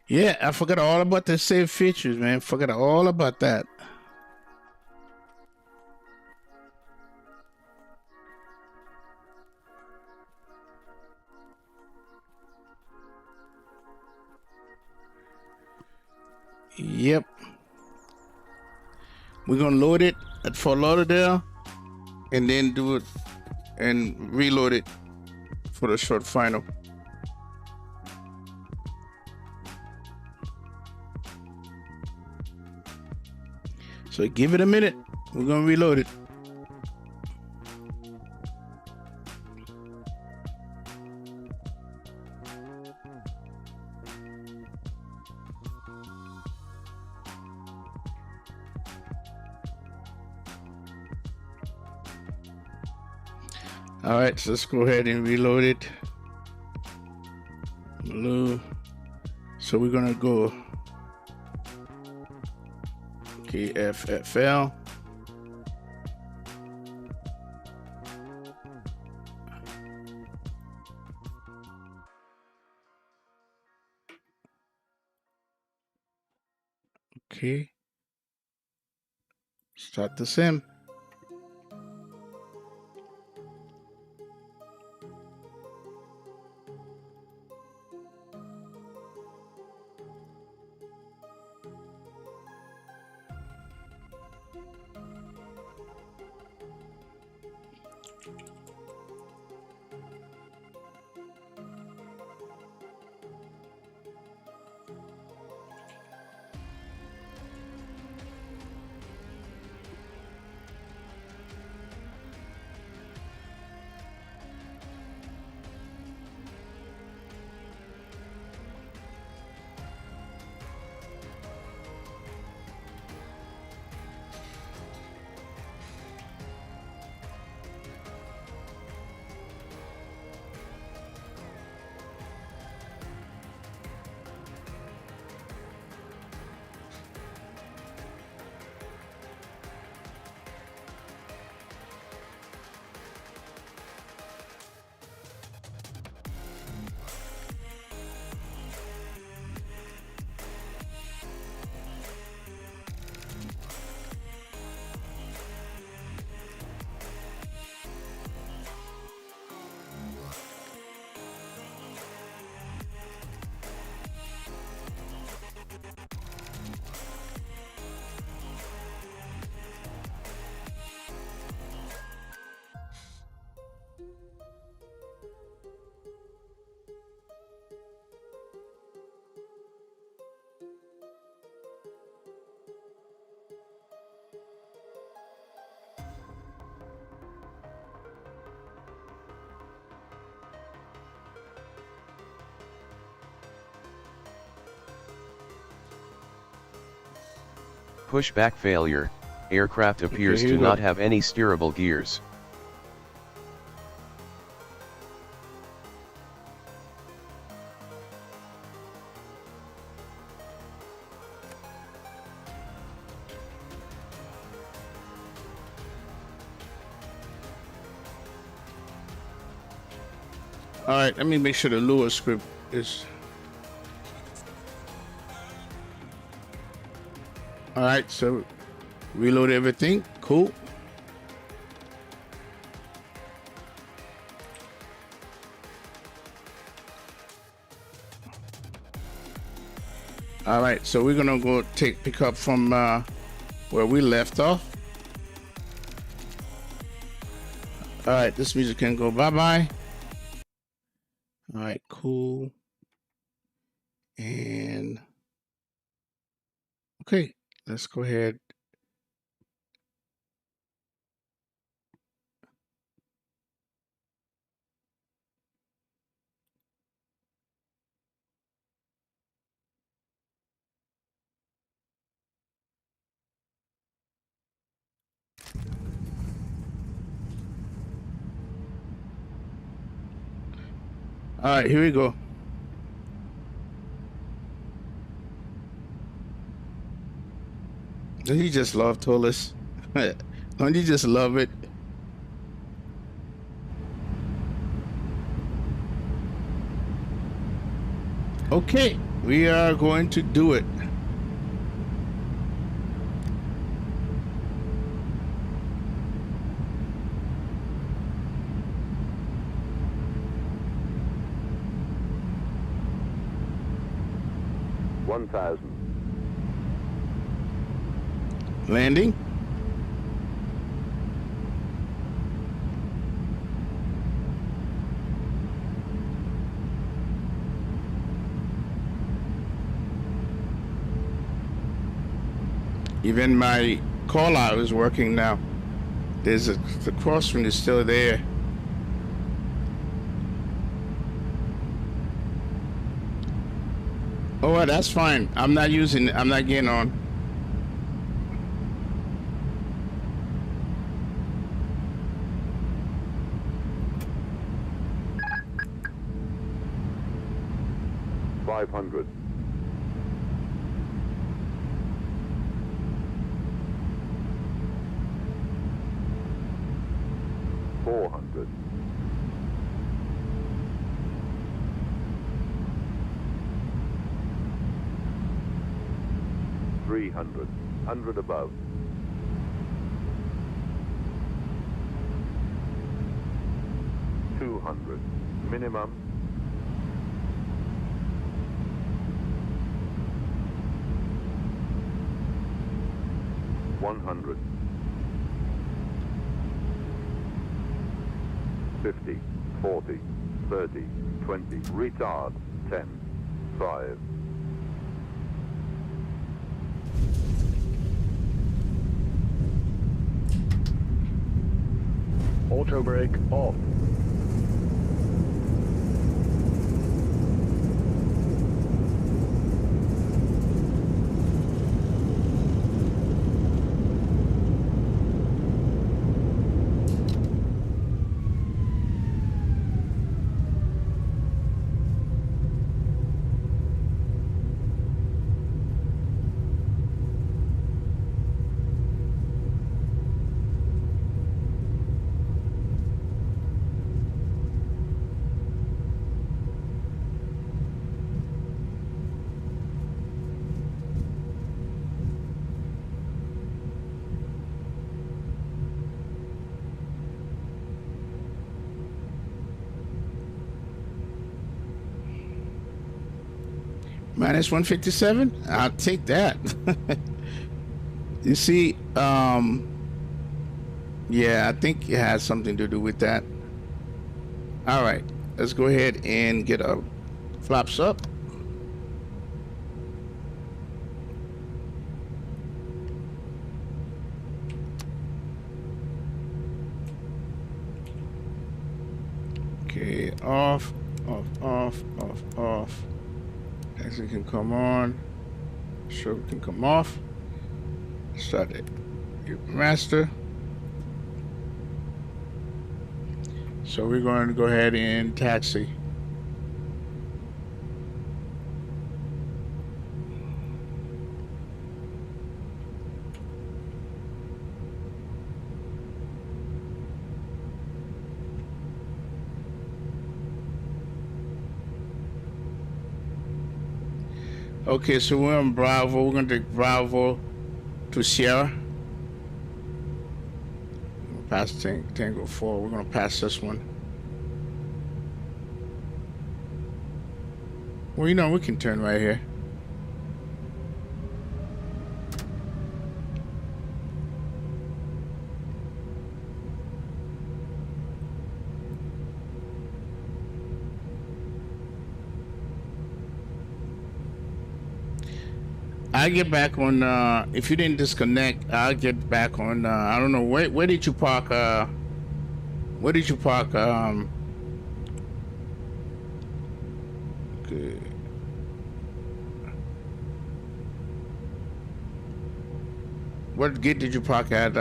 A: Yeah, I forgot all about the save features, man. Forgot all about that. Yep. We're gonna load it at Fort Lauderdale and then do it and reload it for the short final. So give it a minute. We're gonna reload it. All right, so let's go ahead and reload it. So we're gonna go KFFL. Okay. Start the sim.
D: Pushback failure. Aircraft appears to not have any steerable gears.
A: All right, let me make sure the Lua script is. All right, so reload everything. Cool. All right, so we're gonna go pick up from where we left off. All right, this music can go bye-bye. All right, cool. And okay, let's go ahead. All right, here we go. Don't you just love Tolis? Don't you just love it? Okay, we are going to do it. Landing. Even my call out is working now. The crosswind is still there. Oh, well, that's fine. I'm not getting on.
K: $500. $400. $300. 100 above. $200. Minimum. $100. 50, 40, 30, 20, retard, 10, 5. Auto brake off.
A: Minus 157? I'll take that. You see, yeah, I think it has something to do with that. All right, let's go ahead and get our flaps up. Okay, off, off, off, off, off. Exit can come on. Stroke can come off. started. Master. So we're going to go ahead and taxi. Okay, so we're on Bravo. We're going to take Bravo to Sierra. We'll pass Tango 4. We're going to pass this one. Well, you know, we can turn right here. I'll get back on, if you didn't disconnect, I'll get back on, I don't know, where did you park, where did you park, okay. What gate did you park at,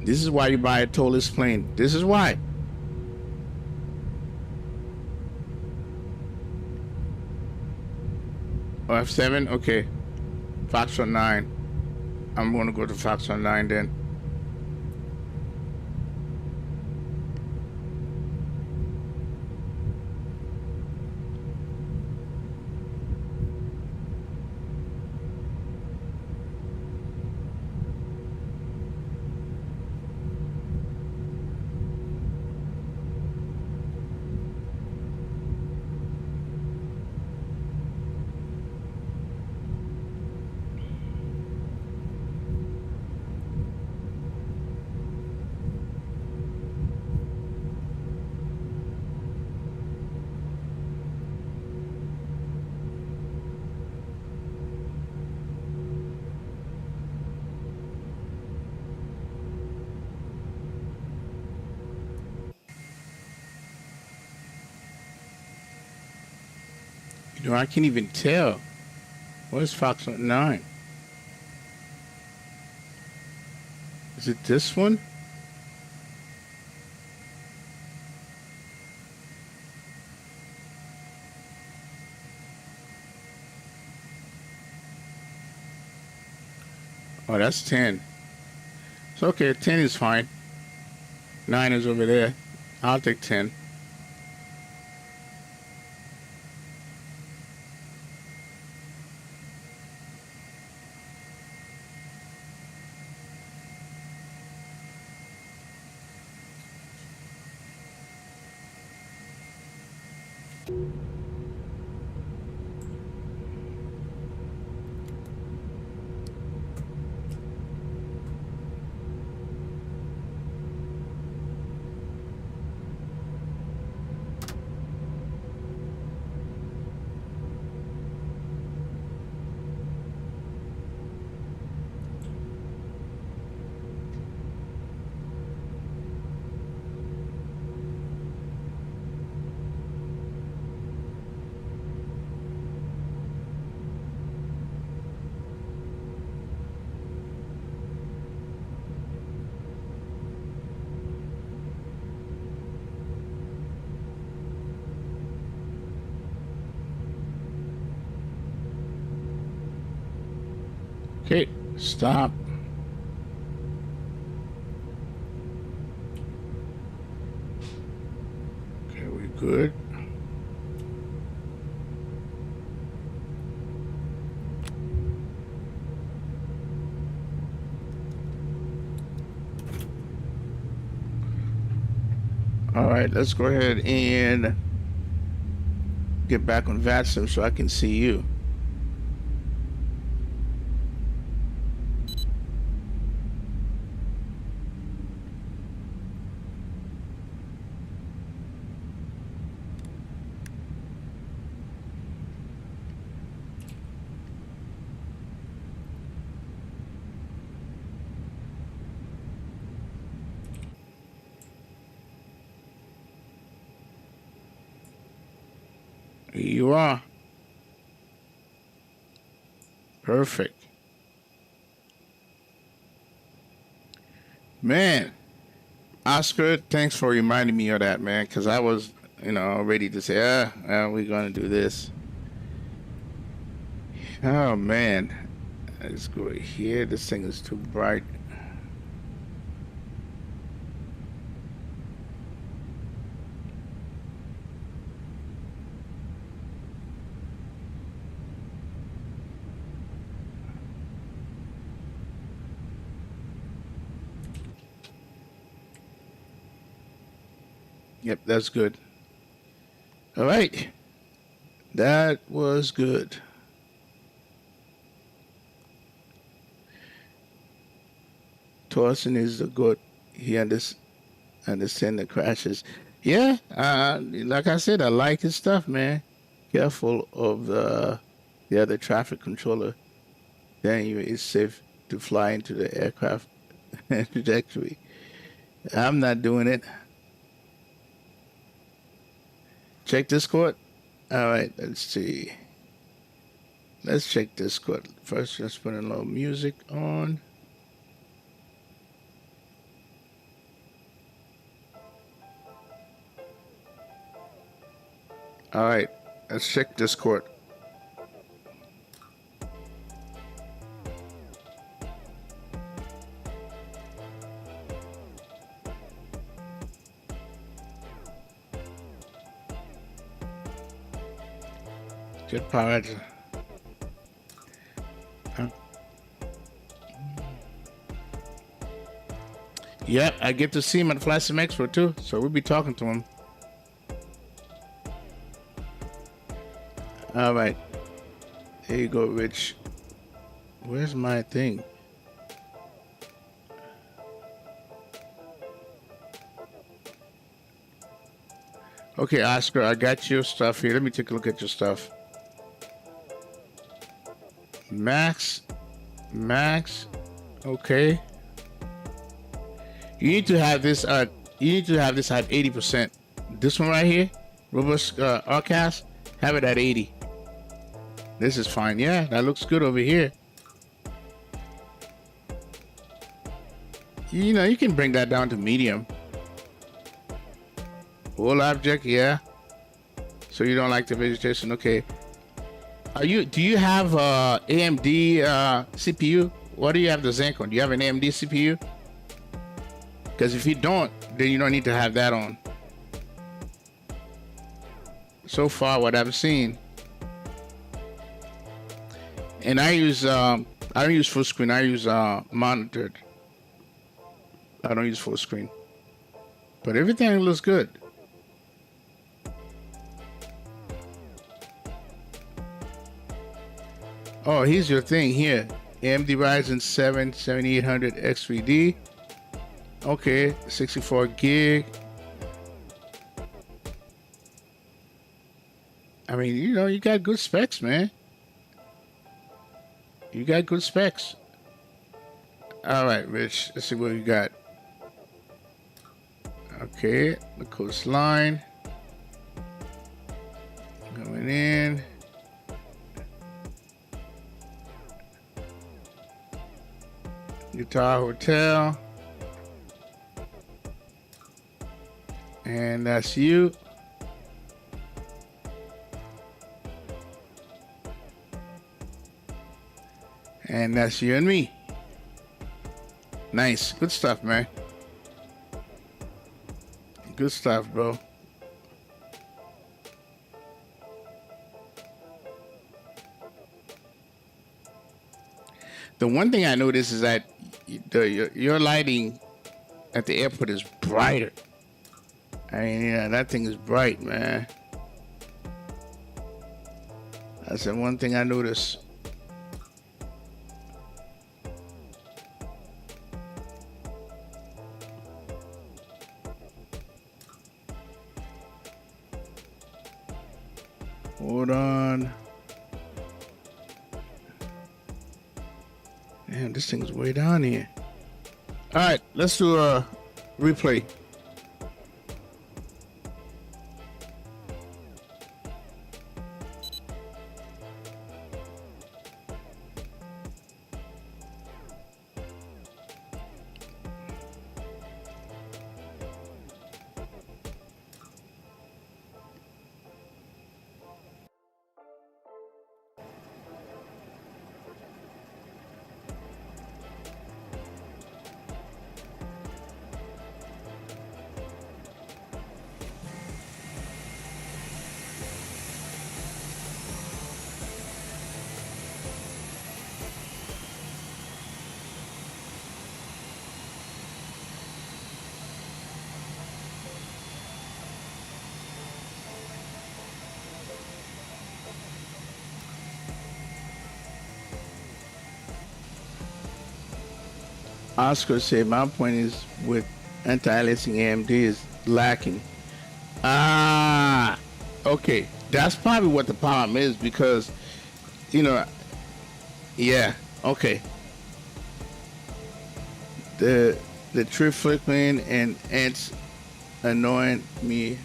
A: This is why you buy a towless plane. This is why. Oh, F7? Okay. Foxtrot 9. I'm going to go to Foxtrot 9 then. You know, I can't even tell. Where's Foxtrot 9? Is it this one? Oh, that's 10. It's okay, 10 is fine. 9 is over there. I'll take 10. Okay, stop. Okay, we good. All right, let's go ahead and get back on Vatsim so I can see you. Here you are. Perfect. Man, Oscar, thanks for reminding me of that, man, because I was, ready to say, we're going to do this. Oh, man. Let's go here. This thing is too bright. Yep, that's good. All right. That was good. Thorson is a good. He understand the crashes. Yeah, like I said, I like his stuff, man. Careful of the other traffic controller. Then it's safe to fly into the aircraft trajectory. I'm not doing it. Check Discord. All right, let's see. Let's check Discord. First, let's put a little music on. All right, let's check Discord. Jet powered. Huh? Yep, I get to see him at FlightSim Expo too, so we'll be talking to him. All right, there you go, Rich. Where's my thing? Okay, Oscar, I got your stuff here. Let me take a look at your stuff. Max, okay. You need to have this at 80%. This one right here, robust RCAS, have it at 80. This is fine. Yeah, that looks good over here. You can bring that down to medium. Whole object, yeah. So you don't like the vegetation, okay. Do you have AMD CPU? What do you have the Zenk on? Do you have an AMD CPU? Because if you don't, then you don't need to have that on. So far, what I've seen. And I don't use full screen. I use monitored. I don't use full screen. But everything looks good. Oh, here's your thing here. AMD Ryzen 7 7800 X3D. Okay, 64 gig. I mean, you got good specs, man. You got good specs. All right, Rich. Let's see what we got. Okay, the coastline. Going in. Guitar Hotel. And that's you. And that's you and me. Nice. Good stuff, man. Good stuff, bro. The one thing I noticed is that your lighting at the airport is brighter. I mean, yeah, that thing is bright, man. That's the one thing I noticed. Hold on. Damn, this thing's way down here. All right, let's do a replay. Oscar said my point is with anti-aliasing AMD is lacking. Ah, okay. That's probably what the problem is because, you know, yeah, okay. The tree flickering and ants annoying me.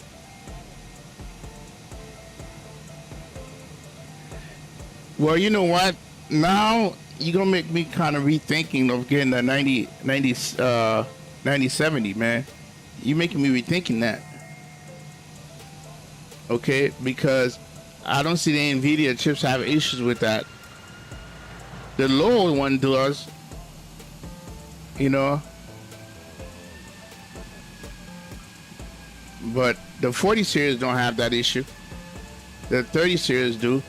A: Well, you know what? Now you're gonna make me kind of rethinking of getting the 9070, man. You're making me rethinking that. Okay, because I don't see the NVIDIA chips have issues with that. The lower one does, you know. But the 40 series don't have that issue. The 30 series do.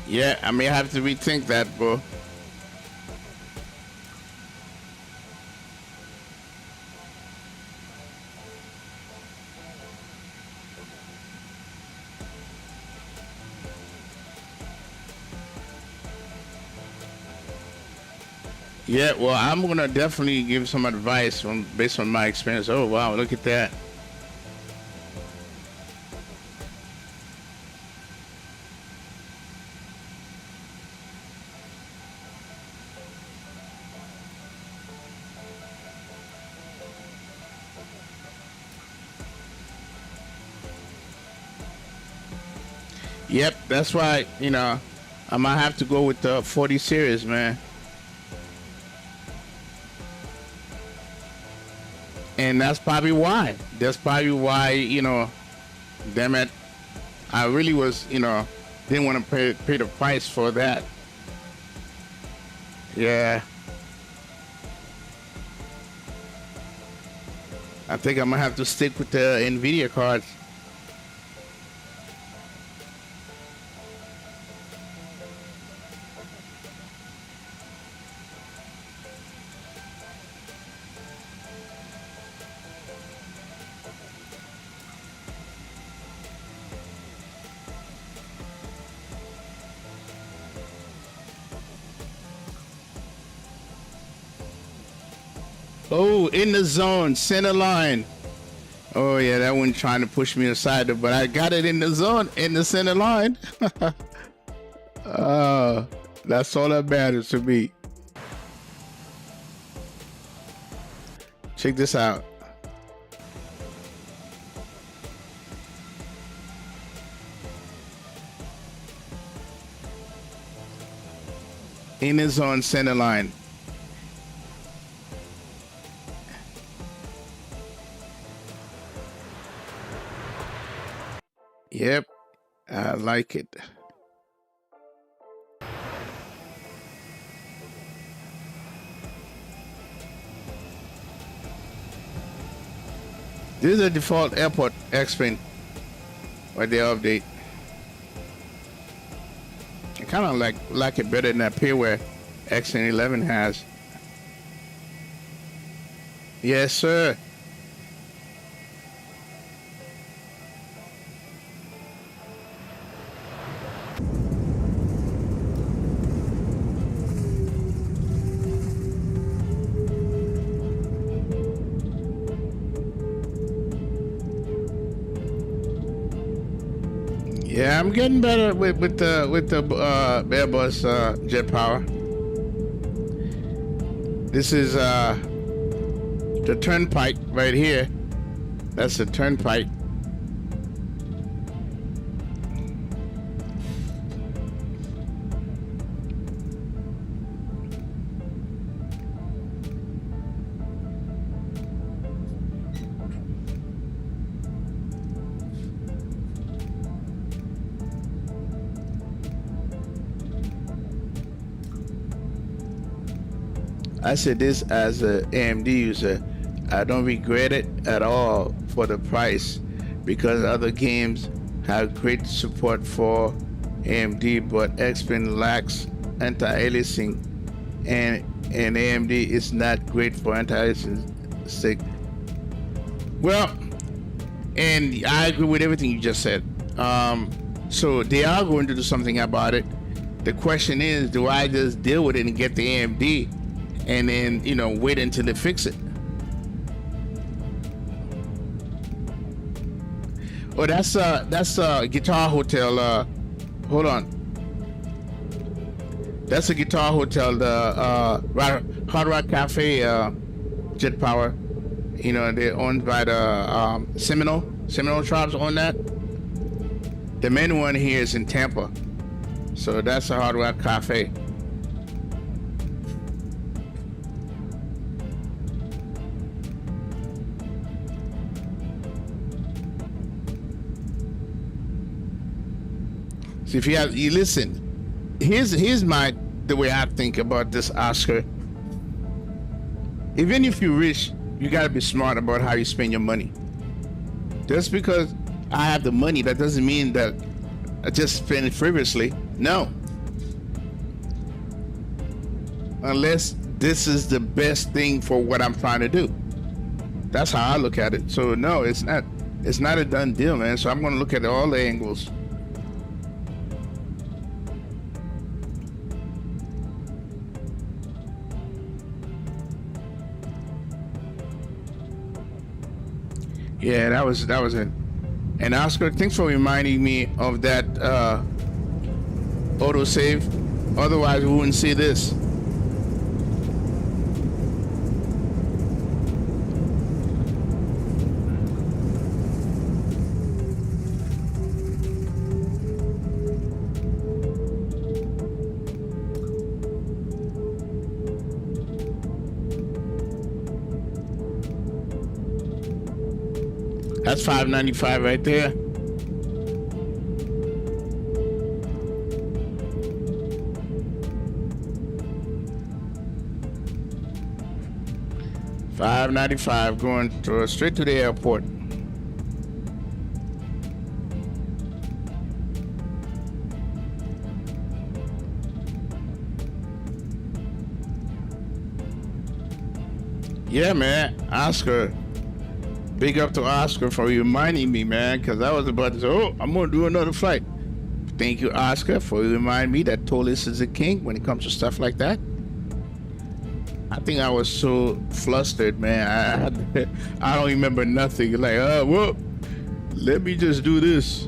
A: Yeah, I may have to rethink that, bro. Yeah, well, I'm gonna definitely give some advice based on my experience. Oh wow, look at that. Yep, that's why, you know, I might have to go with the 40 series, man. And that's probably why. That's probably why, you know, damn it, I really was, you know, didn't want to pay the price for that. Yeah. I think I'm gonna have to stick with the NVIDIA cards. Oh, in the zone, center line. Oh yeah, that one trying to push me aside, but I got it in the zone, in the center line. That's all that matters to me. Check this out. In the zone, center line. Yep, I like it. This is a default airport X-Pin where they update. I kind of like it better than that Peerware XN11 has. Yes, sir. Yeah, I'm getting better with the Airbus jet power. This is the turnpike right here. That's the turnpike. I said this as a AMD user. I don't regret it at all for the price, because other games have great support for AMD, but XPen lacks anti-aliasing, and AMD is not great for anti-aliasing sake. Well, and I agree with everything you just said. So they are going to do something about it. The question is, do I just deal with it and get the AMD and then, you know, wait until they fix it? Oh, that's Guitar Hotel. Hold on. That's a Guitar Hotel, the Hard Rock Cafe, Jet Power. You know, they're owned by the Seminole tribes own that. The main one here is in Tampa. So that's a Hard Rock Cafe. So if you listen, here's the way I think about this Oscar. Even if you're rich, you gotta be smart about how you spend your money. Just because I have the money, that doesn't mean that I just spend it frivolously. No. Unless this is the best thing for what I'm trying to do. That's how I look at it. So no, it's not a done deal, man. So I'm gonna look at all the angles. Yeah, that was it. And Oscar, thanks for reminding me of that autosave. Otherwise, we wouldn't see this. That's $5.95 right there. $5.95 going straight to the airport. Yeah, man, Oscar. Big up to Oscar for reminding me, man, because I was about to say, oh, I'm going to do another flight. Thank you, Oscar, for reminding me that Tolis is a king when it comes to stuff like that. I think I was so flustered, man. I don't remember nothing. Like, well, let me just do this.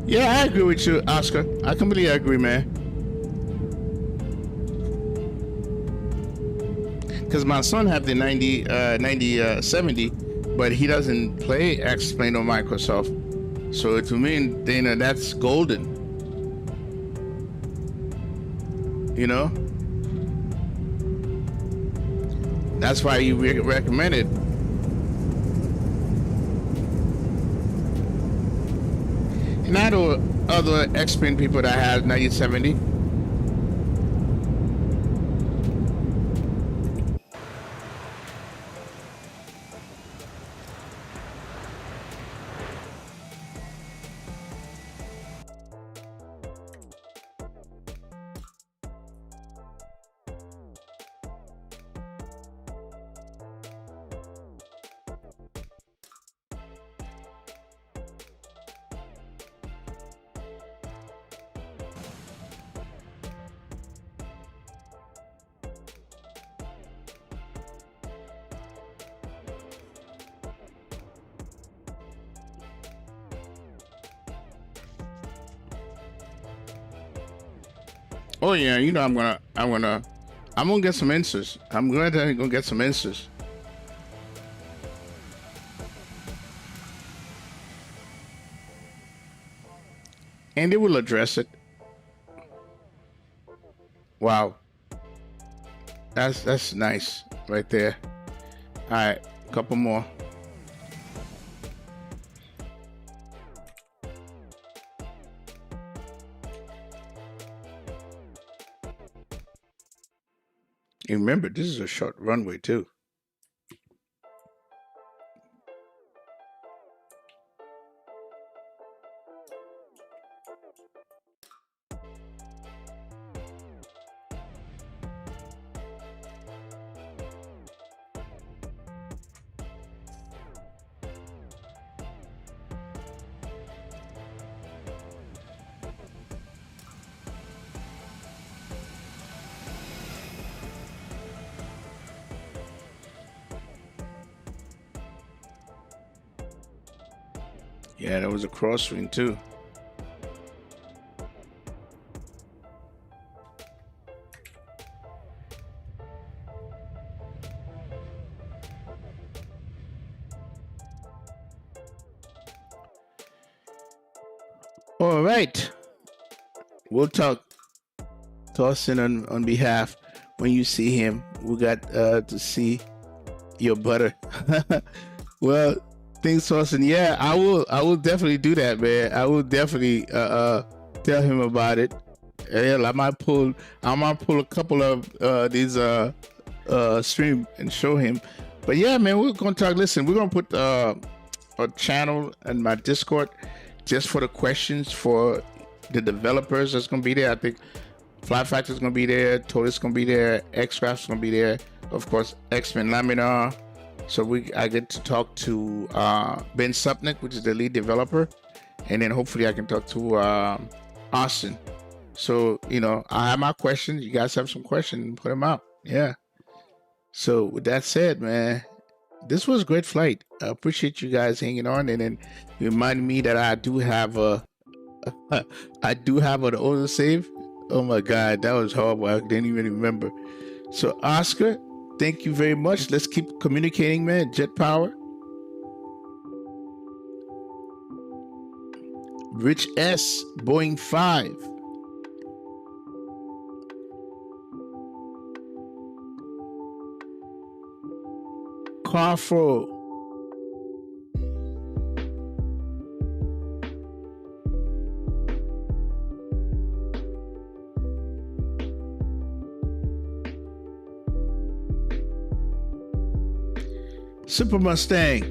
A: Yeah, I agree with you, Oscar. I completely agree, man. Because my son have the 9070, but he doesn't play X-Plane or Microsoft. So to me, Dana, that's golden. You know? That's why you recommend it. And I know other X-Plane people that have 9070. Oh yeah, you know I'm gonna get some answers. I'm glad that I'm gonna get some answers. And they will address it. Wow. That's nice right there. All right, a couple more. And remember, this is a short runway too. Yeah, that was a crosswind too. All right. We'll talk Thorsten on behalf when you see him. We got to see your butter. Well, thanks, Thorsten. Yeah, I will definitely do that, man. I will definitely tell him about it. Hell, I might pull a couple of these stream and show him. But yeah, man, we're gonna talk. Listen, we're gonna put a channel in my Discord just for the questions for the developers. That's gonna be there. I think Fly Factor's gonna be there, Total's gonna be there, X-Craft's gonna be there, of course, X-Men Laminar. So I get to talk to Ben Supnick, which is the lead developer, and then hopefully I can talk to Austin. So, you know, I have my questions. You guys have some questions, put them out. Yeah. So with that said, man, this was a great flight. I appreciate you guys hanging on, and then remind me that I do have an autosave. Oh my God, that was horrible. I didn't even remember. So Oscar, thank you very much. Let's keep communicating, man. Jet Power. Rich S, Boeing 5. Carfro. Super Mustang.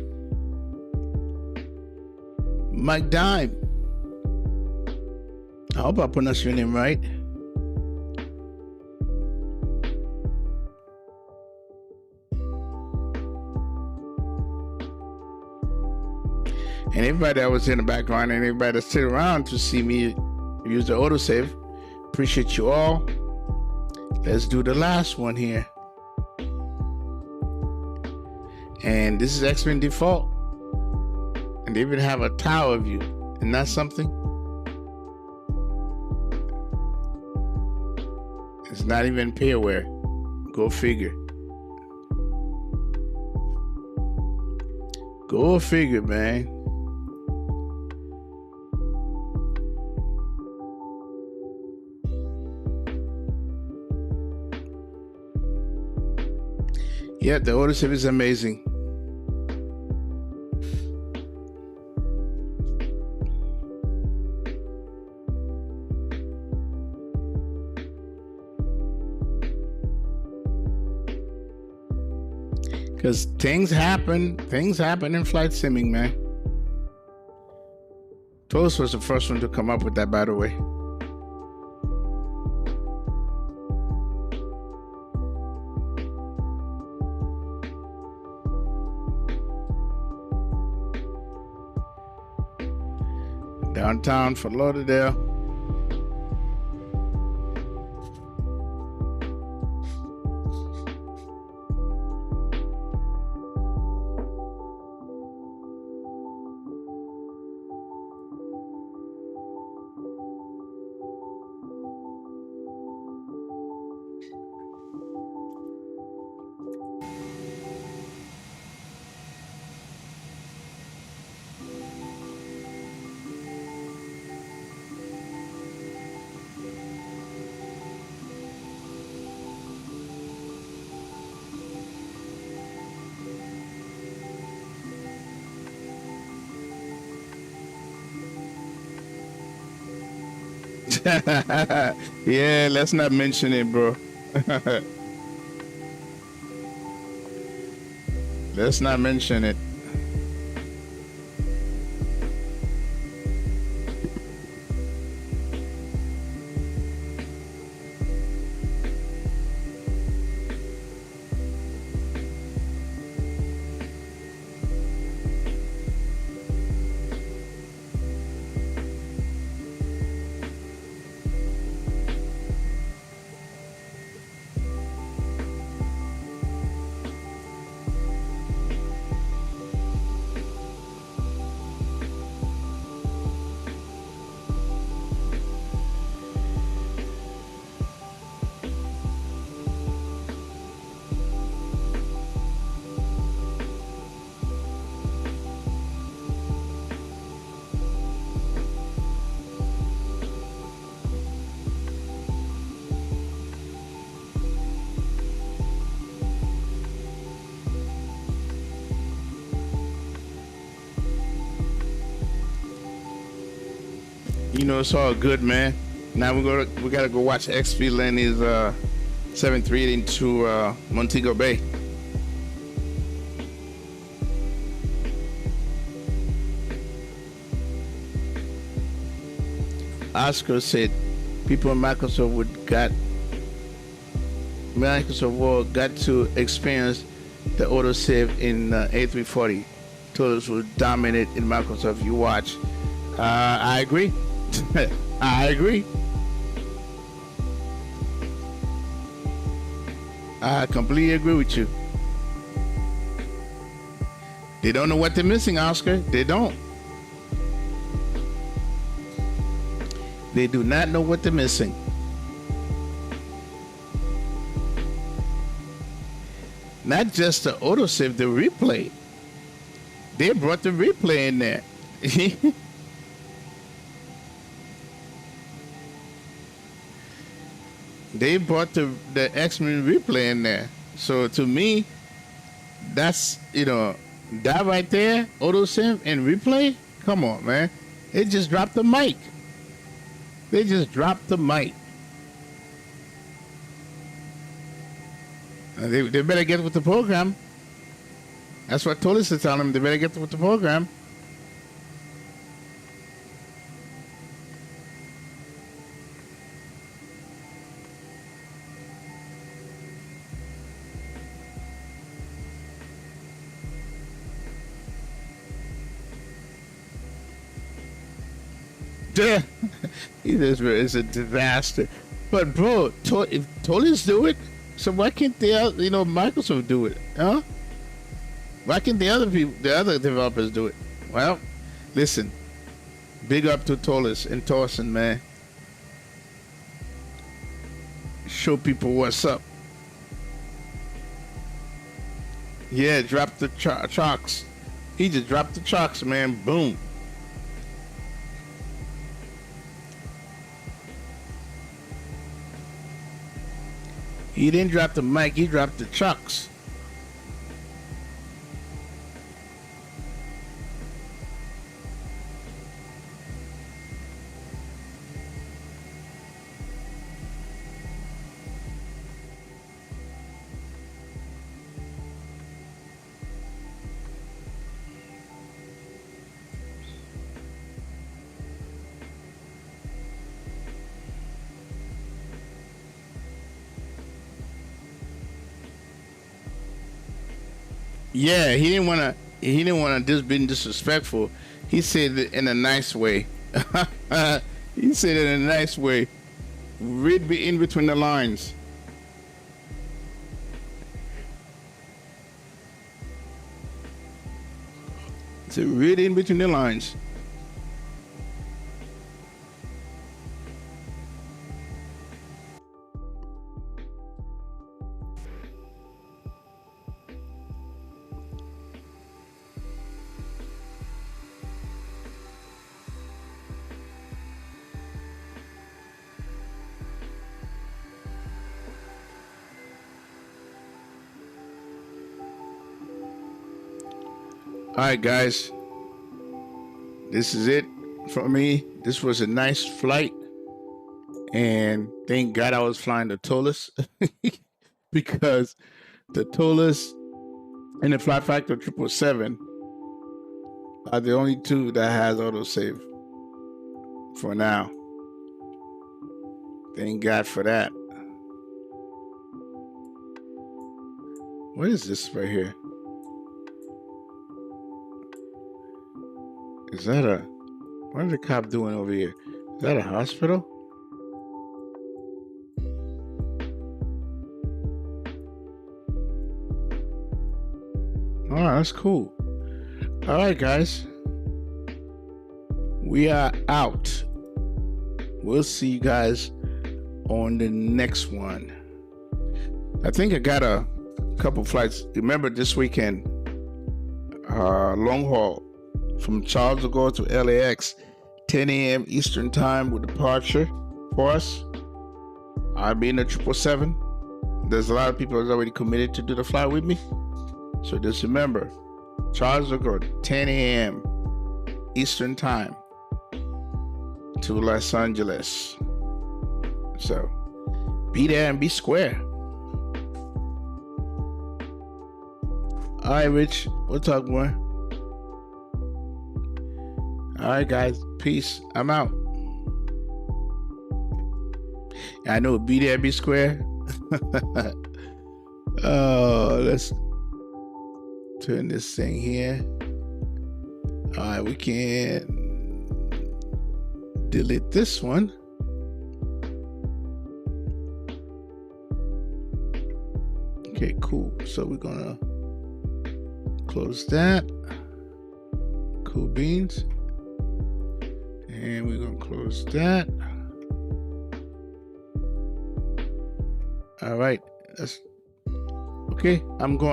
A: Mike Dime. I hope I pronounced your name right. And everybody that was in the background and everybody that stayed around to see me use the autosave, appreciate you all. Let's do the last one here. And this is X-Men Default. And they even have a tower view. Isn't that something? It's not even pairware. Go figure. Go figure, man. Yeah, the autosave is amazing. Because things happen in flight simming, man. Toast was the first one to come up with that, by the way. Downtown for Lauderdale. Yeah, let's not mention it, bro. Let's not mention it. You know, it's all good, man. Now we gotta go watch XP land his 738 into Montego Bay. Oscar said people in Microsoft got to experience the autosave in A340. Totals would dominate in Microsoft. You watch. I agree. I agree. I completely agree with you. They don't know what they're missing, Oscar. They don't. They do not know what they're missing. Not just the autosave, the replay. They brought the replay in there. They brought the X-Men replay in there. So to me, that's, you know, that right there, autosave and replay. Come on, man. They just dropped the mic. They just dropped the mic. They better get with the program. That's what Tolis is telling them. They better get with the program. It's a disaster. But bro, if Tolis do it, so why can't Microsoft do it? Huh? Why can't the other developers do it? Well, listen. Big up to Tolis and Torsen, man. Show people what's up. Yeah, drop the chocks. He just dropped the chocks, man. Boom. He didn't drop the mic, he dropped the chucks. Yeah, he didn't want to just be disrespectful. He said it in a nice way. He said it in a nice way. Read in between the lines. So read in between the lines. All right, guys. This is it for me. This was a nice flight. And thank God I was flying the TOLUS because the TOLUS and the Fly Factor 777 are the only two that has autosave for now. Thank God for that. What is this right here? Is that a... What is the cop doing over here? Is that a hospital? Oh, that's cool. All right, guys. We are out. We'll see you guys on the next one. I think I got a couple flights. Remember this weekend, long haul from Charles de Gaulle to LAX, 10 a.m. Eastern time with departure for us. I'll be in the 777. There's a lot of people that's already committed to do the flight with me. So just remember, Charles de Gaulle, 10 a.m. Eastern time to Los Angeles. So be there and be square. All right, Rich, we'll talk more. All right, guys, peace. I'm out. I know, be there, be square. Oh, let's turn this thing here. All right, we can delete this one. Okay, cool. So we're gonna close that. Cool beans. And we're gonna close that. All right. That's okay. I'm going